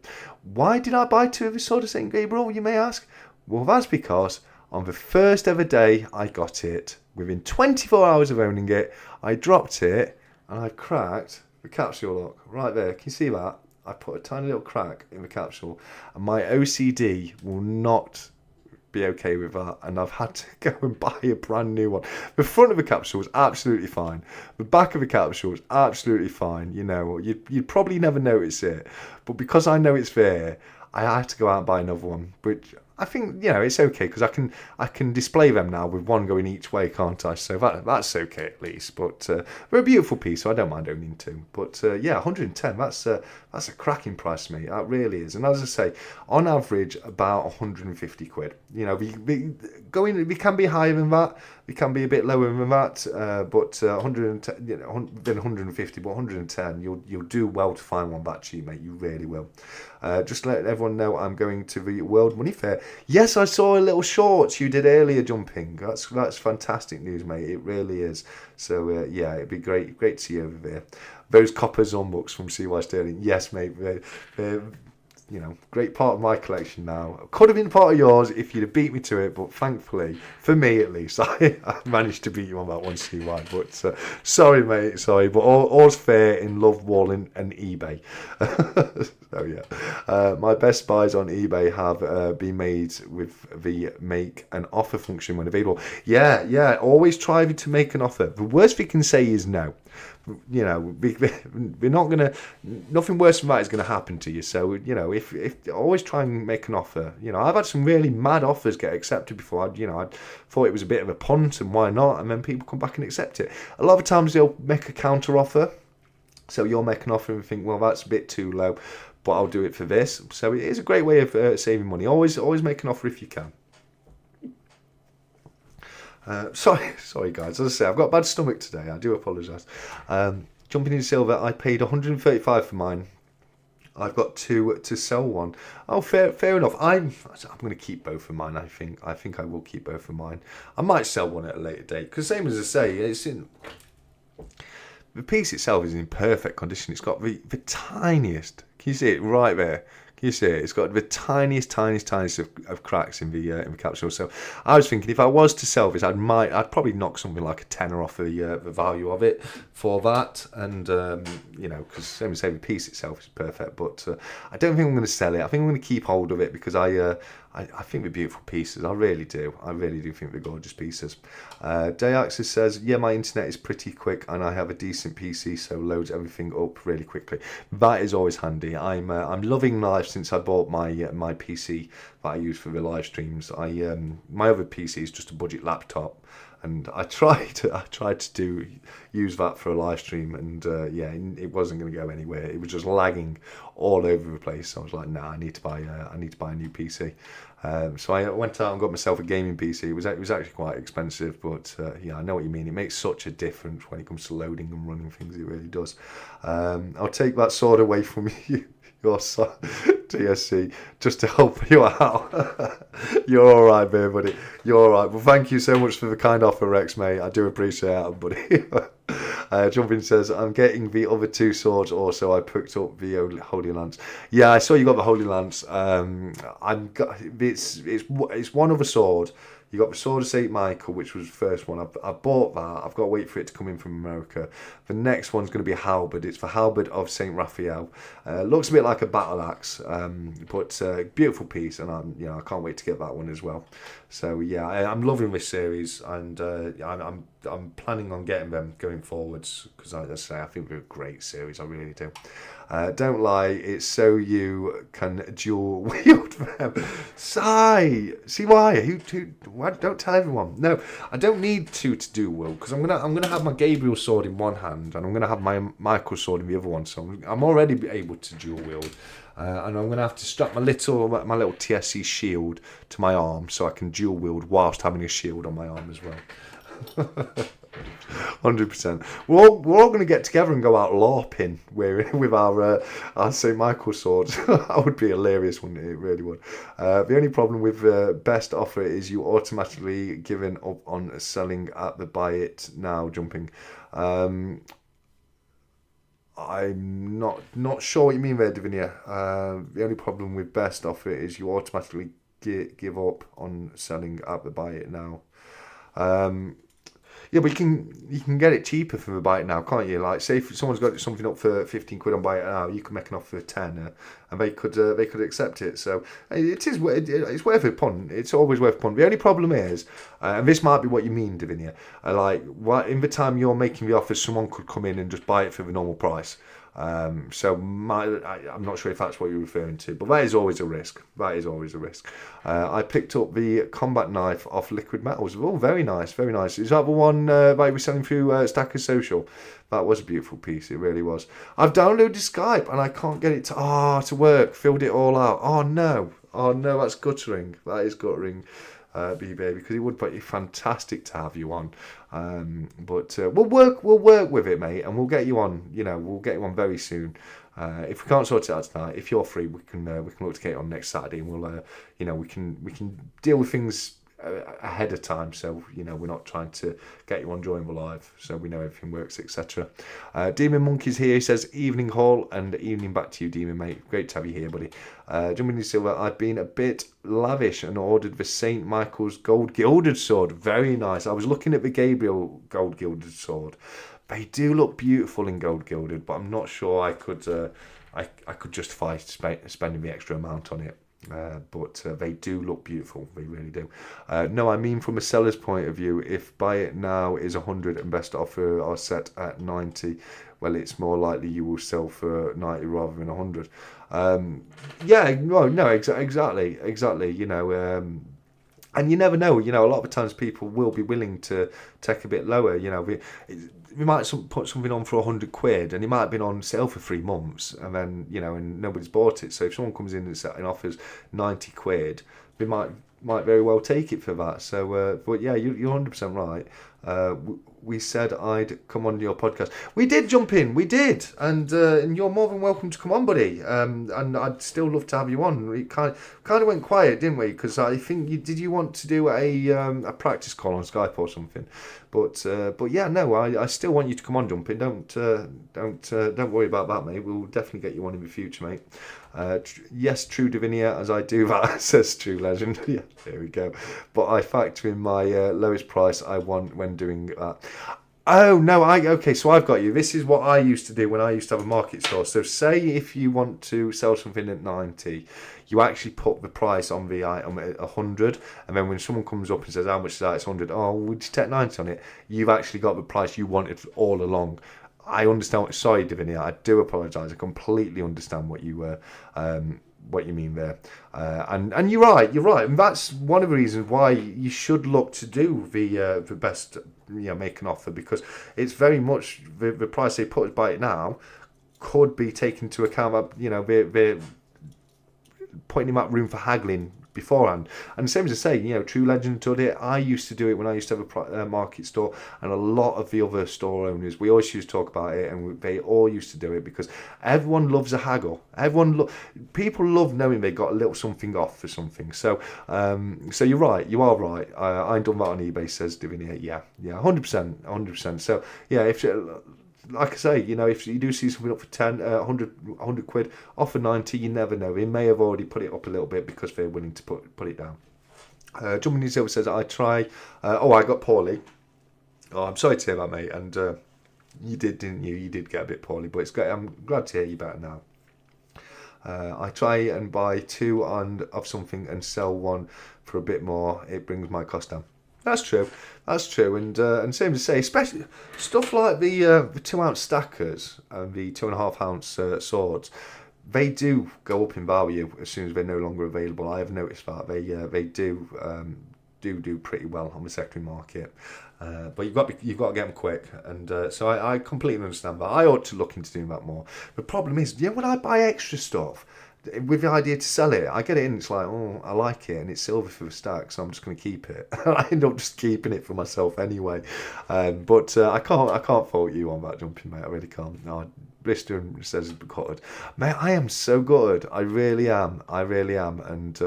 Why did I buy 2 of the Sword of St. Gabriel, you may ask? Well, that's because on the first ever day I got it, within 24 hours of owning it, I dropped it and I cracked the capsule lock right there. Can you see that? I put a tiny little crack in the capsule, and my OCD will not be okay with that, and I've had to go and buy a brand new one. The front of the capsule was absolutely fine. The back of the capsule was absolutely fine. You know, you'd probably never notice it, but because I know it's there, I had to go out and buy another one, which I think, you know, it's okay because I can display them now with one going each way, can't I? So that's okay at least. But they're a beautiful piece, so I don't mind owning 2. But yeah, 110. That's a cracking price, mate. That really is. And as I say, on average, about 150 quid. You know, we can be higher than that. We can be a bit lower than that. But 110, you know, then 150, but 110, you'll do well to find one that cheap, mate. You really will. Just let everyone know I'm going to the World Money Fair. Yes, I saw a little short you did earlier jumping. That's fantastic news, mate. It really is. So yeah, it'd be great to see you over there. Those copper Zombooks from CY Sterling. Yes, mate. They're, you know, great part of my collection now. Could have been part of yours if you'd have beat me to it, but thankfully, for me at least, I managed to beat you on that one, CY. But sorry, mate, sorry. But all's fair in love, walling, and eBay. So yeah, my best buys on eBay have been made with the make an offer function when available. Yeah. Always try to make an offer. The worst we can say is no. You know, we're not gonna. Nothing worse than that is gonna happen to you. So you know, if always try and make an offer. You know, I've had some really mad offers get accepted before. I thought it was a bit of a punt and why not, and then people come back and accept it. A lot of times they'll make a counter offer. So you'll make an offer and think, well, that's a bit too low, but I'll do it for this. So it is a great way of saving money. Always make an offer if you can. Sorry guys, as I say, I've got a bad stomach today, I do apologise. Jumping in silver, I paid 135 for mine. I've got to sell one. Oh, fair enough. I'm going to keep both of mine. I think I will keep both of mine. I might sell one at a later date because, same as I say, the piece itself is in perfect condition. It's got the tiniest. Can you see it right there? Can you see it? It's got the tiniest of cracks in the capsule. So I was thinking, if I was to sell this, I'd probably knock something like a tenner off the value of it for that. And you know, because same as say, the piece itself is perfect. But I don't think I'm going to sell it. I think I'm going to keep hold of it because I think they're beautiful pieces. I really do. I really do think they're gorgeous pieces. Dayaxis says, yeah, my internet is pretty quick and I have a decent PC, so loads everything up really quickly. That is always handy. I'm loving live since I bought my PC that I use for the live streams. My other PC is just a budget laptop. And I tried to use that for a live stream, and yeah, it wasn't going to go anywhere. It was just lagging all over the place. So I was like, nah, I need to buy a new PC. So I went out and got myself a gaming PC. It was actually quite expensive, but yeah, I know what you mean. It makes such a difference when it comes to loading and running things. It really does. I'll take that sword away from you. Your son, TSC, just to help you out. You're all right, there, buddy. You're all right. Well, thank you so much for the kind offer, Rex, mate. I do appreciate it, buddy. Jumping says, I'm getting the other 2 swords also. I picked up the Holy Lance. Yeah, I saw you got the Holy Lance. It's one other sword You got the Sword of St. Michael, which was the first one. I bought that. I've got to wait for it to come in from America. The next one's going to be a halberd. It's the halberd of St. Raphael. Looks a bit like a battle axe, but beautiful piece, and I can't wait to get that one as well. So yeah, I'm loving this series, and I'm planning on getting them going forwards because, as I say, I think they're a great series. I really do. Don't lie, it's so you can dual wield them. Sigh. See why? Why? Don't tell everyone. No, I don't need to dual wield because I'm gonna have my Gabriel sword in one hand and I'm gonna have my Michael sword in the other one. So I'm already able to dual wield. And I'm going to have to strap my little TSC shield to my arm so I can dual wield whilst having a shield on my arm as well. 100%. We're all going to get together and go out LARPing with our St. Michael swords. That would be hilarious, wouldn't it? It really would. The only problem with best offer is you automatically giving up on selling at the buy it now jumping. I'm not sure what you mean there, Davinia. The only problem with best offer is you automatically give up on selling at the buy it now. Yeah, but you can get it cheaper from the buy it now, can't you? Like, say if someone's got something up for 15 quid on buy it now, you can make an offer for 10, and they could accept it. So it's worth a punt. It's always worth a punt. The only problem is, and this might be what you mean, Davinia, in the time you're making the offer, someone could come in and just buy it for the normal price. I'm not sure if that's what you're referring to, but that is always a risk. I picked up the combat knife off Liquid Metals. Oh, very nice, very nice. Is that the one that you were selling through Stackers Social? That was a beautiful piece, it really was. I've downloaded Skype and I can't get it to work. Filled it all out. Oh no, that's guttering. That is guttering. B-Baby, because it would be fantastic to have you on. But we'll work with it, mate, and we'll get you on. We'll get you on very soon. If we can't sort it out tonight, if you're free, we can look to get it on next Saturday, and we'll we can deal with things ahead of time, so we're not trying to get you on during the live, so we know everything works, etc. Demon Monkey's here. He says evening Hall and evening back to you, Demon mate. Great to have you here, buddy. Jumping Silver, I've been a bit lavish and ordered the St. Michael's gold gilded sword. Very nice. I was looking at the Gabriel gold gilded sword. They do look beautiful in gold gilded, but I'm not sure I could justify spending the extra amount on it. But they do look beautiful, they really do. No, I mean from a seller's point of view, if buy it now is 100 and best offer are set at 90, well, it's more likely you will sell for 90 rather than 100. Exactly. And you never know, a lot of times people will be willing to take a bit lower. We might put something on for 100 quid and it might have been on sale for 3 months and then, and nobody's bought it. So if someone comes in and offers 90 quid, we might very well take it for that. So, but yeah, you're 100% right. We said I'd come on your podcast. We did jump in, we did, and you're more than welcome to come on, buddy. And I'd still love to have you on. We kind of went quiet, didn't we? Because I think you want to do a practice call on Skype or something? But yeah, no, I still want you to come on, jump in. Don't worry about that, mate. We'll definitely get you on in the future, mate. Yes, true Divinia, as I do that, says True Legend. Yeah, there we go. But I factor in my lowest price I want when doing that. Oh, no, okay, so I've got you. This is what I used to do when I used to have a market store. So say if you want to sell something at 90, you actually put the price on the item at 100, and then when someone comes up and says, how much is that? It's 100. Oh, would you take 90 on it? You've actually got the price you wanted all along. I understand. Sorry, Divinia, I do apologise. I completely understand what you mean there, and you're right. And that's one of the reasons why you should look to do the best, make an offer, because it's very much the price they put by it now could be taken into account. They're putting him at room for haggling beforehand. And the same as I say, True Legend did it. I used to do it when I used to have a market store, and a lot of the other store owners, we always used to talk about it, and they all used to do it because everyone loves a haggle. People love knowing they got a little something off for something. So you're right. You are right. I done that on eBay, says Divinia. Yeah, 100%. So yeah, like I say, if you do see something up for 10, 100 quid, offer 90, you never know. They may have already put it up a little bit because they're willing to put it down. Jumping in Silver says, I try. I got poorly. Oh, I'm sorry to hear that, mate. And you did, didn't you? You did get a bit poorly, but it's great. I'm glad to hear you better now. I try and buy two of something and sell one for a bit more. It brings my cost down. That's true. That's true. And same to say, especially stuff like the 2-ounce stackers and the 2.5-ounce swords. They do go up in value as soon as they're no longer available. I have noticed that they do pretty well on the secondary market. But you've got to get them quick, and so I completely understand that. I ought to look into doing that more. The problem is, when I buy extra stuff with the idea to sell it, I get it in. It's like, oh, I like it, and it's silver for the stack, so I'm just going to keep it. I end up just keeping it for myself anyway. But I can't fault you on that, Jumping, mate. I really can't. No, Blister says it's gutted. Mate, I am so gutted. I really am. And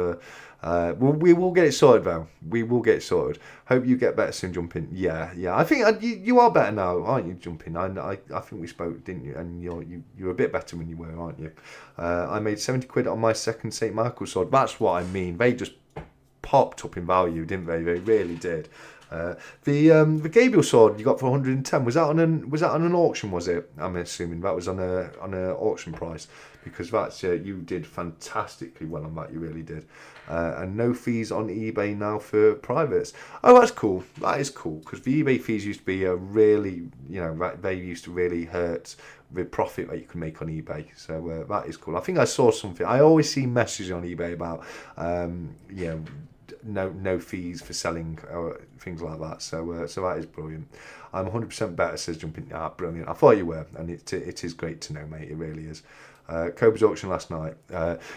we will get it sorted, though. We will get it sorted. Hope you get better soon, Jumping. Yeah. I think you are better now, aren't you, Jumping? I think we spoke, didn't you? And you're a bit better when you were, aren't you? I made 70 quid on my second St. Michael's sword. That's what I mean. They just popped up in value, didn't they? They really did. The Gabriel sword you got for 110, was that on an auction? Was it? I'm assuming that was on a auction price, because that's you did fantastically well on that. You really did. And no fees on eBay now for privates. Oh, that's cool. That is cool, because the eBay fees used to be really, they used to really hurt the profit that you can make on eBay. So that is cool. I think I saw something. I always see messages on eBay about no fees for selling or things like that. So that is brilliant. I'm 100% better, says Jumping. Brilliant. I thought you were, and it is great to know, mate. It really is. Cobra's auction last night.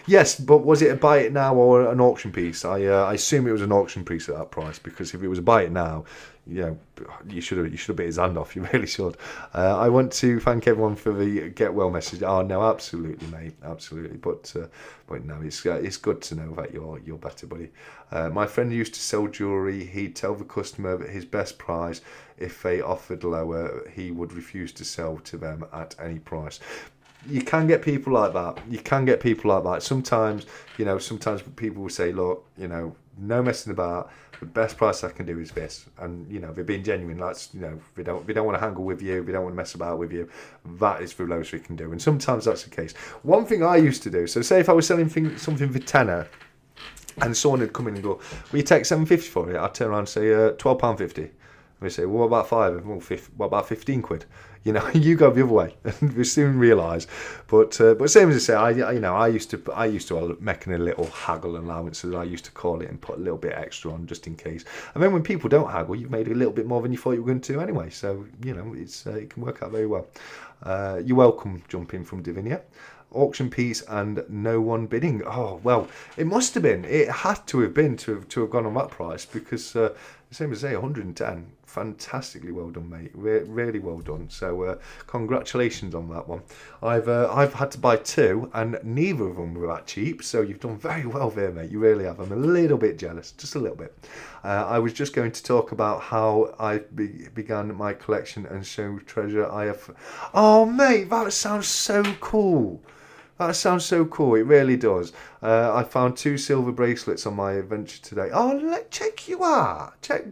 Yes, but was it a buy it now or an auction piece? I assume it was an auction piece at that price, because if it was a buy it now, you should have bit his hand off. You really should. I want to thank everyone for the get well message. Oh no, absolutely, mate, absolutely. But no, it's good to know that you're better, buddy. My friend used to sell jewellery. He'd tell the customer that his best price. If they offered lower, he would refuse to sell to them at any price. You can get people like that. Sometimes people will say, look, no messing about. The best price I can do is this, and they're being genuine. That's they don't want to haggle with you. They don't want to mess about with you. That is the lowest we can do, and sometimes that's the case. One thing I used to do. So say if I was selling something for tenner, and someone would come in and go, "Will you take £7.50 for it?" I'd turn around and say £12.50. They say, well, what about £5? Well, what about 15 quid? You go the other way, and we soon realise. But same as I say, I used to make a little haggle allowance, as I used to call it, and put a little bit extra on just in case. And then when people don't haggle, you've made a little bit more than you thought you were going to anyway. So it can work out very well. You're welcome, Jumping from Divinia. Auction piece and no one bidding. Oh well, it must have been. It had to have been to have gone on that price, because same as I say, 110. Fantastically well done, mate. Really well done. So congratulations on that one. I've had to buy two, and neither of them were that cheap. So you've done very well there, mate. You really have. I'm a little bit jealous, just a little bit. I was just going to talk about how I began my collection and show treasure I have. Oh, mate, that sounds so cool. That sounds so cool. It really does. I found 2 silver bracelets on my adventure today. Oh, check you out. Check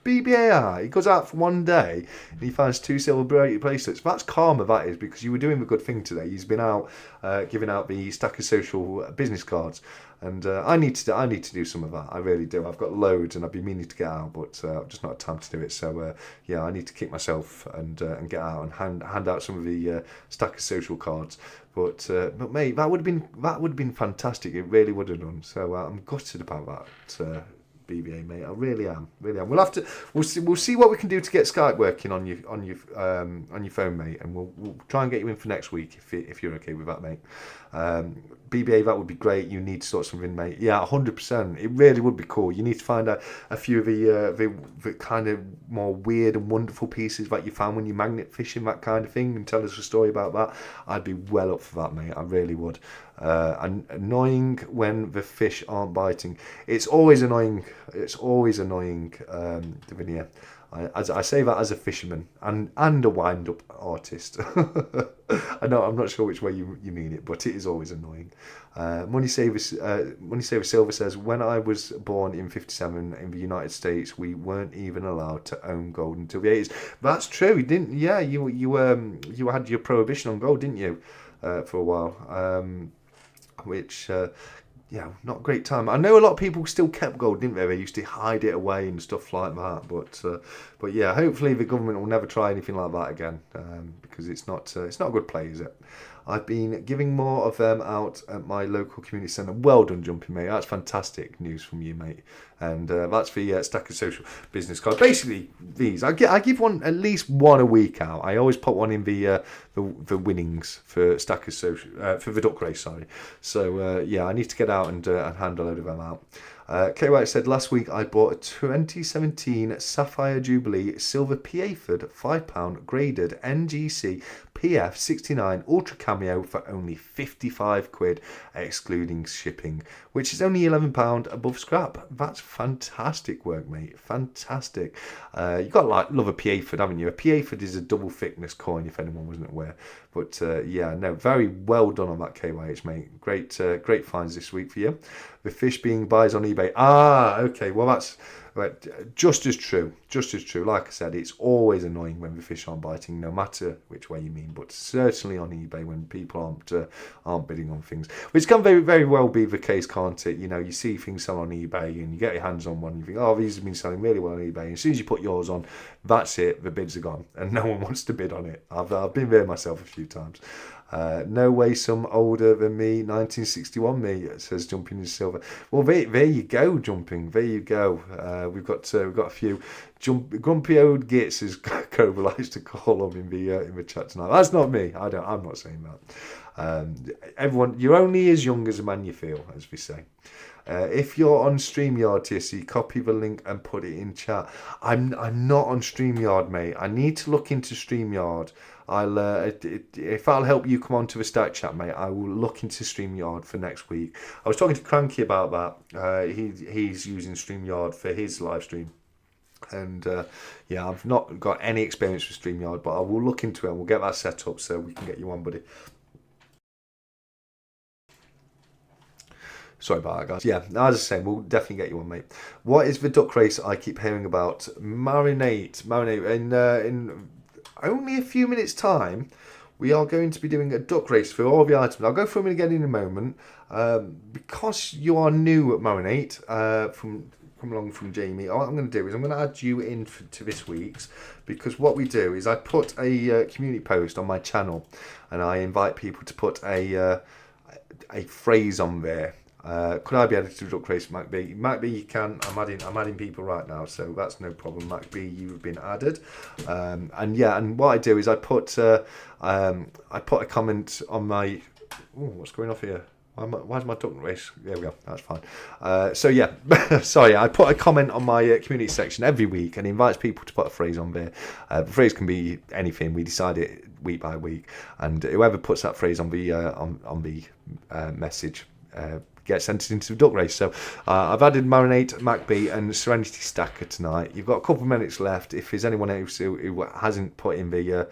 BBAR. He goes out for one day and he finds 2 silver bracelets. That's karma, that is, because you were doing the good thing today. He's been out giving out the stack of social business cards, and I need to do some of that. I really do. I've got loads, and I've been meaning to get out, but I've just not had time to do it. So I need to kick myself and get out and hand out some of the stack of social cards. But mate, that would have been fantastic. It really would have done. So I'm gutted about that. BBA, mate, I really am. We'll see what we can do to get Skype working on your phone, mate, and we'll try and get you in for next week if you're okay with that, mate. BBA, that would be great. You need to sort something, mate. Yeah, 100%. It really would be cool. You need to find out a few of the kind of more weird and wonderful pieces that you found when you magnet fishing, that kind of thing, and tell us a story about that. I'd be well up for that, mate. I really would. And annoying when the fish aren't biting. It's always annoying. Davinia. As I say that as a fisherman and a wind-up artist. I know, I'm not sure which way you mean it, but it is always annoying. Money Saver Silver says, when I was born in '57 in the United States, we weren't even allowed to own gold until the '80s. That's true, didn't? Yeah, you had your prohibition on gold, didn't you, for a while? Which. Yeah, not a great time. I know a lot of people still kept gold, didn't they? They used to hide it away and stuff like that. But yeah, hopefully the government will never try anything like that again, because it's not a good play, is it? I've been giving more of them out at my local community centre. Well done, Jumping Mate. That's fantastic news from you, mate. And that's the Stackers Social business card. Basically, these I give at least one a week out. I always put one in the winnings for Stackers Social for the duck race. Sorry. So yeah, I need to get out and hand a load of them out. K White said, last week I bought a 2017 Sapphire Jubilee Silver Piaford £5 graded NGC PF69 Ultra Cameo for only 55 quid excluding shipping, which is only £11 above scrap. That's fantastic work, mate. Fantastic. You've got to love a Piaford, haven't you? A Piaford is a double thickness coin, if anyone wasn't aware. But yeah, no, very well done on that KYH, mate. Great finds this week for you. The fish being buys on eBay. Ah, okay. Well, that's just as true. Just as true. Like I said, it's always annoying when the fish aren't biting, no matter which way you mean. But certainly on eBay when people aren't bidding on things, which can very, very well be the case, can't it? You know, you see things sell on eBay and you get your hands on one. And you think, oh, these have been selling really well on eBay. And as soon as you put yours on, that's it. The bids are gone, and no one wants to bid on it. I've been there myself a few times. No way some older than me, 1961 me, says Jumping in Silver. Well, there you go, Jumping. There you go. We've got a few grumpy old gits, as Cobra likes to call them in the chat tonight. That's not me. I'm not saying that. Everyone, you're only as young as a man you feel, as we say. If you're on StreamYard, TSC, copy the link and put it in chat. I'm not on StreamYard, mate. I need to look into StreamYard. If I'll help you come on to the Stack Chat, mate, I will look into StreamYard for next week. I was talking to Cranky about that. He's using StreamYard for his live stream. And yeah, I've not got any experience with StreamYard, but I will look into it and we'll get that set up so we can get you on, buddy. Sorry about that, guys. Yeah, as I was saying, we'll definitely get you on, mate. What is the duck race I keep hearing about? Marinate. In only a few minutes' time, we are going to be doing a duck race for all the items. I'll go through them again in a moment. Because you are new at Marinate, come along from Jamie, what I'm going to do is I'm going to add you in to this week's, because what we do is I put a community post on my channel and I invite people to put a phrase on there. Could I be added to the duck race, Mac B? Mac B, you can. I'm adding people right now, so that's no problem. Mac B, you've been added. And yeah, and what I do is I put a comment on my. Oh, what's going off here? Why's my duck race? There we go. That's fine. So yeah, sorry. I put a comment on my community section every week and invites people to put a phrase on there. The phrase can be anything. We decide it week by week, and whoever puts that phrase on the message. Get sent into the duck race. So I've added Marinate, MacB and Serenity Stacker tonight. You've got a couple of minutes left. If there's anyone else who hasn't put in the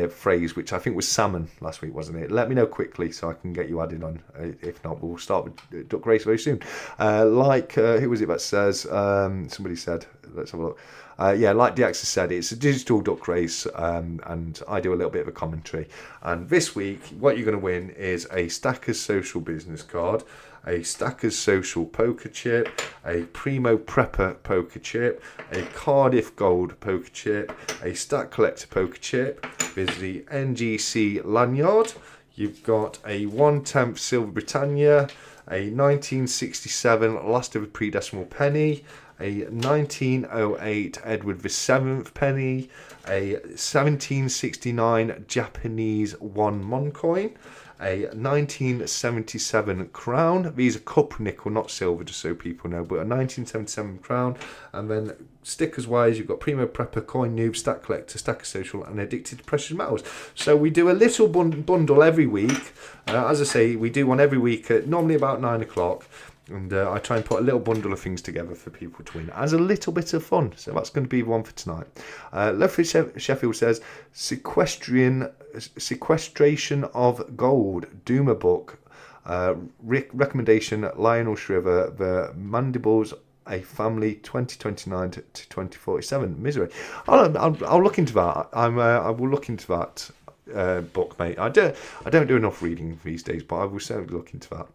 phrase, which I think was salmon last week, wasn't it? Let me know quickly so I can get you added on. If not, we'll start with duck race very soon. Who was it that says, somebody said, let's have a look. Yeah, like Diaxa said, it's a digital duck race, and I do a little bit of a commentary. And this week, what you're going to win is a Stackers Social business card, a Stackers Social poker chip, a Primo Prepper poker chip, a Cardiff Gold poker chip, a Stack Collector poker chip. There's the NGC lanyard. You've got a 1/10 Silver Britannia, a 1967 Last of a Pre-Decimal Penny, a 1908 Edward VII penny, a 1769 Japanese 1 Mon coin, a 1977 crown. These are cup nickel, not silver, just so people know, but a 1977 crown. And then stickers wise, you've got Primo Prepper, Coin Noob, Stack Collector, Stacker Social, and Addicted to Precious Metals. So we do a little bundle every week. As I say, we do one every week at normally about 9 o'clock. And I try and put a little bundle of things together for people to win as a little bit of fun. So that's going to be the one for tonight. Lefty Sheffield says, Sequestration of Gold, Duma book. Recommendation, Lionel Shriver, The Mandibles, A Family, 2029 to 2047. Misery. I'll look into that. I will look into that book, mate. I don't do enough reading these days, but I will certainly look into that.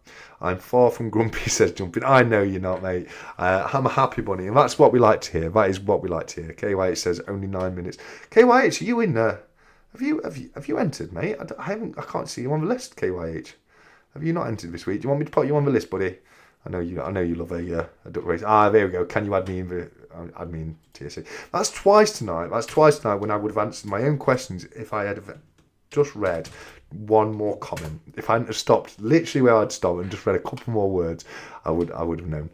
I'm far from grumpy, says Jumping. I know you're not, mate. I'm a happy bunny, and that's what we like to hear. That is what we like to hear. KYH says only 9 minutes. KYH, are you in there? Have you entered, mate? I can't see you on the list, KYH. Have you not entered this week? Do you want me to put you on the list, buddy? I know you love a duck race. There we go. Can you add me in TSC? That's twice tonight. When I would have answered my own questions if I had just read one more comment. If I hadn't have stopped literally where I'd stopped and just read a couple more words, I would have known.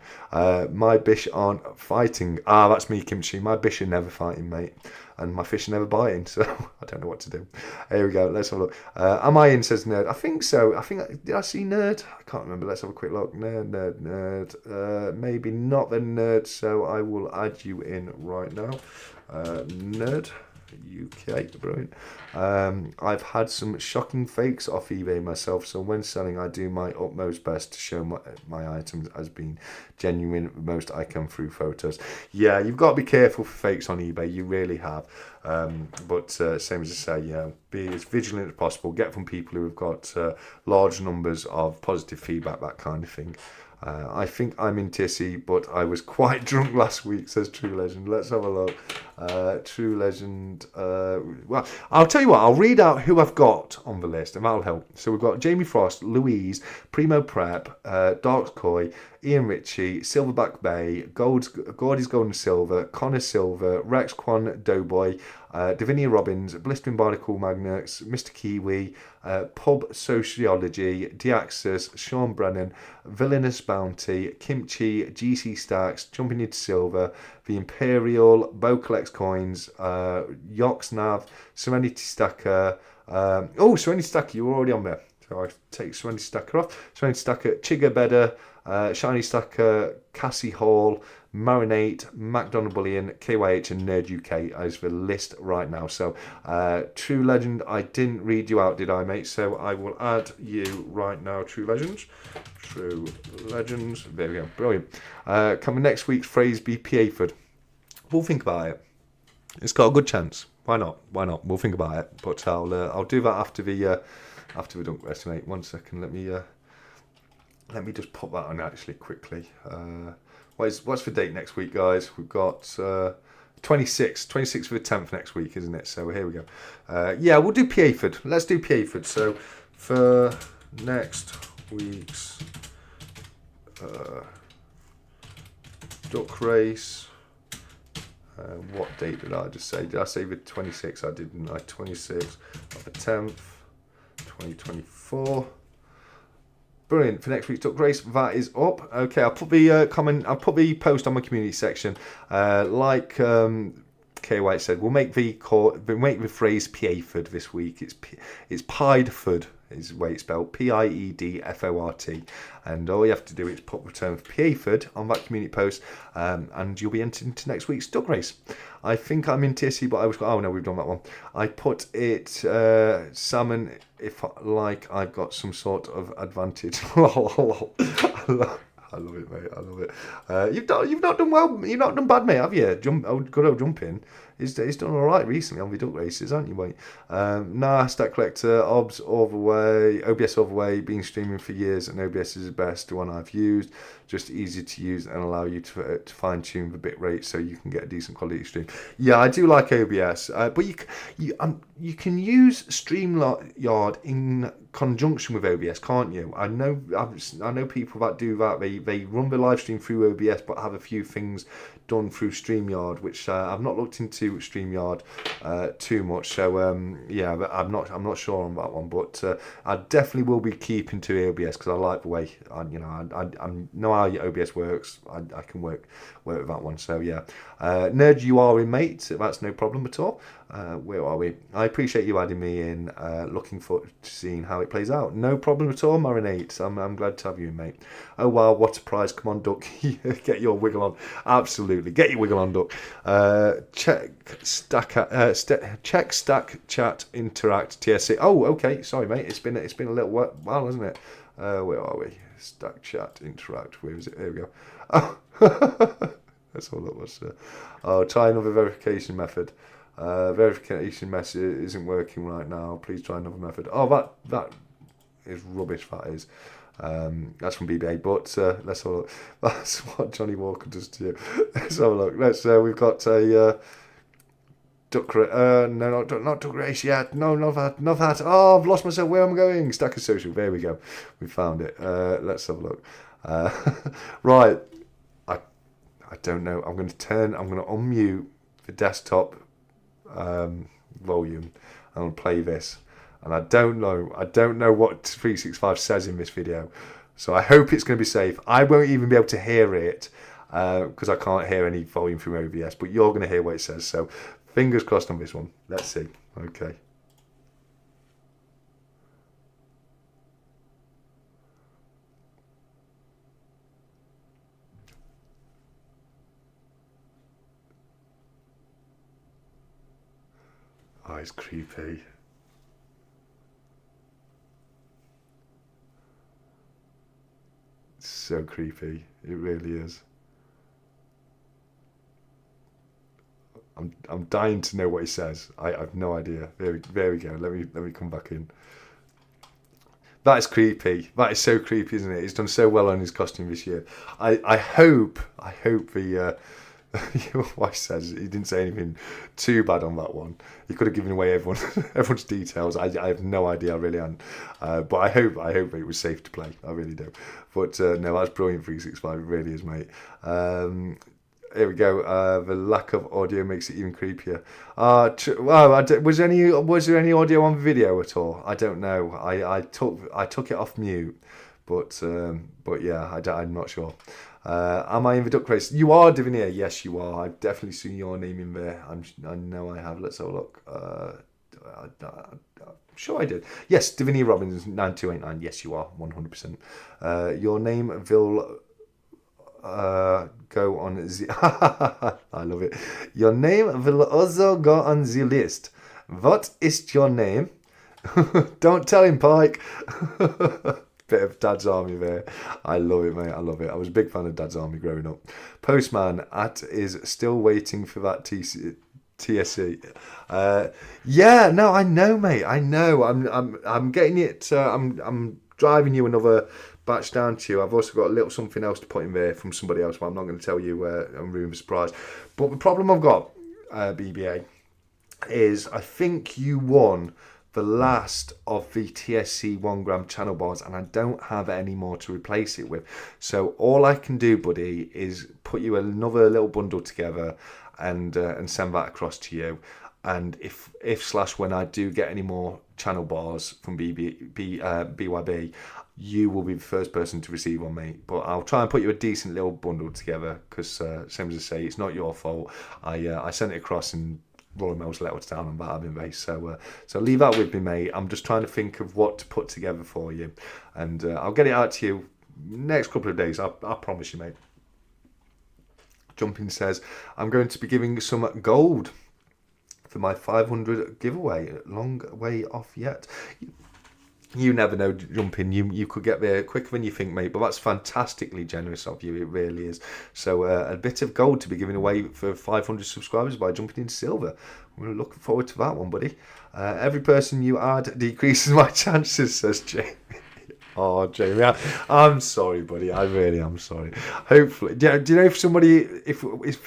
My bish aren't fighting. That's me, Kimchi. My bish are never fighting, mate. And my fish are never biting, so I don't know what to do. Here we go. Let's have a look. Am I in, says Nerd. I think so. Did I see Nerd? I can't remember. Let's have a quick look. Nerd. Maybe not the Nerd, so I will add you in right now. Nerd. UK, brilliant. I've had some shocking fakes off eBay myself, so when selling I do my utmost best to show my items as being genuine the most I can through photos. Yeah, you've got to be careful for fakes on eBay, you really have. But same as I say, be as vigilant as possible, get from people who have got large numbers of positive feedback, that kind of thing. I think I'm in Tissy, but I was quite drunk last week, says True Legend. Let's have a look. True Legend. Well, I'll tell you what, I'll read out who I've got on the list, and that'll help. So we've got Jamie Frost, Louise, Primo Prep, Dark Coy, Ian Ritchie, Silverback Bay, Gordy's Gold and Silver, Connor Silver, Rex Quan Doughboy, Davinia Robbins, Blistering Barnacle Magnets, Mr. Kiwi, Pub Sociology, Deaxis, Sean Brennan, Villainous Bounty, Kimchi, GC Stacks, Jumping into Silver, The Imperial, Bo Collects Coins, Yox Nav, Serenity Stacker. Serenity Stacker, you were already on there. So I take Serenity Stacker off. Serenity Stacker, Chigga Bedder, Shiny Stacker, Cassie Hall, Marinate, McDonald Bullion, KYH and Nerd UK as the list right now. So True Legend, I didn't read you out, did I, mate? So I will add you right now, True Legends. True Legends. There we go. Brilliant. Coming next week's phrase be PA-ford. We'll think about it. It's got a good chance. Why not? We'll think about it. But I'll do that after the dunk rest, mate. 1 second. Let me just pop that on actually quickly. What's the date next week, guys? We've got 26th for the 10th next week, isn't it? So here we go. We'll do PA-ford. Let's do PA-ford. So for next week's duck race, what date did I just say? Did I say the 26th? I didn't. 26th of the 10th, 2024. Brilliant. For next week's duck race, that is up. Okay, I'll put the post on my community section. Like KY said, we'll make the phrase PA-ford this week. It's Piedford is the way it's spelled, Piedfort, and all you have to do is put the term PA-ford on that community post, and you'll be entered into next week's duck race. I think I'm in TSC, but we've done that one. I put it salmon if I've got some sort of advantage. I love it, mate. I love it. You've not done well. You've not done bad, mate, have you? Good old jumping. He's done all right recently on the duck races, haven't you, mate? Stack Collector, OBS all the way, OBS all the way, been streaming for years, and OBS is the best one I've used. Just easy to use and allow you to fine tune the bit rate so you can get a decent quality stream. Yeah, I do like OBS, but you can use StreamYard in conjunction with OBS, can't you? I know people that do that. They run the live stream through OBS, but have a few things done through StreamYard, which I've not looked into StreamYard too much. So but I'm not sure on that one, but I definitely will be keeping to OBS because I like the way I know how OBS works. I can work with that one. So yeah, Nerd, you are in, mate. That's no problem at all. Where are we? I appreciate you adding me in. Looking forward to seeing how how it plays out. No problem at all, Marinate. I'm glad to have you, mate. Oh wow, what a prize! Come on, Duck, get your wiggle on. Absolutely, get your wiggle on, Duck. Check stack chat interact TSC. Oh, okay, sorry, mate. It's been a little while, hasn't it? Where are we? Stack chat interact. Where is it? There we go. Oh, that's all that was. Oh, try another verification method. Verification method isn't working right now. Please try another method. Oh, that is rubbish. That is. That's from BBA. But let's have a look. That's what Johnny Walker does to you. Let's have a look. We've got a duck. No, not duck race yet. No, not that. Oh, I've lost myself. Where am I going? Stacker Social. There we go. We found it. Let's have a look. Right. I don't know. I'm going to unmute the desktop volume. I'm going to play this, and I don't know what 365 says in this video, so I hope it's going to be safe. I won't even be able to hear it because I can't hear any volume from OBS, but you're going to hear what it says, so fingers crossed on this one. Let's see. Okay. Oh, it's creepy. It's so creepy. It really is. I'm dying to know what he says. I have no idea. There we go. Let me come back in. That is creepy. That is so creepy, isn't it? He's done so well on his costume this year. I hope the your wife says he didn't say anything too bad on that one. He could have given away everyone's details. I have no idea. I really am. But I hope it was safe to play. I really do. But no, that's brilliant. 365. It really is, mate. Here we go. The lack of audio makes it even creepier. Was there any audio on video at all? I don't know. I took it off mute, but yeah, I'm not sure. Am I in the duck race? You are, Divinier. Yes, you are. I've definitely seen your name in there. I know I have. Let's have a look. I'm sure I did. Yes, Divinier Robbins 9289. Yes, you are 100%. Your name will go on the. I love it. Your name will also go on the list. What is your name? Don't tell him, Pike. Bit of Dad's Army there. I love it, mate. I love it. I was a big fan of Dad's Army growing up. Postman is still waiting for that TSC. Yeah, no, I know, mate. I know. I'm getting it. I'm driving you another batch down to you. I've also got a little something else to put in there from somebody else, but I'm not going to tell you. I'm ruining the surprise. But the problem I've got, BBA, is I think you won the last of the TSC 1 gram channel bars, and I don't have any more to replace it with. So all I can do, buddy, is put you another little bundle together and send that across to you. And if when I do get any more channel bars from BYB, you will be the first person to receive one, mate. But I'll try and put you a decent little bundle together because, same as I say, it's not your fault. I sent it across and Roy Mills let us down on that admin base, so leave that with me, mate. I'm just trying to think of what to put together for you, and I'll get it out to you next couple of days. I promise you, mate. Jumping says I'm going to be giving some gold for my 500 giveaway. Long way off yet. You never know, Jumping. You could get there quicker than you think, mate. But that's fantastically generous of you. It really is. So a bit of gold to be given away for 500 subscribers by Jumping in Silver. We're looking forward to that one, buddy. Every person you add decreases my chances, says Jamie. Oh, Jamie, I'm sorry, buddy. I really am sorry. Hopefully, do you know if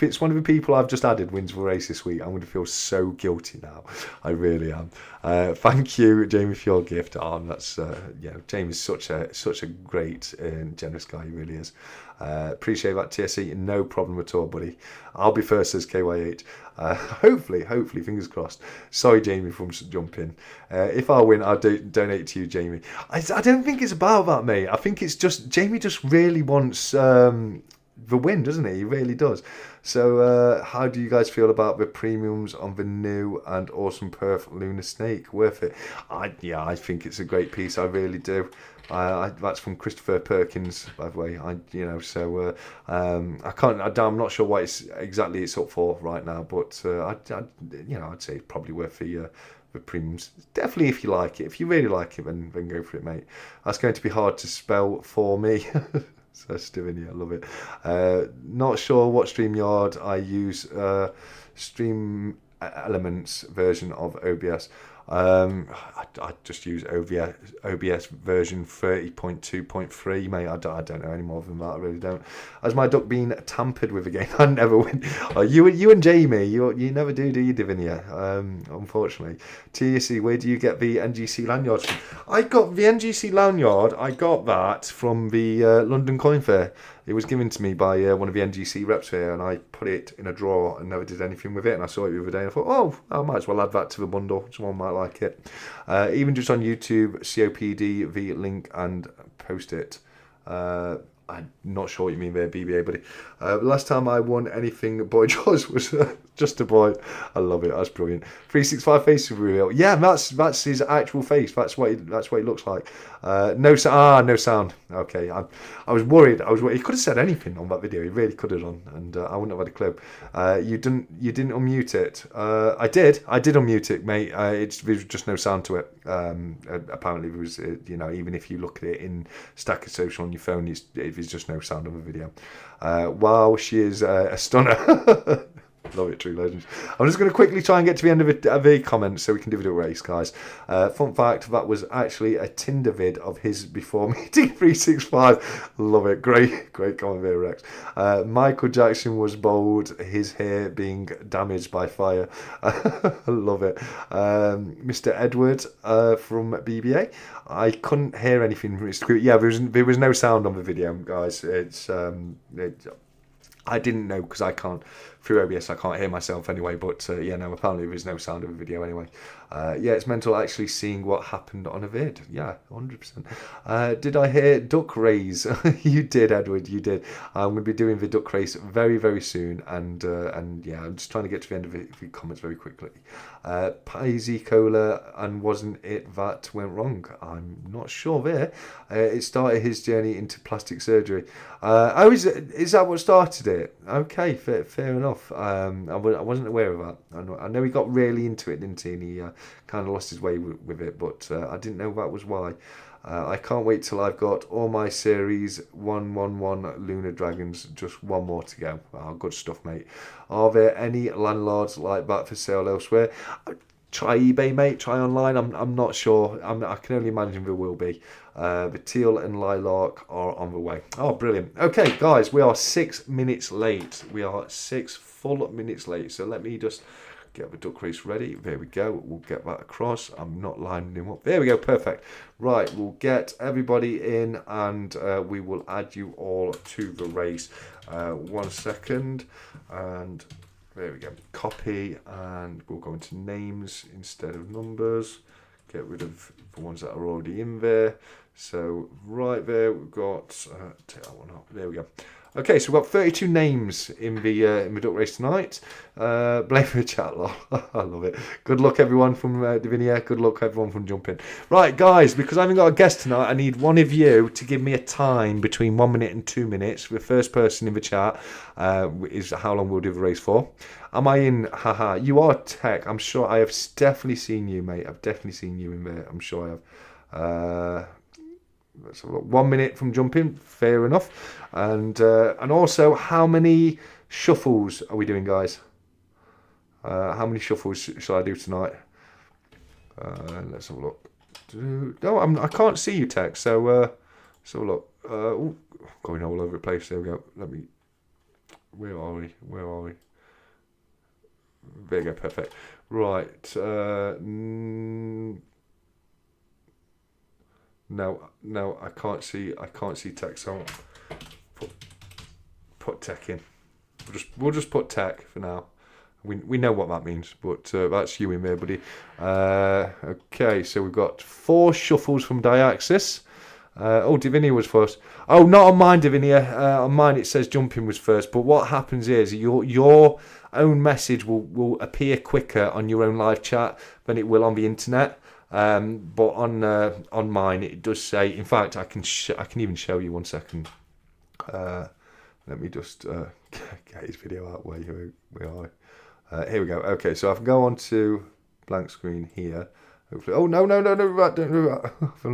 it's one of the people I've just added wins the race this week, I'm going to feel so guilty now. I really am. Thank you, Jamie, for your gift. That's Jamie's such a great and generous guy. He really is. Appreciate that, TSC. No problem at all, buddy. I'll be first, says KY8. Hopefully, fingers crossed. Sorry, Jamie, from jumping. If I win, I'll donate to you, Jamie. I don't think it's about that, mate. I think it's just Jamie just really wants the win, doesn't he? He really does. So how do you guys feel about the premiums on the new and awesome Perth Lunar Snake? Worth it? I think it's a great piece. I really do. That's from Christopher Perkins, by the way. I can't. I'm not sure what it's up for right now, but I'd say it's probably worth the premiums. Definitely, if you like it. If you really like it, then go for it, mate. That's going to be hard to spell for me. So Steven, I love it. Not sure what StreamYard I use. Stream Elements version of OBS. I just use OBS version 30.2.3, mate. I don't know any more than that. I really don't. Has my duck been tampered with again? I never win. You and Jamie, you never do you, Divinia? Unfortunately. TSC, where do you get the NGC lanyards from? I got the NGC lanyard. I got that from the London Coin Fair. It was given to me by one of the NGC reps here, and I put it in a drawer and never did anything with it. And I saw it the other day, and I thought, oh, I might as well add that to the bundle. Someone might like it. Even just on YouTube, COPD, the link, and post it. I'm not sure what you mean there, BBA, buddy. Last time I won anything, Boy Jaws was just a boy. I love it. That's brilliant. 365 face reveal. Yeah, that's his actual face. That's what he looks like. No sound. Okay, I was worried. He could have said anything on that video. He really could have done, and I wouldn't have had a clue. You didn't unmute it. I did unmute it, mate. There was just no sound to it. Apparently, it was even if you look at it in Stacker Social on your phone, there's just no sound of a video. Wow, she is a stunner. Love it, True Legends. I'm just going to quickly try and get to the end of the comments so we can do it a race, guys. Fun fact, that was actually a Tinder vid of his before meeting 365. Love it. Great comment there, Rex. Michael Jackson was bold, his hair being damaged by fire. Love it. Mr. Edward from BBA. I couldn't hear anything from his screen. Yeah, there was no sound on the video, guys. I didn't know because I can't, through OBS, I can't hear myself anyway. But apparently there's no sound of a video anyway. It's mental actually seeing what happened on a vid. Yeah, 100%. Did I hear duck raise? You did, Edward. You did. I'm going to be doing the duck race very, very soon. And I'm just trying to get to the end of the comments very quickly. Paisy Cola, and wasn't it that went wrong? I'm not sure there. It started his journey into plastic surgery. Is that what started it? Okay, fair enough. I wasn't aware of that. I know he got really into it, didn't he? And he kind of lost his way with it, but I didn't know that was why. I can't wait till I've got all my series 111 Lunar Dragons, just one more to go. Oh, good stuff, mate. Are there any landlords like that for sale elsewhere? Try eBay, mate. Try online. I'm not sure. I can only imagine there will be. The teal and lilac are on the way. Oh, brilliant. Okay, guys, we are 6 minutes late. We are 6 full minutes late. So let me just get the duck race ready. There we go. We'll get that across. I'm not lining him up. There we go. Perfect. Right, we'll get everybody in, and we will add you all to the race. 1 second, and there we go. Copy, and we'll go into names instead of numbers. Get rid of the ones that are already in there. So right there, we've got take that one up. There we go. Okay, so we've got 32 names in the duck race tonight. Blame for the chat, lol. I love it. Good luck, everyone from Divinia. Good luck, everyone from jumping. Right, guys, because I haven't got a guest tonight, I need one of you to give me a time between 1 minute and 2 minutes. The first person in the chat is how long we'll do the race for. Am I in? Haha, you are Tech. I'm sure I have definitely seen you, mate. I've definitely seen you in there. I'm sure I have. Let's have a look. 1 minute from jumping, fair enough. And also, how many shuffles are we doing, guys? How many shuffles shall I do tonight? Let's have a look. No, I can't see you, Tech. So let's have a look. Going all over the place. There we go. Where are we? There you go. Perfect. Right. No, I can't see Tech, so I'll put Tech in. We'll just put Tech for now. We know what that means, but that's you in there, buddy. Okay, so we've got 4 shuffles from Diaxis. Divinia was first. Oh, not on mine, Divinia. On mine it says jumping was first. But what happens is your own message will appear quicker on your own live chat than it will on the internet. But on mine it does say. In fact, I can even show you 1 second. Let me just get his video out where we are. Here we go. Okay, so I can go on to blank screen here. Hopefully. Oh no! Don't do that. I've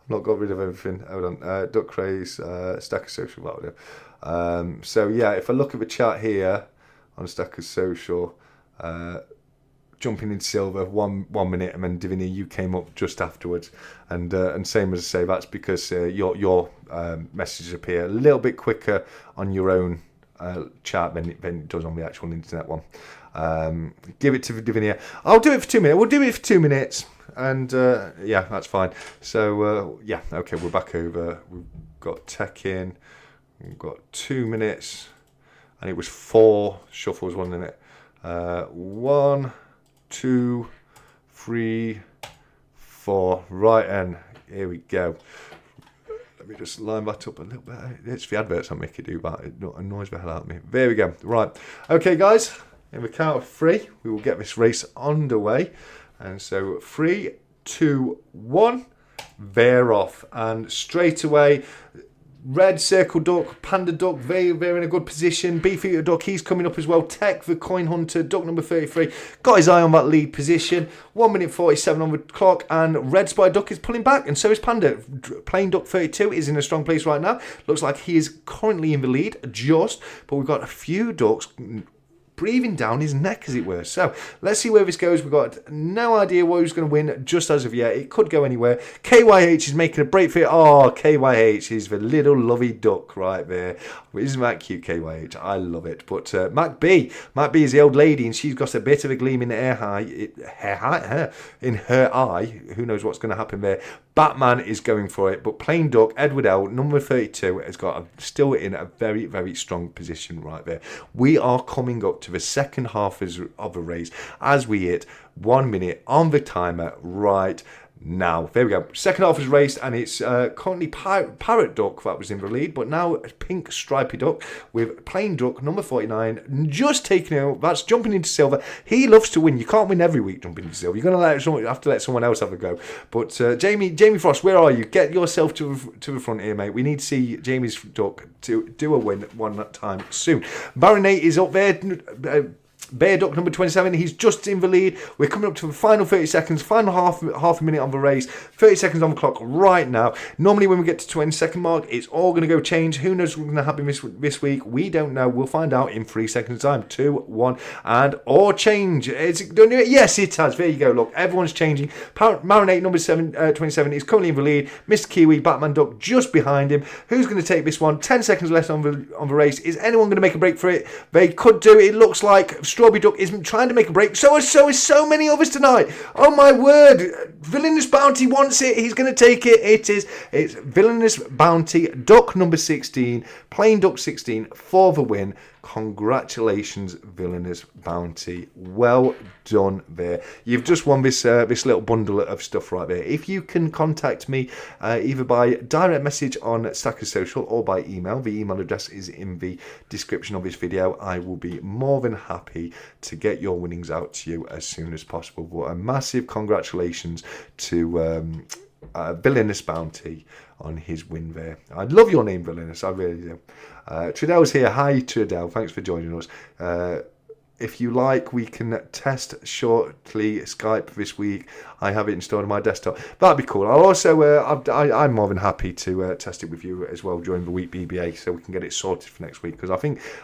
not got rid of everything. Hold on. Duck Craze, Stacker Social Value. So yeah, if I look at the chat here on Stacker Social, jumping into silver 1 minute, and then Divinia, you came up just afterwards, and same as I say, that's because your messages appear a little bit quicker on your own chat than it does on the actual internet one. Give it to Divinia. I'll do it for 2 minutes. We'll do it for 2 minutes, and yeah, that's fine. So yeah, okay, we're back over. We've got tech in. We've got 2 minutes, and it was 4 shuffles, wasn't it? 1, 2, 3, 4. Right, and here we go. Let me just line that up a little bit. It's the adverts that make it do that. It annoys the hell out of me. There we go. Right. Okay, guys. In the count of 3, we will get this race underway. And so 3, 2, 1. They're off. And straight away, red circle duck, panda duck, they're in a good position. Beefeater duck, he's coming up as well. Tech, the coin hunter, duck number 33, got his eye on that lead position. 1 minute 47 on the clock, and red spy duck is pulling back, and so is panda. Plain duck 32 is in a strong place right now. Looks like he is currently in the lead, but we've got a few ducks breathing down his neck, as it were. So let's see where this goes. We've got no idea who's going to win just as of yet. It could go anywhere. KYH is making a break for it. Oh, KYH is the little lovey duck right there. Isn't that cute, KYH? I love it. But Mac B is the old lady, and she's got a bit of a gleam in her eye. Who knows what's going to happen there? Batman is going for it, but Plain Duck, Edward L, number 32, has got still in a very, very strong position right there. We are coming up to the second half of a race as we hit 1 minute on the timer right now. There we go. Second half is raced, and it's currently Parrot Duck that was in the lead, but now Pink Stripy Duck with Plain Duck, number 49, just taking it out. That's jumping into silver. He loves to win. You can't win every week jumping into silver. You're going to have to let someone else have a go. But Jamie Frost, where are you? Get yourself to the front here, mate. We need to see Jamie's duck to do a win one time soon. Baron 8 is up there. Bear Duck number 27, he's just in the lead. We're coming up to the final 30 seconds, final half a minute on the race, 30 seconds on the clock right now. Normally when we get to 20-second mark, it's all going to go change. Who knows what's going to happen this week? We don't know. We'll find out in 3 seconds time. 2, 1, and or change. Is it done? Yes, it has. There you go. Look, everyone's changing. Marinate number 27 is currently in the lead. Mr. Kiwi, Batman Duck just behind him. Who's going to take this one? 10 seconds left on the race. Is anyone going to make a break for it? They could do. It looks like Strawberry Duck is trying to make a break. So is so many others tonight. Oh my word. Villainous Bounty wants it. He's going to take it. It's Villainous Bounty, Duck number 16, Plain Duck 16 for the win. Congratulations, Villainous Bounty. Well done there. You've just won this little bundle of stuff right there. If you can contact me either by direct message on Stacker Social or by email, the email address is in the description of this video. I will be more than happy to get your winnings out to you as soon as possible. But a massive congratulations to Villainous Bounty on his win there. I love your name, Villainous. I really do. Trudell's here. Hi, Trudell. Thanks for joining us. If you like, we can test shortly Skype this week. I have it installed on my desktop. That'd be cool. I'll also, I'm more than happy to test it with you as well during the week BBA, so we can get it sorted for next week. Because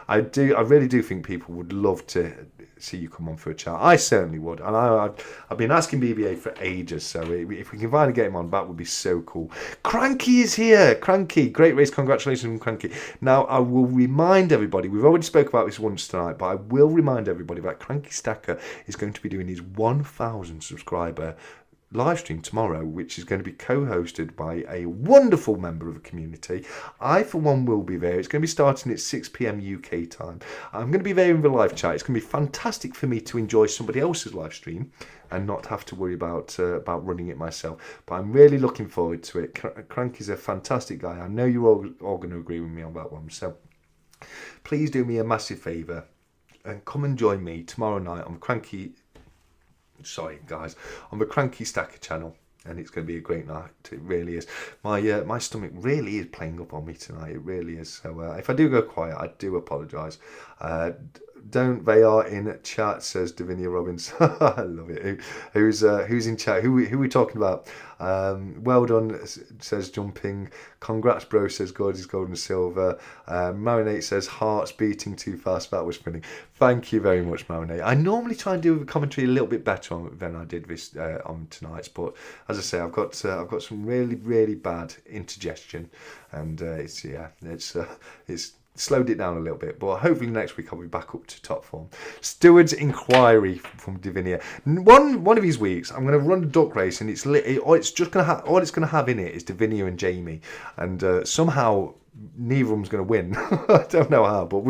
I really do think people would love to see you come on for a chat. I certainly would, and I've been asking BBA for ages. So if we can finally get him on, that would be so cool. Cranky is here. Cranky, great race. Congratulations, Cranky. Now I will remind everybody. We've already spoke about this once tonight, but I will remind everybody that Cranky Stacker is going to be doing his 1,000 subscriber live stream tomorrow, which is going to be co-hosted by a wonderful member of the community. I, for one, will be there. It's going to be starting at 6 p.m. UK time. I'm going to be there in the live chat. It's going to be fantastic for me to enjoy somebody else's live stream and not have to worry about running it myself. But I'm really looking forward to it. Cranky's a fantastic guy. I know you're all going to agree with me on that one. So please do me a massive favour and come and join me tomorrow night on the Cranky Stacker channel, and it's going to be a great night. It really is. My stomach really is playing up on me tonight. It really is. So if I do go quiet, I do apologise. Don't they are in chat, says Davinia Robbins. I love it. Who's in chat? Who are we talking about? Well done, says Jumping. Congrats, bro, says Gordy's Gold and Silver. Marinate says hearts beating too fast. That was funny. Thank you very much, Marinate. I normally try and do the commentary a little bit better than I did this on tonight's, but as I say, I've got some really, really bad indigestion, and it's slowed it down a little bit, but hopefully next week I'll be back up to top form. Steward's inquiry from Divinia. One of these weeks I'm going to run a duck race, and all it's going to have in it is Divinia and Jamie, and somehow neither of them's going to win. I don't know how, but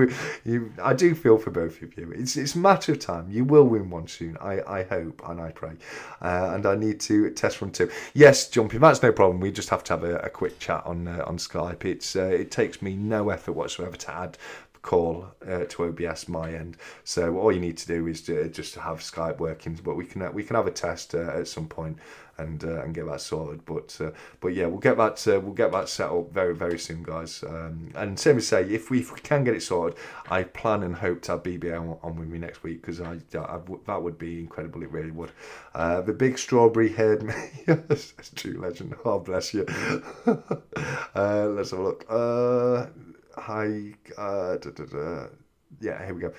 I do feel for both of you. It's a matter of time. You will win one soon. I hope and I pray. And I need to test run 2. Yes, Jumping, that's no problem. We just have to have a quick chat on Skype. It takes me no effort whatsoever to add call to OBS my end, so all you need to do is just have Skype working, but we can have a test at some point and get that sorted, but yeah, we'll get that set up very, very soon, guys, and same as say, if we can get it sorted, I plan and hope to have BBA on with me next week, because that would be incredible. It really would. The big strawberry haired me. Yes, that's true legend. Oh, bless you. Let's have a look. Hi, yeah, here we go.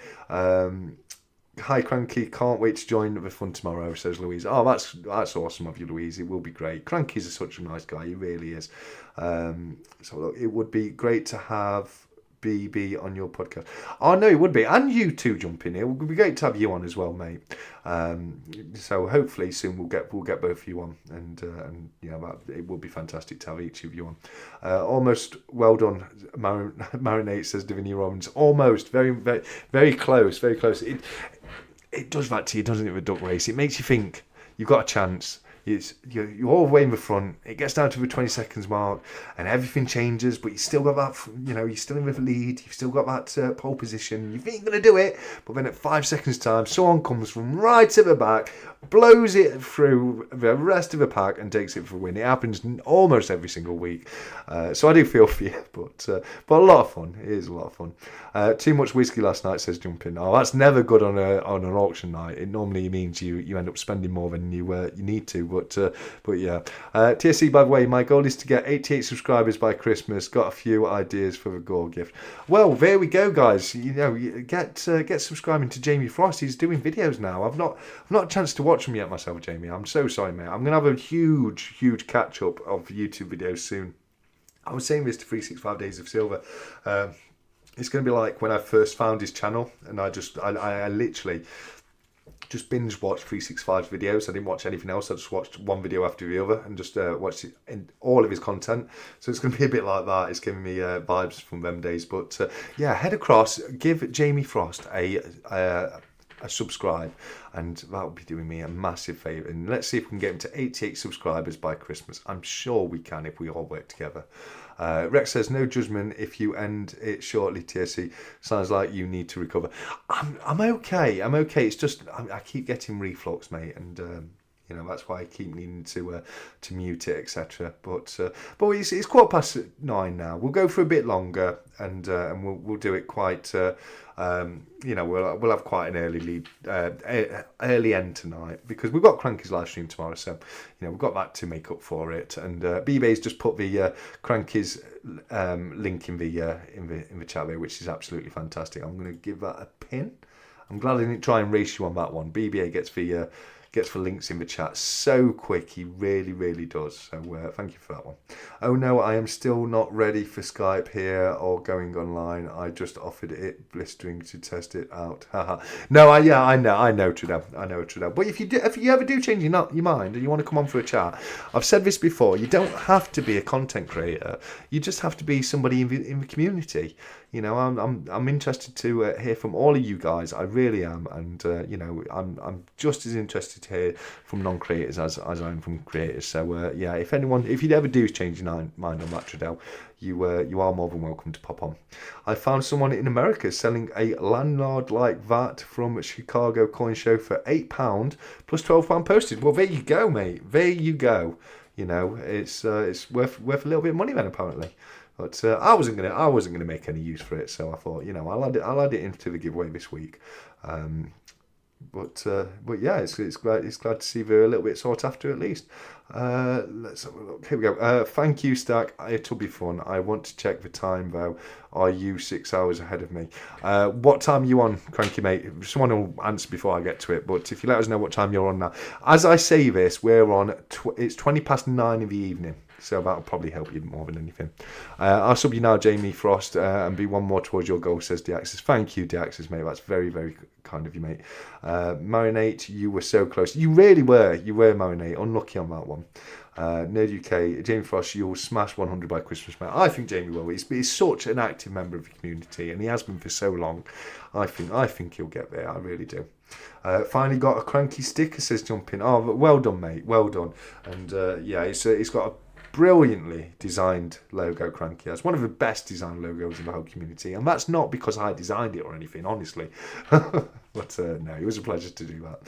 Hi, Cranky, can't wait to join the fun tomorrow, says Louise. Oh, that's awesome of you, Louise. It will be great. Cranky's such a nice guy, he really is. So look, it would be great to have BB on your podcast. Oh no, it would be, and you too, Jumping. It would be great to have you on as well, mate. So hopefully soon we'll get both of you on, and it would be fantastic to have each of you on. Almost well done, Marinate, says Divinia Robbins. Almost, very, very, very close, very close. It does that to you, doesn't it, with duck race? It makes you think you've got a chance. You're all the way in the front. It gets down to the 20 seconds mark, and everything changes. But you still got that. You're still in the lead. You've still got that pole position. You think you're going to do it, but then at 5 seconds time, someone comes from right at the back, blows it through the rest of the pack, and takes it for a win. It happens almost every single week. So I do feel for you, but a lot of fun. It is a lot of fun. Too much whiskey last night, says Jumping. Oh, that's never good on an auction night. It normally means you end up spending more than you need to. But yeah. TSC, by the way, my goal is to get 88 subscribers by Christmas. Got a few ideas for the Gore gift. Well, there we go, guys. Get subscribing to Jamie Frost. He's doing videos now. I've not had a chance to watch them yet myself, Jamie. I'm so sorry, mate. I'm gonna have a huge catch up of YouTube videos soon. I was saying this to 365 Days of Silver. It's going to be like when I first found his channel, and I literally just binge watched 365's videos. I didn't watch anything else. I just watched one video after the other and just watched all of his content. So it's going to be a bit like that. It's giving me vibes from them days. But yeah, head across, give Jamie Frost a subscribe, and that will be doing me a massive favour. And let's see if we can get him to 88 subscribers by Christmas. I'm sure we can if we all work together. Rex says, no judgment if you end it shortly, TSC. Sounds like you need to recover. I'm okay. It's just I keep getting reflux, mate, and that's why I keep needing to mute it, etc. But it's 9:15 now. We'll go for a bit longer, and we'll do it quite. We'll have quite an early end tonight, because we've got Cranky's live stream tomorrow, so we've got that to make up for it. And BB's just put the Cranky's link in the chat there, which is absolutely fantastic. I'm going to give that a pin. I'm glad I didn't try and race you on that one. BBA gets gets the links in the chat so quick. He really, really does. So thank you for that one. Oh no, I am still not ready for Skype here or going online. I just offered it blistering to test it out. Haha. No, I know, Trudell. I know, Trudell. But if you ever do change your mind and you want to come on for a chat, I've said this before. You don't have to be a content creator. You just have to be somebody in the community. You know, I'm interested to hear from all of you guys. I really am, and you know, I'm just as interested to hear from non-creators as I am from creators. So yeah, if you ever do change your mind on that, Trudell, you are more than welcome to pop on. I found someone in America selling a landlord like that from Chicago Coin Show for £8 plus £12 postage. Well, there you go, mate. There you go. You know, it's worth a little bit of money then, apparently. But I wasn't gonna make any use for it, so I thought, you know, I'll add it into the giveaway this week. But yeah, it's glad to see they're a little bit sought after at least. Let's have a look. Here we go. Thank you, Stack. It'll be fun. I want to check the time though. Are you 6 hours ahead of me? What time are you on, Cranky Mate? Someone will answer before I get to it. But if you let us know what time you're on now. As I say this, we're on. It's 9:20 in the evening. So that'll probably help you more than anything. I'll sub you now, Jamie Frost, and be one more towards your goal, says Deaxis. Thank you, Deaxis, mate. That's very, very kind of you, mate. Marinate, you were so close. You really were. You were, Marinate. Unlucky on that one. Nerd UK, Jamie Frost, you'll smash 100 by Christmas, mate. I think Jamie will. He's such an active member of the community, and he has been for so long. I think he'll get there. I really do. Finally got a cranky sticker, says Jumping. Oh, well done, mate. Well done. And yeah, it's got a brilliantly designed logo, Cranky. That's one of the best designed logos in the whole community, and that's not because I designed it or anything, honestly. But no, it was a pleasure to do that.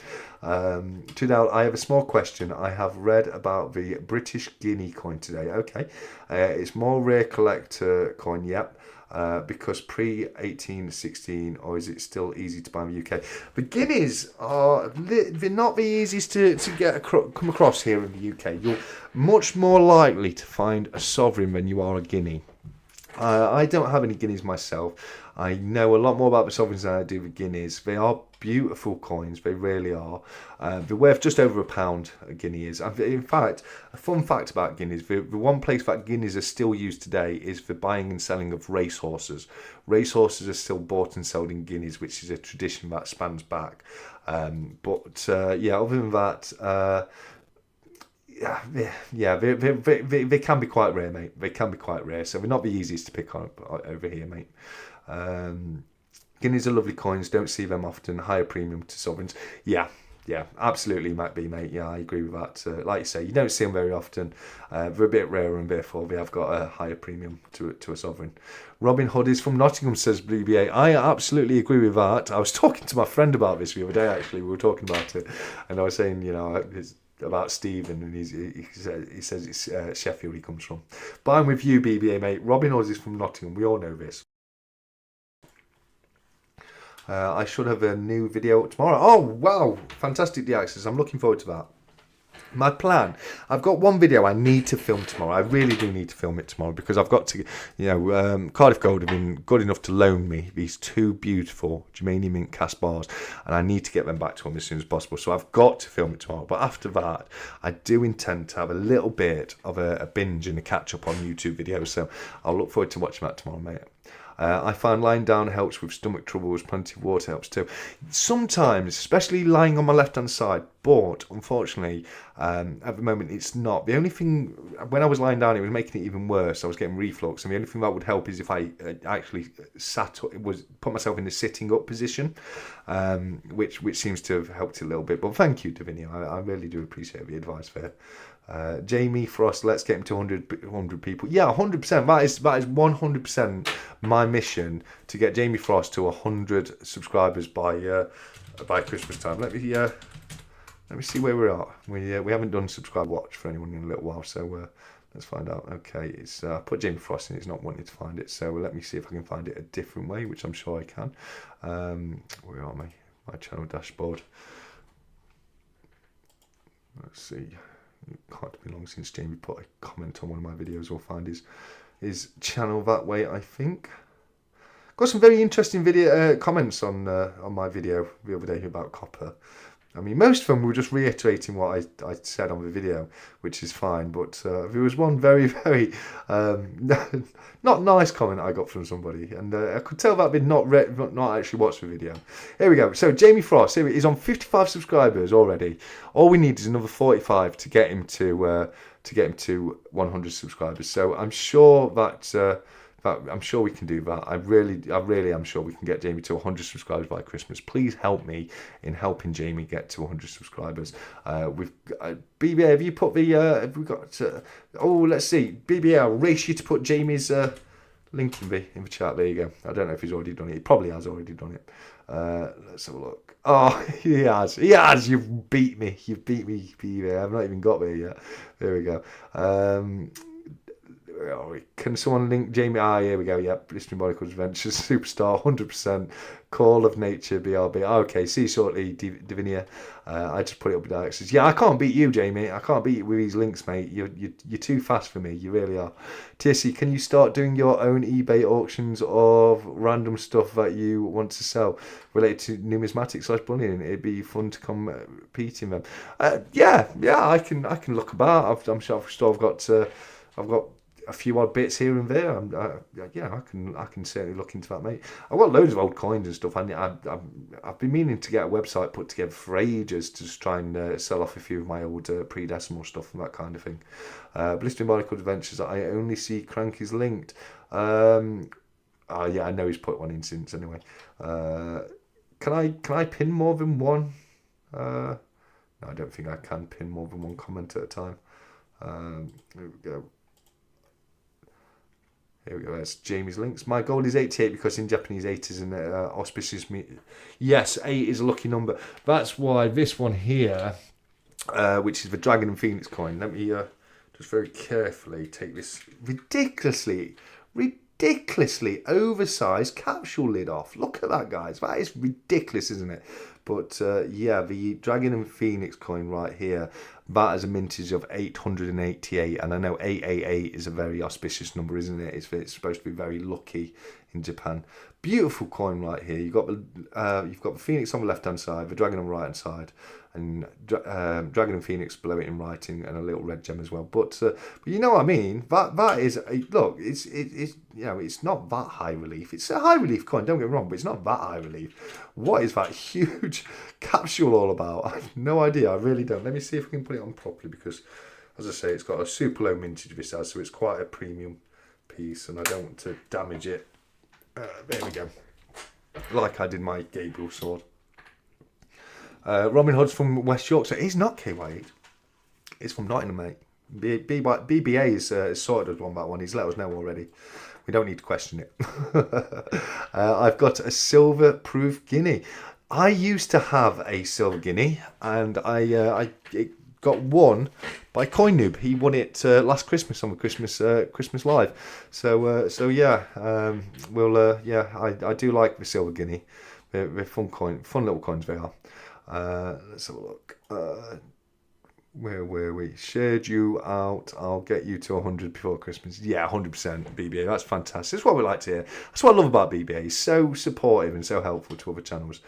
Tudel, I have a small question. I have read about the British Guinea coin today. Okay, it's more rare collector coin. Yep. Because pre-1816, or is it still easy to buy in the UK? The guineas they're not the easiest to come across here in the UK. You're much more likely to find a sovereign than you are a guinea. I don't have any guineas myself. I know a lot more about the sovereigns than I do the guineas. They are beautiful coins, they really are. They're worth just over £1, a guinea is. In fact, a fun fact about guineas, the one place that guineas are still used today is for buying and selling of racehorses. Racehorses are still bought and sold in guineas, which is a tradition that spans back. Yeah, other than that, yeah, they can be quite rare, mate. They can be quite rare, so they're not the easiest to pick on over here, mate. Guineas are lovely coins, don't see them often. Higher premium to sovereigns. Yeah, absolutely might be, mate. Yeah, I agree with that. Like you say, you don't see them very often. They're a bit rarer, and therefore they have got a higher premium to a sovereign. Robin Hood is from Nottingham, says BBA. I absolutely agree with that. I was talking to my friend about this the other day, actually. We were talking about it, and I was saying, you know, about Stephen, and he says it's Sheffield he comes from. But I'm with you, BBA, mate. Robin Hood is from Nottingham. We all know this. I should have a new video tomorrow. Oh, wow. Fantastic, the access. I'm looking forward to that. My plan, I've got one video I need to film tomorrow. I really do need to film it tomorrow because I've got to, you know, Cardiff Gold have been good enough to loan me these two beautiful germanium mint cast bars, and I need to get them back to them as soon as possible. So I've got to film it tomorrow. But after that, I do intend to have a little bit of a binge and a catch up on YouTube videos. So I'll look forward to watching that tomorrow, mate. I find lying down helps with stomach troubles. Plenty of water helps too. Sometimes, especially lying on my left-hand side, but unfortunately, at the moment, it's not. The only thing, when I was lying down, it was making it even worse. I was getting reflux, and the only thing that would help is if I actually put myself in the sitting up position, which seems to have helped a little bit. But thank you, Davinia. I really do appreciate the advice there. Jamie Frost, let's get him to 100 people. Yeah, 100%. That is 100% my mission, to get Jamie Frost to 100 subscribers by Christmas time. Let me see where we're at. We haven't done subscribe watch for anyone in a little while, so let's find out. Okay, it's put Jamie Frost in. It's not wanting to find it, so let me see if I can find it a different way, which I'm sure I can. Where are my channel dashboard? Let's see. It can't be long since Jamie put a comment on one of my videos. We'll find his channel that way, I think. Got some very interesting video comments on my video the other day about copper. I mean, most of them were just reiterating what I said on the video, which is fine. But there was one very, very not nice comment I got from somebody, and I could tell that they'd not actually watched the video. Here we go. So Jamie Frost, here he's on 55 subscribers already. All we need is another 45 to get him to 100 subscribers. So I'm sure that. I'm sure we can do that. I really am sure we can get Jamie to 100 subscribers by Christmas. Please help me in helping Jamie get to 100 subscribers. We've BBA. Have you put the? Have we got? Let's see. BBA, I'll race you to put Jamie's link in the chat. There you go. I don't know if he's already done it. He probably has already done it. Let's have a look. Oh, he has. He has. You've beat me. BBA. I've not even got there yet. There we go. Can someone link Jamie? Here we go. Yep, Blistering Barnacles Adventures, Superstar, 100%. Call of Nature, BRB. Okay, see you shortly, Divinia. I just put it up with Alex. Says, yeah, I can't beat you, Jamie. I can't beat you with these links, mate. You're too fast for me. You really are. TSC, can you start doing your own eBay auctions of random stuff that you want to sell related to numismatic / bullion? It'd be fun to compete in them. Yeah, I can look about. I'm sure I've got a few odd bits here and there. I can certainly look into that, mate. I've got loads of old coins and stuff. I've been meaning to get a website put together for ages to just try and sell off a few of my old pre-decimal stuff and that kind of thing. Blistering Barnacle Adventures, I only see Cranky's linked. I know he's put one in since anyway. Can I pin more than one? No, I don't think I can pin more than one comment at a time. There we go. Here we go, that's Jamie's links. My goal is 88 because in Japanese 8 is an auspicious... Yes, 8 is a lucky number. That's why this one here, which is the Dragon and Phoenix coin. Let me just very carefully take this ridiculously oversized capsule lid off. Look at that, guys. That is ridiculous, isn't it? But the Dragon and Phoenix coin right here, that is a mintage of 888, and I know 888 is a very auspicious number, isn't it? It's supposed to be very lucky in Japan. Beautiful coin right here. You've got the Phoenix on the left hand side, the Dragon on the right hand side, and Dragon and Phoenix below it in writing, and a little red gem as well. But you know what I mean. That is look. It's it's not that high relief. It's a high relief coin. Don't get me wrong, but it's not that high relief. What is that huge capsule all about? I have no idea. I really don't. Let me see if we can put it on properly, because, as I say, it's got a super low mintage this has, so it's quite a premium piece, and I don't want to damage it. There we go. Like I did my Gabriel sword. Robin Hood's from West Yorkshire. He's not KY8. It's from Nottingham, mate. BBA is sorted on that one. He's let us know already. We don't need to question it. I've got a silver proof guinea. I used to have a silver guinea, and I got won by Coin Noob. He won it last Christmas on the Christmas Live. So yeah, I do like the silver guinea. They're fun little coins they are. Let's have a look. Where were we? Shared you out. I'll get you to 100 before Christmas. Yeah, 100% BBA. That's fantastic. That's what we like to hear. That's what I love about BBA. He's so supportive and so helpful to other channels.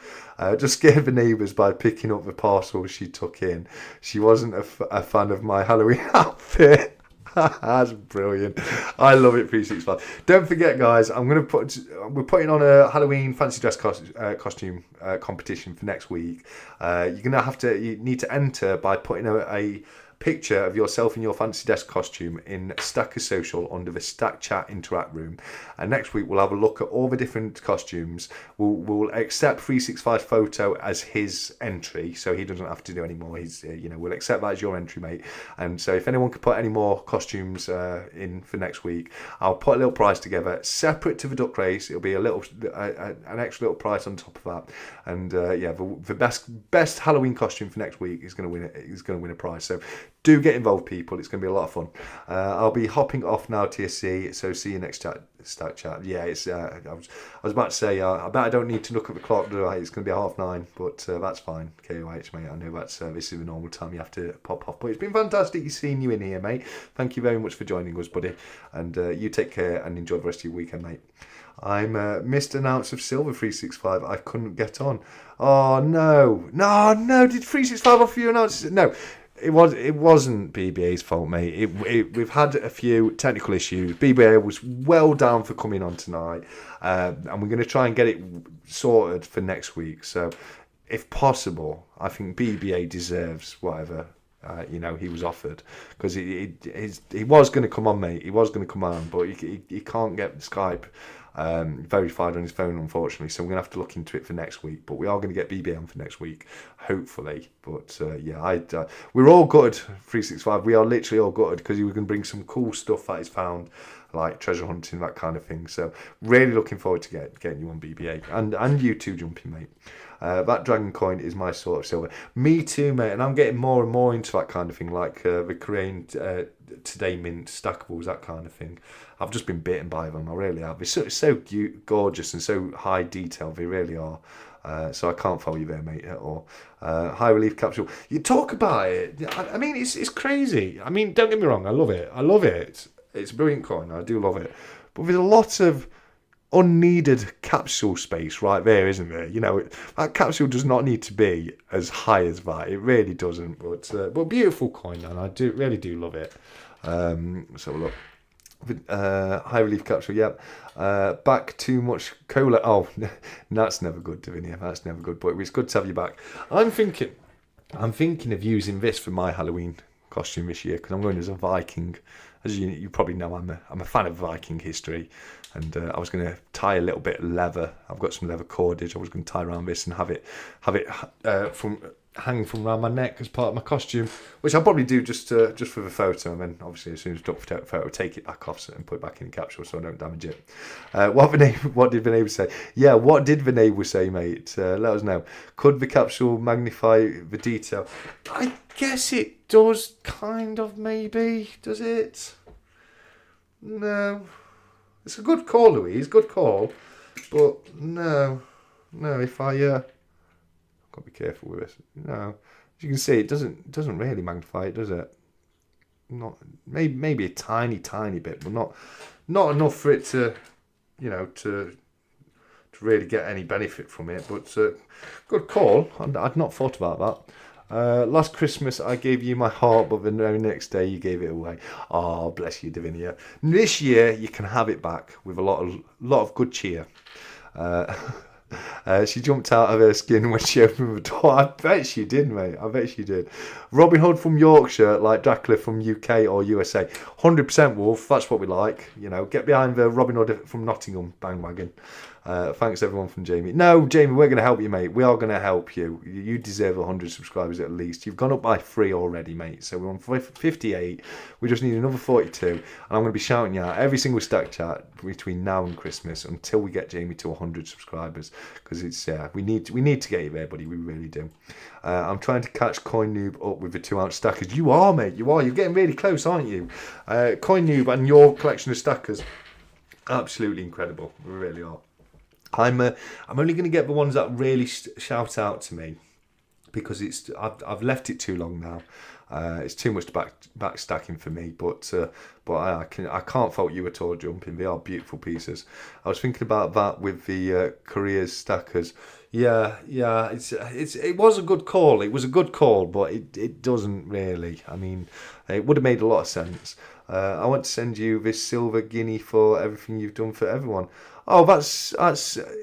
Just scared the neighbours by picking up the parcel she took in. She wasn't a fan of my Halloween outfit. That's brilliant. I love it. 365. Don't forget, guys. We're putting on a Halloween fancy dress costume competition for next week. You need to enter by putting a picture of yourself in your fancy dress costume in Stacker Social under the Stack Chat Interact room. And next week we'll have a look at all the different costumes. We'll accept 365's photo as his entry, so he doesn't have to do any more. We'll accept that as your entry, mate. And so if anyone could put any more costumes in for next week, I'll put a little prize together separate to the duck race. It'll be an extra little prize on top of that. And the best Halloween costume for next week is going to win a prize. So do get involved, people. It's going to be a lot of fun. I'll be hopping off now, TSC. So see you next Stack Chat. Yeah, I was about to say, I bet I don't need to look at the clock. It's going to be 9:30, but that's fine. KOH, mate. I know that's this is the normal time you have to pop off. But it's been fantastic seeing you in here, mate. Thank you very much for joining us, buddy. And you take care and enjoy the rest of your weekend, mate. I'm missed an ounce of silver 365. I couldn't get on. Oh no. No, did 365 offer you an ounce? No. It wasn't BBA's fault, mate. We've had a few technical issues. BBA was well down for coming on tonight, and we're going to try and get it sorted for next week. So, if possible, I think BBA deserves whatever he was offered, because he was going to come on, mate. He was going to come on, but he can't get Skype verified on his phone, unfortunately, so we're going to have to look into it for next week, but we are going to get BB on for next week, hopefully. But we're all good. 365, we are literally all good, because he was going to bring some cool stuff that he's found, like treasure hunting, that kind of thing. So really looking forward to getting you on BBA, and you too, Jumping, mate. That dragon coin is my sort of silver. Me too, mate, and I'm getting more and more into that kind of thing, like the Korean Today Mint stackables, that kind of thing. I've just been bitten by them, I really have. It's so gorgeous and so high detail, they really are. So I can't follow you there, mate, at all. High relief capsule. You talk about it. I mean, it's crazy. I mean, don't get me wrong, I love it. It's a brilliant coin, I do love it. But there's a lot of unneeded capsule space right there, isn't there? That capsule does not need to be as high as that. It really doesn't. But beautiful coin, and I really do love it. So look, high relief capsule. Yep. Back too much cola. Oh, that's never good, Davinia. That's never good. But it's good to have you back. I'm thinking of using this for my Halloween costume this year, because I'm going as a Viking. As you probably know, I'm a fan of Viking history, and I was going to tie a little bit of leather. I've got some leather cordage. I was going to tie around this and have it hang from around my neck as part of my costume, which I'll probably do just for the photo, and then obviously as soon as I took the photo, take it back off and put it back in the capsule so I don't damage it. What did the neighbour say? Yeah, what did the neighbour say, mate? Let us know. Could the capsule magnify the detail? I guess it does, kind of, maybe. Does it? No. It's a good call, Louise. Good call. But no, if I got to be careful with this. No, as you can see, it doesn't really magnify it, does it? Not maybe a tiny bit, but not enough for it to to really get any benefit from it. But good call. I'd not thought about that. Last Christmas I gave you my heart, but the very next day you gave it away. Oh, bless you, Davinia. This year you can have it back with a lot of good cheer. She jumped out of her skin when she opened the door. I bet she did, mate. I bet she did. Robin Hood from Yorkshire, like Dracula from UK or USA. 100% Wolf, that's what we like. Get behind the Robin Hood from Nottingham bandwagon. Thanks everyone from Jamie. No, Jamie, we're going to help you, mate. We are going to help you. You deserve 100 subscribers at least. You've gone up by 3 already, mate. So we're on 58. We just need another 42. And I'm going to be shouting you out every single stack chat between now and Christmas until we get Jamie to 100 subscribers. Because it's we need to get you there, buddy. We really do. I'm trying to catch Coin Noob up with the 2-ounce stackers. You are, mate. You are. You're getting really close, aren't you? Coin Noob and your collection of stackers, absolutely incredible. We really are. I'm only going to get the ones that really shout out to me, because I've left it too long now. It's too much back stacking for me, but I can't fault you at all, Jumping. They are beautiful pieces. I was thinking about that with the Korea's stackers. Yeah, it was a good call. It was a good call, but it doesn't really. I mean, it would have made a lot of sense. I want to send you this silver guinea for everything you've done for everyone. Oh, that's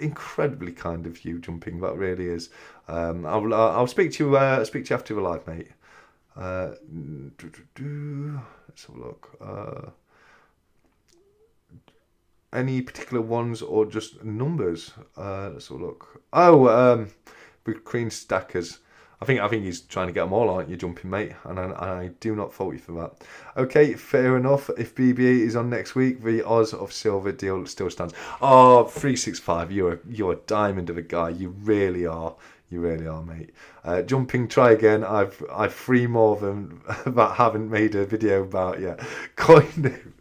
incredibly kind of you, Jumping. That really is. I'll speak to you after the live, mate. Let's have a look. Any particular ones or just numbers? Let's have a look. Oh, the Queen Stackers. I think he's trying to get them all, aren't you, Jumping, mate? And I do not fault you for that. Okay, fair enough. If BBA is on next week, the Oz of Silver deal still stands. Oh, 365, you're a diamond of a guy. You really are. You really are, mate. Jumping, try again. I've 3 more of them that haven't made a video about yet. Coin.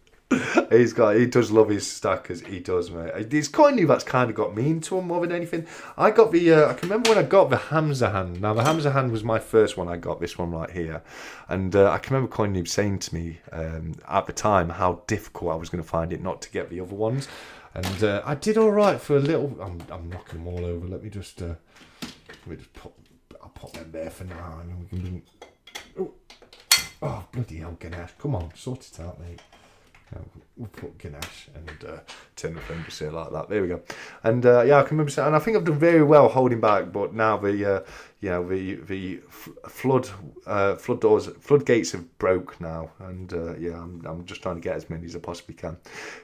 He does love his stackers. He does, mate. It's Coin Noob that's kind of got me into him more than anything. I got I can remember when I got the Hamza hand. Now the Hamza hand was my first one. I got this one right here, and I can remember Coin Noob saying to me at the time how difficult I was going to find it not to get the other ones. And I did all right for a little. I'm knocking them all over. Let me just pop. I'll pop them there for now, and then we can bring. Oh bloody hell, Ganesh! Come on, sort it out, mate. We'll put Ganesh and turn the phone just say it like that. There we go. And yeah, I can remember saying, and I think I've done very well holding back. But now the floodgates have broke now, and yeah, I'm just trying to get as many as I possibly can.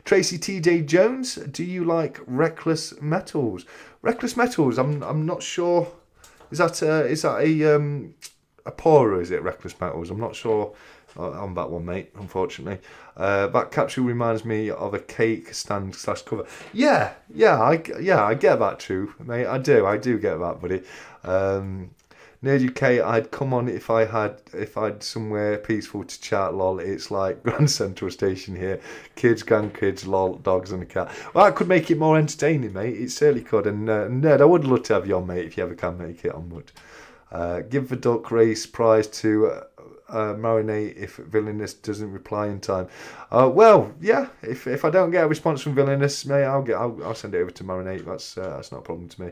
Tracy TJ Jones, do you like Reckless Metals? Reckless Metals, I'm not sure. Is that a pour, or is it Reckless Metals? I'm not sure on that one, mate, unfortunately. That capsule reminds me of a cake stand / cover. Yeah, I get that, true, mate. I do get that, buddy. Nerd UK, I'd come on if I'd somewhere peaceful to chat, lol. It's like Grand Central Station here. Kids, grandkids, lol, dogs and a cat. Well, that could make it more entertaining, mate. It certainly could. And Ned, I would love to have you on, mate, if you ever can make it onward. Give the duck race prize to Marinate if Villainous doesn't reply in time. Well, yeah. If I don't get a response from Villainous, mate, I'll send it over to Marinate. That's not a problem to me.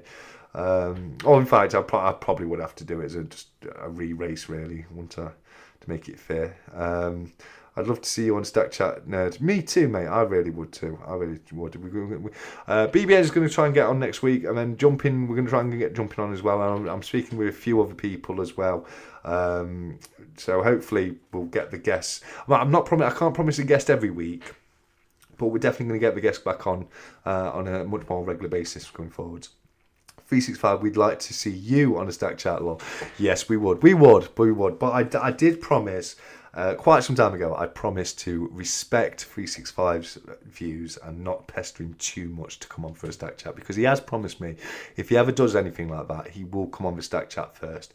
Or in fact, I probably would have to do it as just a re-race, really, wouldn't I, to make it fair. I'd love to see you on Stack Chat, Nerd. Me too, mate. I really would too. I really would. BBA is going to try and get on next week, and then Jumping, we're going to try and get Jumping on as well. And I'm speaking with a few other people as well. So hopefully we'll get the guests. Well, I can't promise a guest every week, but we're definitely going to get the guests back on a much more regular basis going forward. 365, we'd like to see you on a Stack Chat, lol. Yes, we would. But I did promise. Quite some time ago, I promised to respect 365's views and not pester him too much to come on for a Stack Chat, because he has promised me if he ever does anything like that, he will come on the Stack Chat first,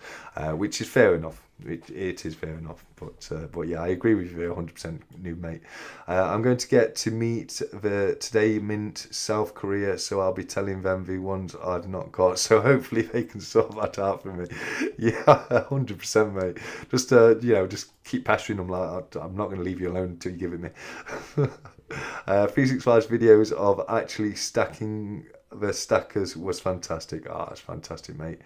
which is fair enough. It is fair enough, but yeah, I agree with you 100%, new mate. I'm going to get to meet the Today Mint South Korea, so I'll be telling them the ones I've not got. So hopefully they can sort that out for me. Yeah, 100%, mate. Just keep pestering them. Like, I'm not going to leave you alone until you give it me. 365's videos of actually stacking the stackers was fantastic. It's fantastic, mate.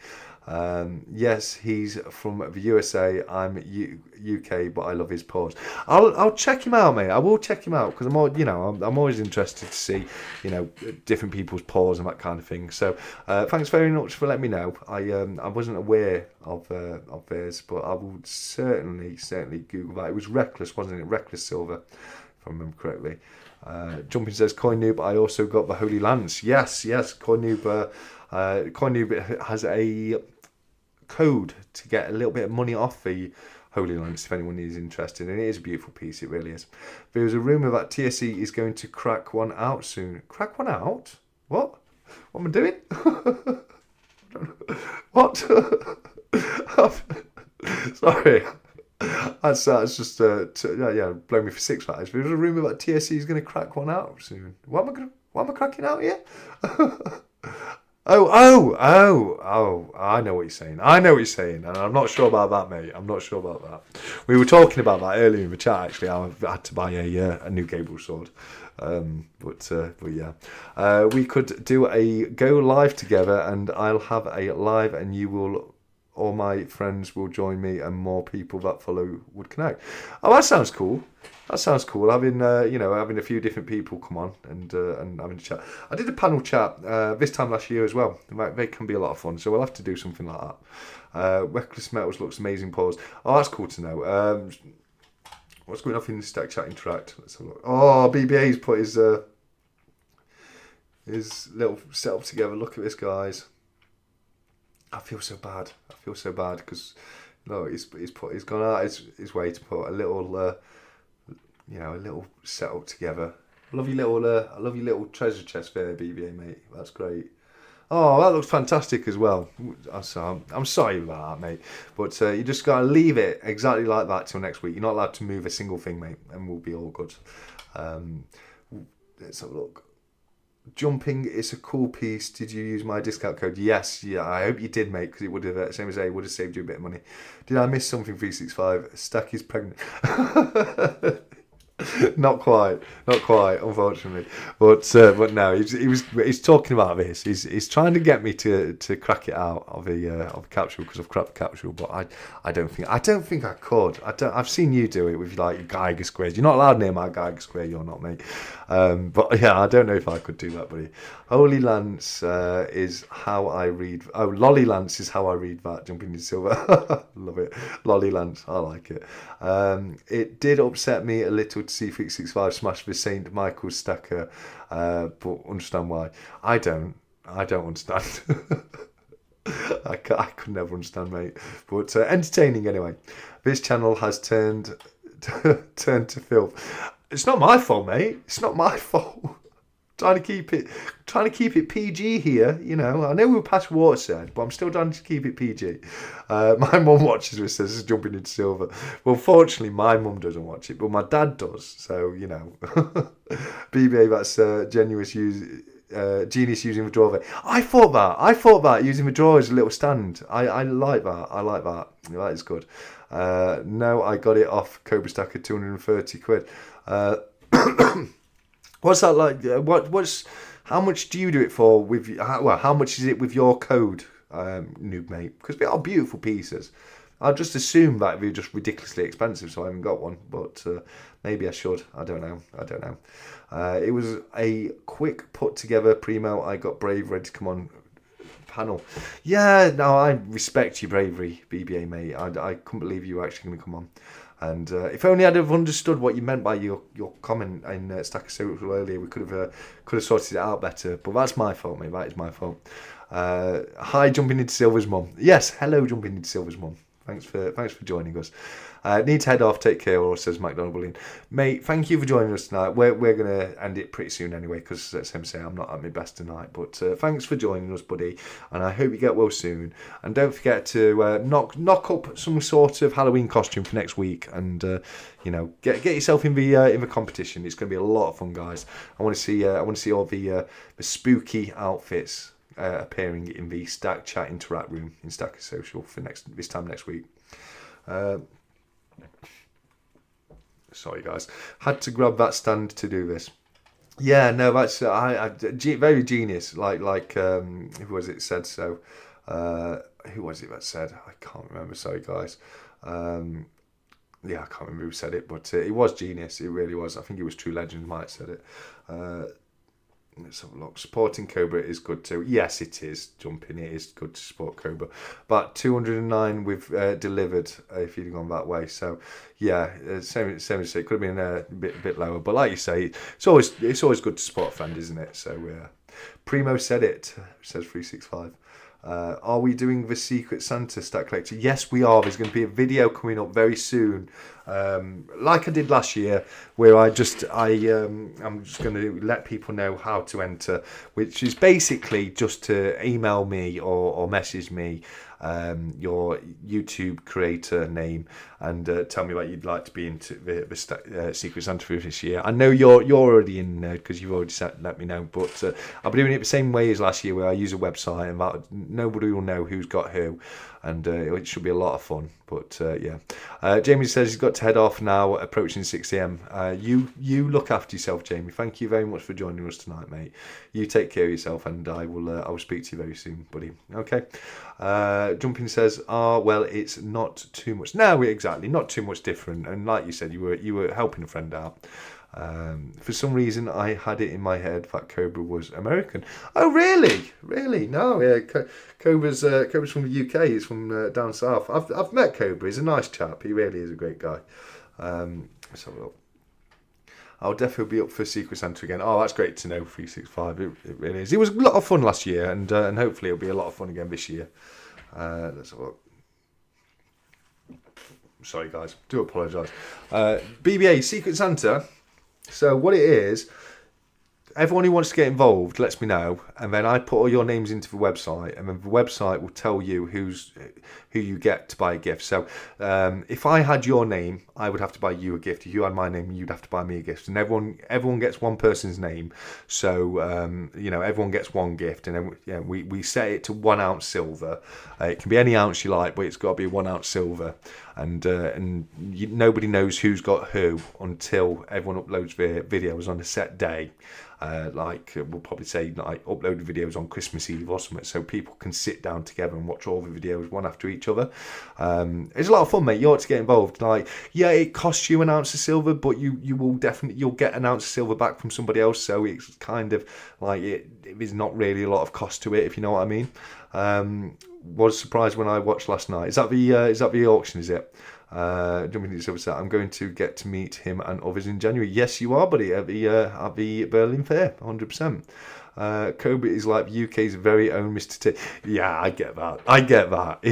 Yes, he's from the USA. I'm UK, but I love his pause. I'll check him out, mate. I will check him out, because I'm always interested to see, different people's pause and that kind of thing. So thanks very much for letting me know. I wasn't aware of theirs, but I will certainly Google that. It was Reckless, wasn't it? Reckless Silver, if I remember correctly. Jumping says, Coin Noob, I also got the Holy Lance. Yes, Coin Noob. Coin Noob has a code to get a little bit of money off the Holy Lance if anyone is interested, and it is a beautiful piece, it really is. There's a rumour that TSE is going to crack one out soon. Crack one out? What am I doing? What? Sorry. That's just blow me for six facts. There's a rumour that TSE is going to crack one out soon. What am I cracking out here? Oh, I know what you're saying. And I'm not sure about that, mate. I'm not sure about that. We were talking about that earlier in the chat, actually. I had to buy a new Gable sword. But yeah. We could do a go live together, and I'll have a live, and you will... all my friends will join me, and more people that follow would connect. Oh, that sounds cool. Having having a few different people come on and having a chat. I did a panel chat this time last year as well. They can be a lot of fun, so we'll have to do something like that. Reckless Metals looks amazing. Pause. Oh, that's cool to know. What's going on in the Stack Chat Interact? Let's have a look. Oh, BBA's put his little setup together. Look at this, guys. I feel so bad because he's gone out his way to put a little a little setup together. I love your little treasure chest there, BBA, mate. That's great. Oh, that looks fantastic as well. I'm sorry about that, mate, but you just gotta leave it exactly like that till next week. You're not allowed to move a single thing, mate, and we'll be all good. Let's have a look. Jumping, it's a cool piece. Did you use my discount code? Yes, yeah, I hope you did, mate, because it would have, same as A, would have saved you a bit of money. Did I miss something, 365? Stack is pregnant. Not quite, unfortunately. But no, he's talking about this. He's trying to get me to crack it out of a capsule because I've cracked the capsule. But I don't think I could. I've seen you do it with like your Geiger squares. You're not allowed near my Geiger square. You're not, mate. But yeah, I don't know if I could do that, buddy. Holy Lance is how I read. Oh, Lolly Lance is how I read that. Jumping into silver. Love it. Lolly Lance. I like it. It did upset me a little to see 365 smash the St. Michael's stacker, but understand why. I don't understand. I could never understand, mate. But entertaining anyway. This channel has turned to filth. It's not my fault, mate. It's not my fault. Trying to keep it PG here, you know. I know we're past watershed, but I'm still trying to keep it PG. My mum watches this, says it's jumping into silver. Well, fortunately, my mum doesn't watch it, but my dad does. So, you know. BBA, that's genius using the drawer. I thought that using the drawer as a little stand. I like that. That is good. No, I got it off Cobra Stacker, 230 quid. What's that like? How much do you do it for? How much is it with your code, noob mate? Because they are beautiful pieces. I just assume that they're just ridiculously expensive, so I haven't got one. But maybe I should. I don't know. It was a quick put together primo. I got brave, ready to come on panel. Yeah, no, I respect your bravery, BBA mate. I couldn't believe you were actually going to come on. And if only I'd have understood what you meant by your comment in Stacker Social earlier, we could have sorted it out better. But that's my fault, mate. That is my fault. Hi, Jumping into Silver's mum. Yes, hello, Jumping into Silver's mum. Thanks for joining us. Need to head off. Take care, or says McDonald Bullion. Mate, thank you for joining us tonight. We're going to end it pretty soon anyway, because as him say, I'm not at my best tonight. But thanks for joining us, buddy, and I hope you get well soon. And don't forget to knock up some sort of Halloween costume for next week, and you know, get yourself in the competition. It's going to be a lot of fun, guys. I want to see all the spooky outfits appearing in the Stack Chat Interact room in Stacker Social for this time next week. Sorry, guys. Had to grab that stand to do this. Yeah, no, that's very genius. Like who was it said so? Who was it that said? I can't remember. Sorry, guys. Yeah, I can't remember who said it, but it was genius. It really was. I think it was True Legend might have said it. Let's have a look. Supporting Cobra is good too. Yes, it is. Jumping, it is good to support Cobra. But 209 we've delivered if you'd gone that way. So yeah, same as it could have been a bit lower. But like you say, it's always good to support a friend, isn't it? So Primo said it. Says 365. Are we doing the Secret Santa Stack Collector? Yes, we are. There's going to be a video coming up very soon, like I did last year, where I'm just going to let people know how to enter, which is basically just to email me or message me your YouTube creator name and tell me what you'd like to be into the Secret Santa for this year. I know you're already in there because you've already let me know, but I'll be doing it the same way as last year, where I use a website and nobody will know who's got who, and it should be a lot of fun. But yeah, Jamie says he's got to head off now, approaching 6 a.m. You look after yourself, Jamie. Thank you very much for joining us tonight, mate. You take care of yourself, and I will speak to you very soon, buddy. Okay. Jumping says, well, it's not too much. No, exactly, not too much different. And like you said, you were helping a friend out. For some reason, I had it in my head that Cobra was American. Oh, really? Really? No, yeah. Cobra's from the UK. He's from down south. I've met Cobra. He's a nice chap. He really is a great guy. Let's have a look. I'll definitely be up for Secret Santa again. Oh, that's great to know. 365. It really is. It was a lot of fun last year, and hopefully it'll be a lot of fun again this year. Let's have a look. Sorry, guys. Do apologise. BBA Secret Santa. So what it is, everyone who wants to get involved lets me know, and then I put all your names into the website, and then the website will tell you who you get to buy a gift. So if I had your name, I would have to buy you a gift. If you had my name, you'd have to buy me a gift. And everyone gets one person's name, so everyone gets one gift, and then we set it to 1 ounce silver. It can be any ounce you like, but it's got to be 1 ounce silver. And nobody knows who's got who until everyone uploads their videos on a set day. We'll probably say upload the videos on Christmas Eve or something, so people can sit down together and watch all the videos one after each other. It's a lot of fun, mate. You ought to get involved. It costs you 1 ounce of silver, but you'll get 1 ounce of silver back from somebody else. So it's kind of like it is not really a lot of cost to it, if you know what I mean. Was surprised when I watched last night. Is that the auction? Is it? I'm going to get to meet him and others in January. Yes, you are, buddy, at the Berlin Fair, 100%. Kobe is like the UK's very own Mr. T. Yeah, I get that.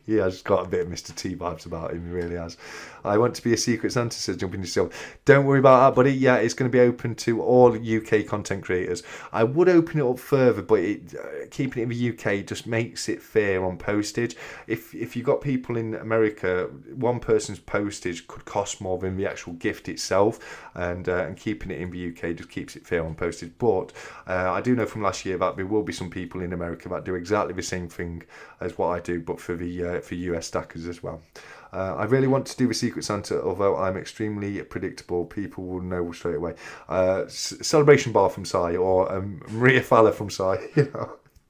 He has got a bit of Mr. T vibes about him, he really has. I want to be a Secret Santa, says Jumping Yourself. Don't worry about that, buddy. Yeah, it's going to be open to all UK content creators. I would open it up further, but keeping it in the UK just makes it fair on postage. If you've got people in America, one person's postage could cost more than the actual gift itself, and keeping it in the UK just keeps it fair on postage. But I do know from last year that there will be some people in America that do exactly the same thing as what I do, but for US stackers as well. I really want to do the Secret Santa, although I'm extremely predictable. People will know straight away. Celebration Bar from Sai, or Maria Fowler from Sai,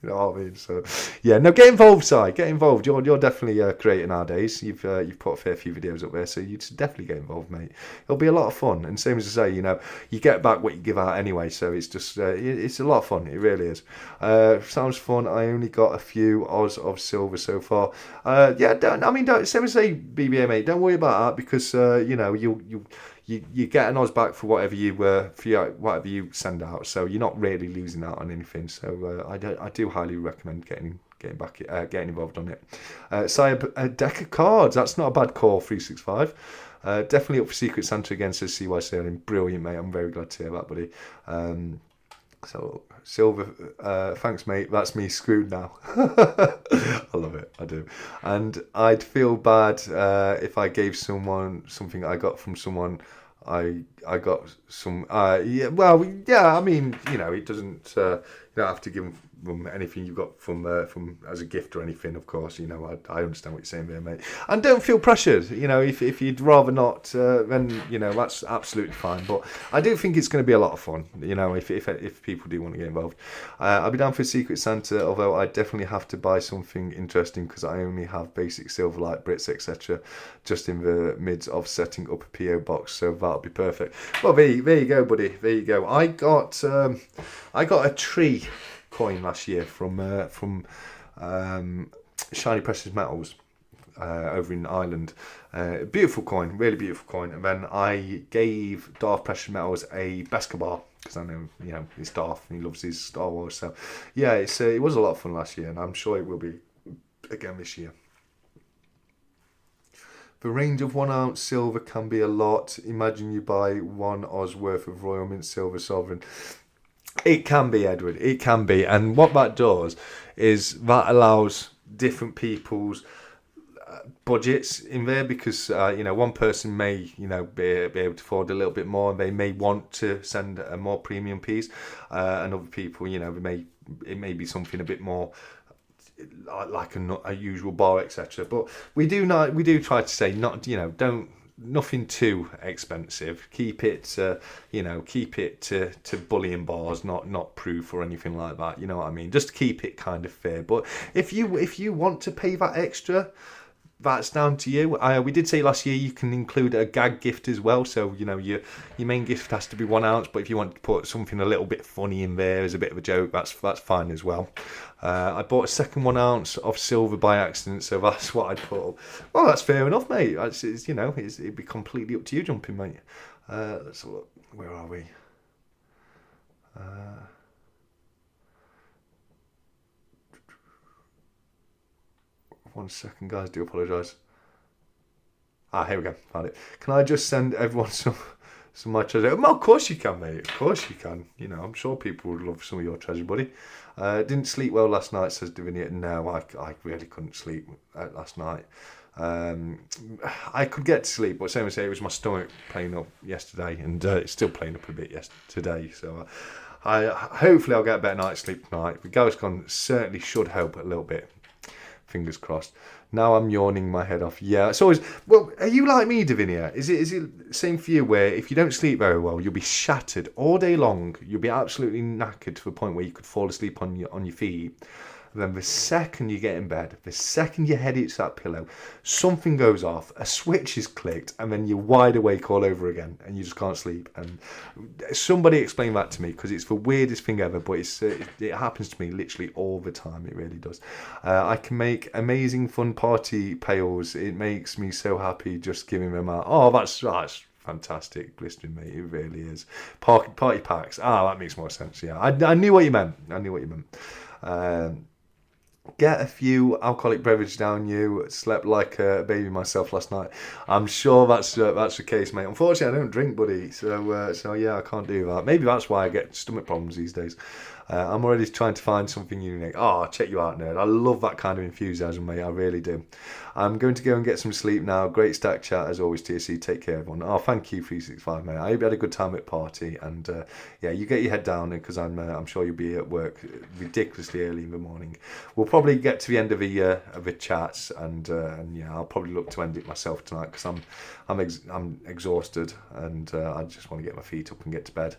You know what I mean? So, yeah, no, get involved, Si. Get involved. You're definitely creating nowadays. You've put a fair few videos up there, so you should definitely get involved, mate. It'll be a lot of fun. And same as I say, you get back what you give out anyway. So it's just it's a lot of fun. It really is. Sounds fun. I only got a few Oz of silver so far. Don't same as I say, BBA, mate. Don't worry about that, because you get an Oz back for whatever you send out, so you're not really losing out on anything. So I do highly recommend getting involved on it. A deck of cards. That's not a bad call. 365. Definitely up for Secret Santa again, says CY Sailing. Brilliant, mate. I'm very glad to hear that, buddy. So silver, thanks, mate. That's me screwed now. I love it. I do. And I'd feel bad if I gave someone something I got from someone. I got some. I mean, it doesn't. You don't have to give them anything you got from as a gift or anything. Of course, I understand what you're saying there, mate. And don't feel pressured. If you'd rather not, then that's absolutely fine. But I do think it's going to be a lot of fun. If people do want to get involved, I'll be down for Secret Santa. Although I definitely have to buy something interesting, because I only have basic Silverlight, Brits, etc. Just in the midst of setting up a PO box, so that'll be perfect. Well, there you go, buddy. There you go. I got a tree coin last year from Shiny Precious Metals over in Ireland. Beautiful coin, really beautiful coin. And then I gave Darth Precious Metals a Beskar bar, because I know he's Darth and he loves his Star Wars. So yeah, it was a lot of fun last year, and I'm sure it will be again this year. The range of 1 ounce silver can be a lot. Imagine you buy 1 Oz worth of Royal Mint Silver Sovereign. It can be, Edward. It can be. And what that does is that allows different people's budgets in there, because one person may be able to afford a little bit more, and they may want to send a more premium piece, and other people, it may be something a bit more like a usual bar, etc. But we do try to say nothing too expensive. Keep it to bullion bars, not proof or anything like that. You know what I mean? Just keep it kind of fair. But if you want to pay that extra, that's down to you. We did say last year you can include a gag gift as well. So your main gift has to be 1 ounce, but if you want to put something a little bit funny in there as a bit of a joke, that's fine as well. I bought a second 1 ounce of silver by accident, so that's what I'd put up. Well, that's fair enough, mate. It'd be completely up to you, Jumping, mate. Let's have a look. Where are we? 1 second, guys. Do apologise. Here we go. Found it. Can I just send everyone some of my treasure. Well, of course you can, mate. Of course you can. You know, I'm sure people would love some of your treasure, buddy. Didn't sleep well last night, says Divinia. No, I really couldn't sleep last night. I could get to sleep, but same as say, it was my stomach playing up yesterday, and it's still playing up a bit today. So hopefully I'll get a better night's sleep tonight. The Gaviscon certainly should help a little bit. Fingers crossed. Now I'm yawning my head off. Yeah, it's always. Well, are you like me, Divinia? Is it the same for you? Where if you don't sleep very well, you'll be shattered all day long. You'll be absolutely knackered to the point where you could fall asleep on your feet. And then the second you get in bed, the second your head hits that pillow, something goes off, a switch is clicked, and then you're wide awake all over again, and you just can't sleep. And somebody explain that to me, because it's the weirdest thing ever, but it happens to me literally all the time. It really does. I can make amazing fun party pails. It makes me so happy just giving them out. Oh, that's fantastic, blistering, mate. It really is. Party packs. That makes more sense. Yeah, I knew what you meant. Get a few alcoholic beverage down you. Slept like a baby myself last night. I'm sure that's the case, mate. Unfortunately, I don't drink, buddy. So yeah, I can't do that. Maybe that's why I get stomach problems these days. I'm already trying to find something unique. Check you out, nerd. I love that kind of enthusiasm, mate. I really do. I'm going to go and get some sleep now. Great stack chat as always, TSC. Take care, everyone. Thank you, 365, mate. I hope you had a good time at party, and yeah, you get your head down, because I'm sure you'll be at work ridiculously early in the morning. We'll probably get to the end of the chats, and yeah, I'll probably look to end it myself tonight, because I'm exhausted, and I just want to get my feet up and get to bed.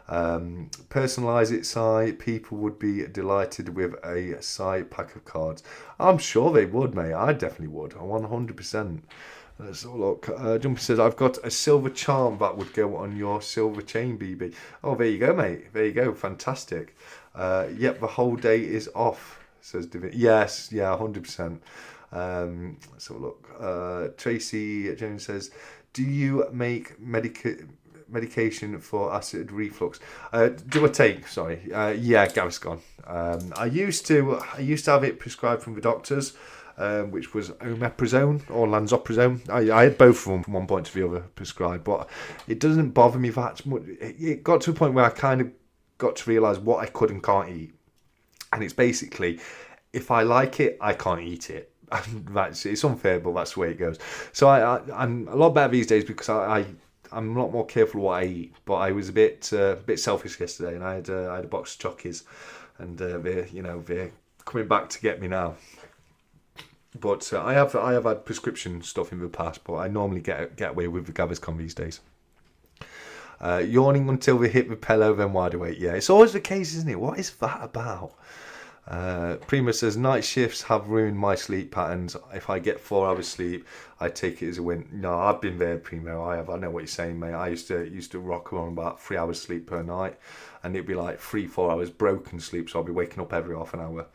Personalise it, Si. People would be delighted with a Si pack of cards. I'm sure they would, mate. I definitely would. 100%. Let's have a look. Jumpy says, I've got a silver charm that would go on your silver chain, BB. Oh, there you go, mate. There you go. Fantastic. Yep, the whole day is off, says Divin. Yes, yeah, 100%. Let's have a look. Tracy Jones says, do you make medication for acid reflux? Do I take? Sorry. Yeah, Gaviscon. I used to have it prescribed from the doctors, which was omeprazole or lansoprazole. I had both of them from one point to the other prescribed, but it doesn't bother me that much. It got to a point where I kind of got to realise what I could and can't eat, and it's basically, if I like it, I can't eat it. It's unfair, but that's the way it goes. So I'm a lot better these days, because I'm a lot more careful what I eat. But I was a bit selfish yesterday, and I had a box of Chockies, and they're coming back to get me now. But I have had prescription stuff in the past, but I normally get away with the Gaviscon these days. Yawning until they hit the pillow, then wide awake. Yeah, it's always the case, isn't it? What is that about? Prima says, night shifts have ruined my sleep patterns. If I get 4 hours sleep, I take it as a win. No, I've been there, Primo. I know what you're saying, mate. I used to rock on about 3 hours sleep per night, and it'd be like 3-4 hours broken sleep. So I'll be waking up every half an hour,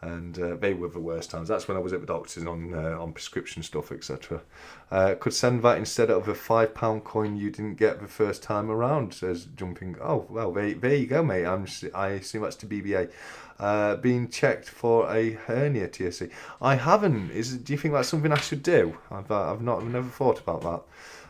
and they were the worst times. That's when I was at the doctor's on prescription stuff, etc. Could send that instead of a £5 coin you didn't get the first time around, says Jumping. Oh, well, there you go, mate. I assume that's to BBA. Being checked for a hernia, TSC. I haven't. Do you think that's something I should do? I've never thought about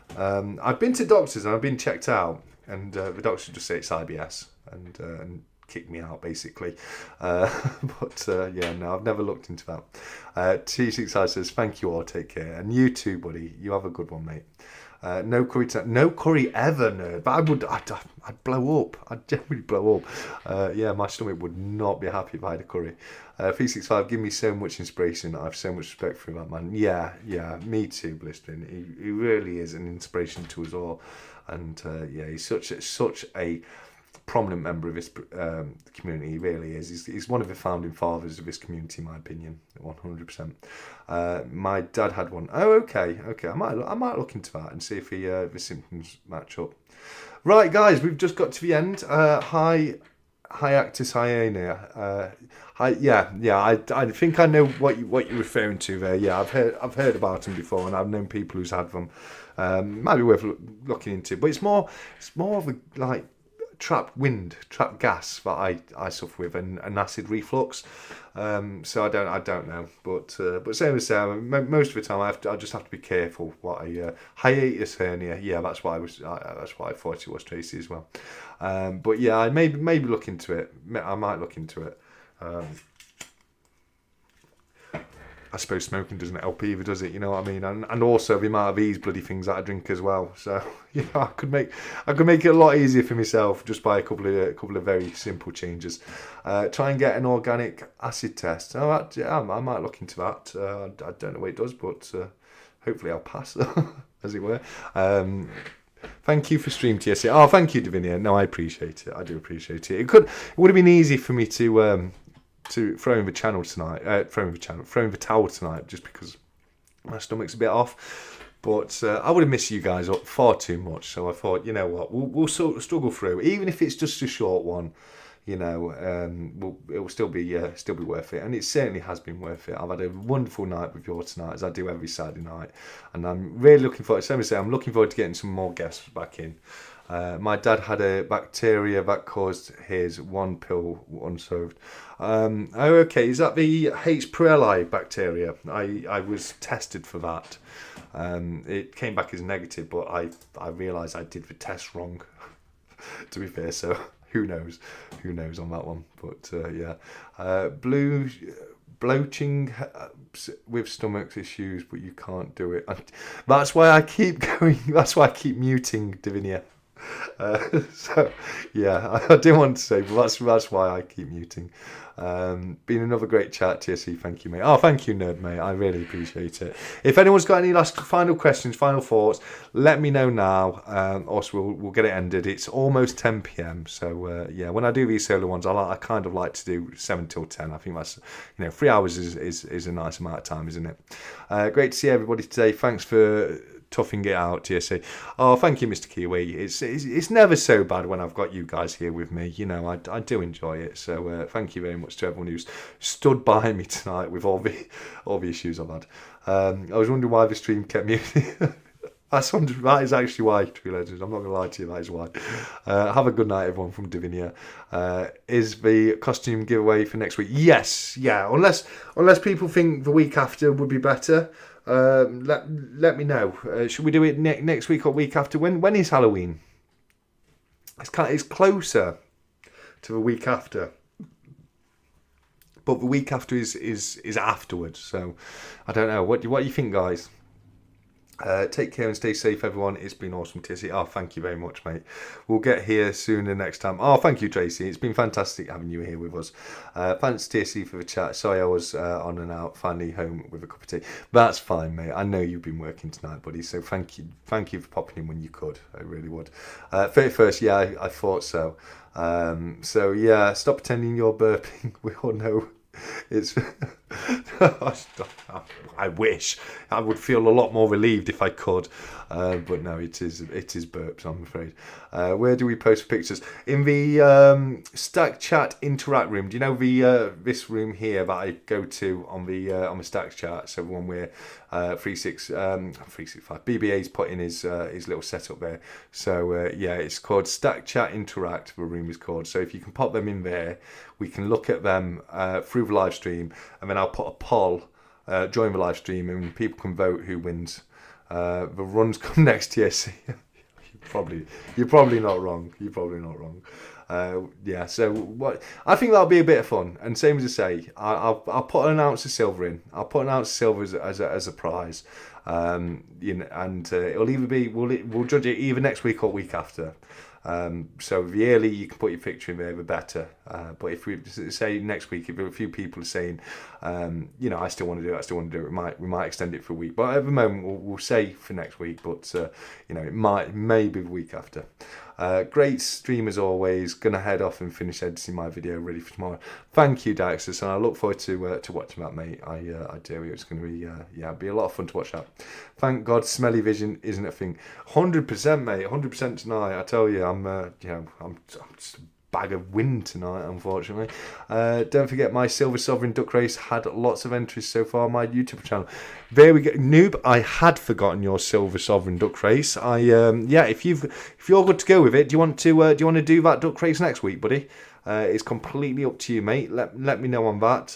that. I've been to doctors and I've been checked out, and the doctors just say it's IBS and kick me out, basically. But yeah, no, I've never looked into that. T6I says, thank you all, take care. And you too, buddy. You have a good one, mate. No curry ever, nerd. But I'd blow up. I'd generally blow up. Yeah, my stomach would not be happy if I had a curry. 365, give me so much inspiration. I have so much respect for that man. Yeah, me too, Blistering. He really is an inspiration to us all. And yeah, he's such a prominent member of this community. He really is. He's one of the founding fathers of this community, in my opinion, 100%. My dad had one. Oh, okay. I might look into that and see if the symptoms match up. Right, guys, we've just got to the end. Hi, Actus Hyena. I think I know what you're referring to there. Yeah, I've heard about them before, and I've known people who's had them. Might be worth looking into, but it's more of a like trapped gas that I suffer with, and an acid reflux. So I don't know, but same as Sam, most of the time I just have to be careful. What hiatus hernia, yeah, that's what I thought it was, Tracy, as well. But yeah, I maybe look into it. I might look into it. I suppose smoking doesn't help either, does it? You know what I mean? And also the amount of these bloody things that I drink as well. So I could make it a lot easier for myself just by a couple of very simple changes. Try and get an organic acid test. Oh, yeah, I might look into that. I don't know what it does, but hopefully I'll pass, as it were. Thank you for stream TSC. Oh, thank you, Davinia. No, I appreciate it. I do appreciate it. It would have been easy for me to throw in the towel tonight, just because my stomach's a bit off. But I would have missed you guys up far too much. So I thought, you know what, we'll sort of struggle through, even if it's just a short one. You know, it will still be worth it, and it certainly has been worth it. I've had a wonderful night with you tonight, as I do every Saturday night, and I'm really looking forward. I'm looking forward to getting some more guests back in. My dad had a bacteria that caused his one pill unsolved. Okay, is that the H. pylori bacteria? I was tested for that. It came back as negative, but I realised I did the test wrong. To be fair, so who knows on that one. But yeah, bloating with stomach issues, but you can't do it. That's why I keep going. That's why I keep muting Davinia. So yeah, I didn't want to say, but that's why I keep muting. Been another great chat, TSC. Thank you, mate. Oh, thank you, Nerd, mate. I really appreciate it. If anyone's got any last final questions, final thoughts, let me know now. Also, we'll get it ended. It's almost 10 p.m. So yeah, when I do these solo ones, I kind of like to do 7 till 10. I think that's 3 hours is a nice amount of time, isn't it? Great to see everybody today. Thanks for toughing it out, TSC. Oh, thank you, Mr. Kiwi. It's never so bad when I've got you guys here with me. You know, I do enjoy it. So thank you very much to everyone who's stood by me tonight with all the issues I've had. I was wondering why the stream kept muting. That is actually why, True Legends. I'm not going to lie to you, that is why. Have a good night, everyone, from Davinia. Is the costume giveaway for next week? Yes, yeah. Unless people think the week after would be better. Let me know. Should we do it next week or week after? When is Halloween? It's closer to the week after, but the week after is afterwards. So I don't know. What do you think, guys? Take care and stay safe, everyone. It's been awesome, TSC. Oh, thank you very much, mate. We'll get here sooner next time. Oh, thank you, Tracy. It's been fantastic having you here with us. Thanks, TSC, for the chat. Sorry I was on and out, finally home with a cup of tea. That's fine, mate. I know you've been working tonight, buddy, so thank you for popping in when you could. I really would. 31st, yeah, I thought so. So, yeah, stop pretending you're burping. We all know. It's I wish I would feel a lot more relieved if I could, but no, it is burps, I'm afraid. Where do we post pictures? In the Stack Chat interact room. Do you know the this room here that I go to on the Stack Chat? So when we're 365 BBA's put in his little setup there. So yeah, it's called Stack Chat Interact. The room is called. So if you can pop them in there, we can look at them through the live stream, and then I'll put a poll during the live stream, and people can vote who wins. The runs come next year. So you're probably not wrong. You're probably not wrong. Yeah. So what I think that'll be a bit of fun. And same as I say, I'll put an ounce of silver in. I'll put an ounce of silver as a prize. And it'll either be we'll judge it either next week or week after. So the earlier you can put your picture in there, the better. But if we say next week, if a few people are saying, I still want to do it, we might extend it for a week. But at the moment, we'll say for next week. But it may be the week after. Great stream as always. Gonna head off and finish editing my video ready for tomorrow. Thank you, Daxus, and I look forward to watching that, mate. I do. It's gonna be be a lot of fun to watch that. Thank God, smelly vision isn't a thing. 100%, mate. 100% tonight. I tell you, I'm just bag of wind tonight, unfortunately. Don't forget, my Silver Sovereign Duck Race had lots of entries so far on my YouTube channel. There we go. Noob, I had forgotten your Silver Sovereign Duck Race. If you're good to go with it, do you want to do that Duck Race next week, buddy? It's completely up to you, mate. Let me know on that.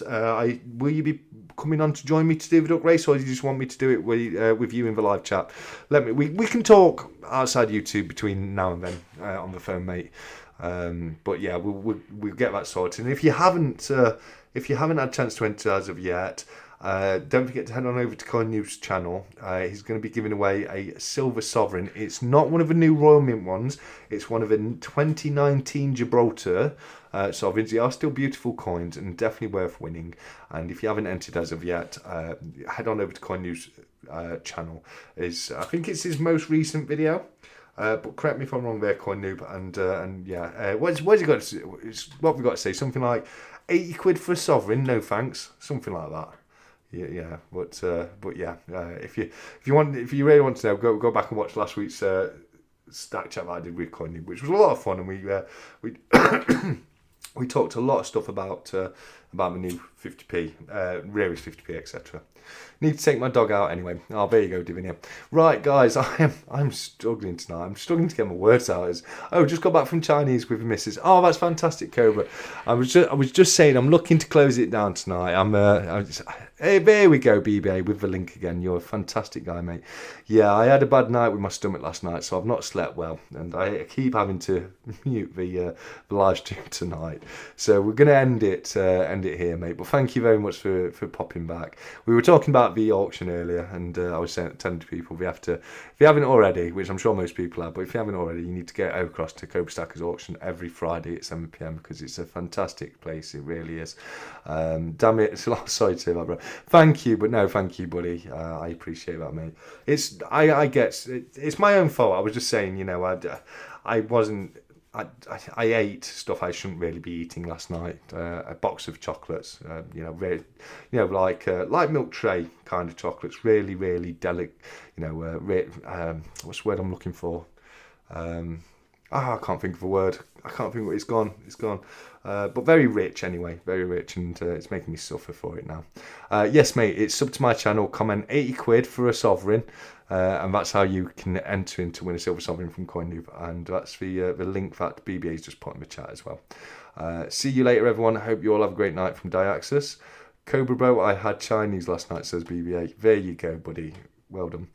Will you be coming on to join me to do the duck race, or do you just want me to do it with you in the live chat? We can talk outside YouTube between now and then on the phone, mate. But yeah, we'll get that sorted. And if you haven't had a chance to enter as of yet, don't forget to head on over to Coin News' channel. He's going to be giving away a Silver Sovereign. It's not one of the new Royal Mint ones. It's one of the 2019 Gibraltar sovereigns. They are still beautiful coins and definitely worth winning. And if you haven't entered as of yet, head on over to Coin News' channel. I think it's his most recent video. But correct me if I'm wrong there, Coin Noob. What's he got to say? What have we got to say? Something like 80 quid for a sovereign, no thanks. Something like that. If you really want to know, go back and watch last week's stack chat that I did with Coin Noob, which was a lot of fun, and we we talked a lot of stuff about the new 50p, rarest 50p, etc. Need to take my dog out anyway. Oh, there you go, Divinia. Right, guys, I'm struggling tonight. I'm struggling to get my words out. Just got back from Chinese with the missus. Oh, that's fantastic, Cobra. I was just saying, I'm looking to close it down tonight. Hey, there we go, BBA, with the link again. You're a fantastic guy, mate. Yeah, I had a bad night with my stomach last night, so I've not slept well, and I keep having to mute the live stream tonight. So we're going to end it here, mate. But thank you very much for popping back. We were talking about the auction earlier, and I was telling to people if you haven't already, which I'm sure most people have, but if you haven't already, you need to get across to Cobra Stacker's auction every Friday at 7 p.m. because it's a fantastic place. It really is. Damn it, sorry to say that, bro. Thank you, but no, thank you, buddy. I appreciate that, mate. It's my own fault. I was just saying, I ate stuff I shouldn't really be eating last night. A box of chocolates, like milk tray kind of chocolates, really, really delicate. What's the word I'm looking for? I can't think of a word. I can't think. It's gone. But very rich anyway. Very rich, and it's making me suffer for it now. Yes, mate. It's sub to my channel. Comment 80 quid for a sovereign. And that's how you can enter in to win a Silver Sovereign from CoinNoob. And that's the link that BBA's just put in the chat as well. See you later, everyone. I hope you all have a great night from Diaxis. Cobra Bro, I had Chinese last night, says BBA. There you go, buddy. Well done.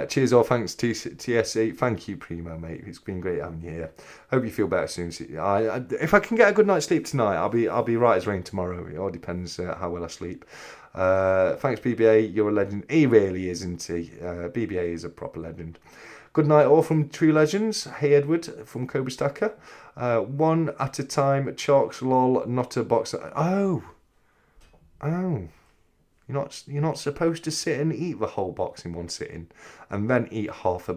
Cheers all. Thanks, TSE. Thank you, Primo, mate. It's been great having you here. Hope you feel better soon. If I can get a good night's sleep tonight, I'll be right as rain tomorrow. It all depends how well I sleep. Thanks, BBA. You're a legend. He really is, isn't he? BBA is a proper legend. Good night, all from True Legends. Hey, Edward from Cobra Stacker. One at a time. Chalks, lol, not a box. Oh. You're not supposed to sit and eat the whole box in one sitting, and then eat half a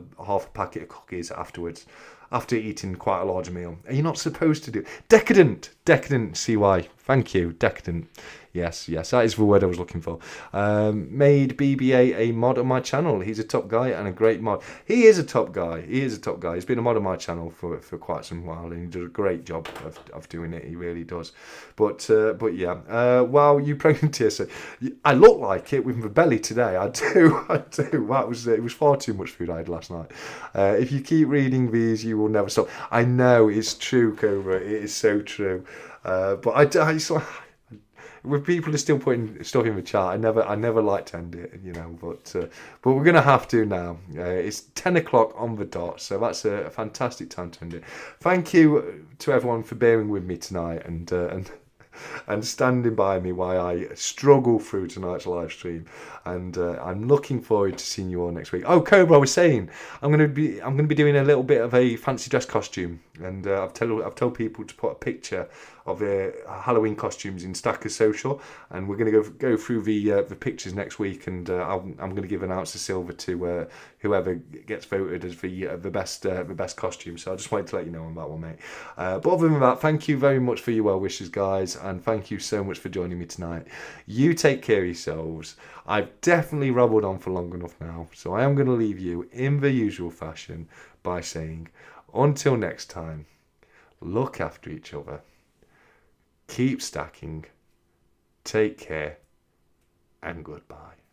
packet of cookies afterwards, after eating quite a large meal. Are you not supposed to do decadent? CY. Thank you, decadent. Yes, that is the word I was looking for. Made BBA a mod on my channel. He's a top guy and a great mod. He is a top guy. He's been a mod on my channel for quite some while, and he does a great job of doing it. He really does. But yeah. Wow, you pregnant here? So I look like it with my belly today. I do. It was far too much food I had last night. If you keep reading these, you will never stop. I know, it's true, Cobra. It is so true. But I with people who are still putting stuff in the chat, I never like to end it, but we're gonna have to now. It's 10 o'clock on the dot, so that's a fantastic time to end it. Thank you to everyone for bearing with me tonight and standing by me while I struggle through tonight's live stream. And I'm looking forward to seeing you all next week. Oh, Cobra, I was saying I'm gonna be doing a little bit of a fancy dress costume, and I've told people to put a picture of their Halloween costumes in Stacker's social, and we're going to go through the pictures next week, and I'm going to give an ounce of silver to whoever gets voted as the best costume. So I just wanted to let you know on that one, mate. But other than that, thank you very much for your well wishes, guys, and thank you so much for joining me tonight. You take care of yourselves. I've definitely rabbled on for long enough now, so I am going to leave you in the usual fashion by saying, until next time, look after each other, keep stacking, take care, and goodbye.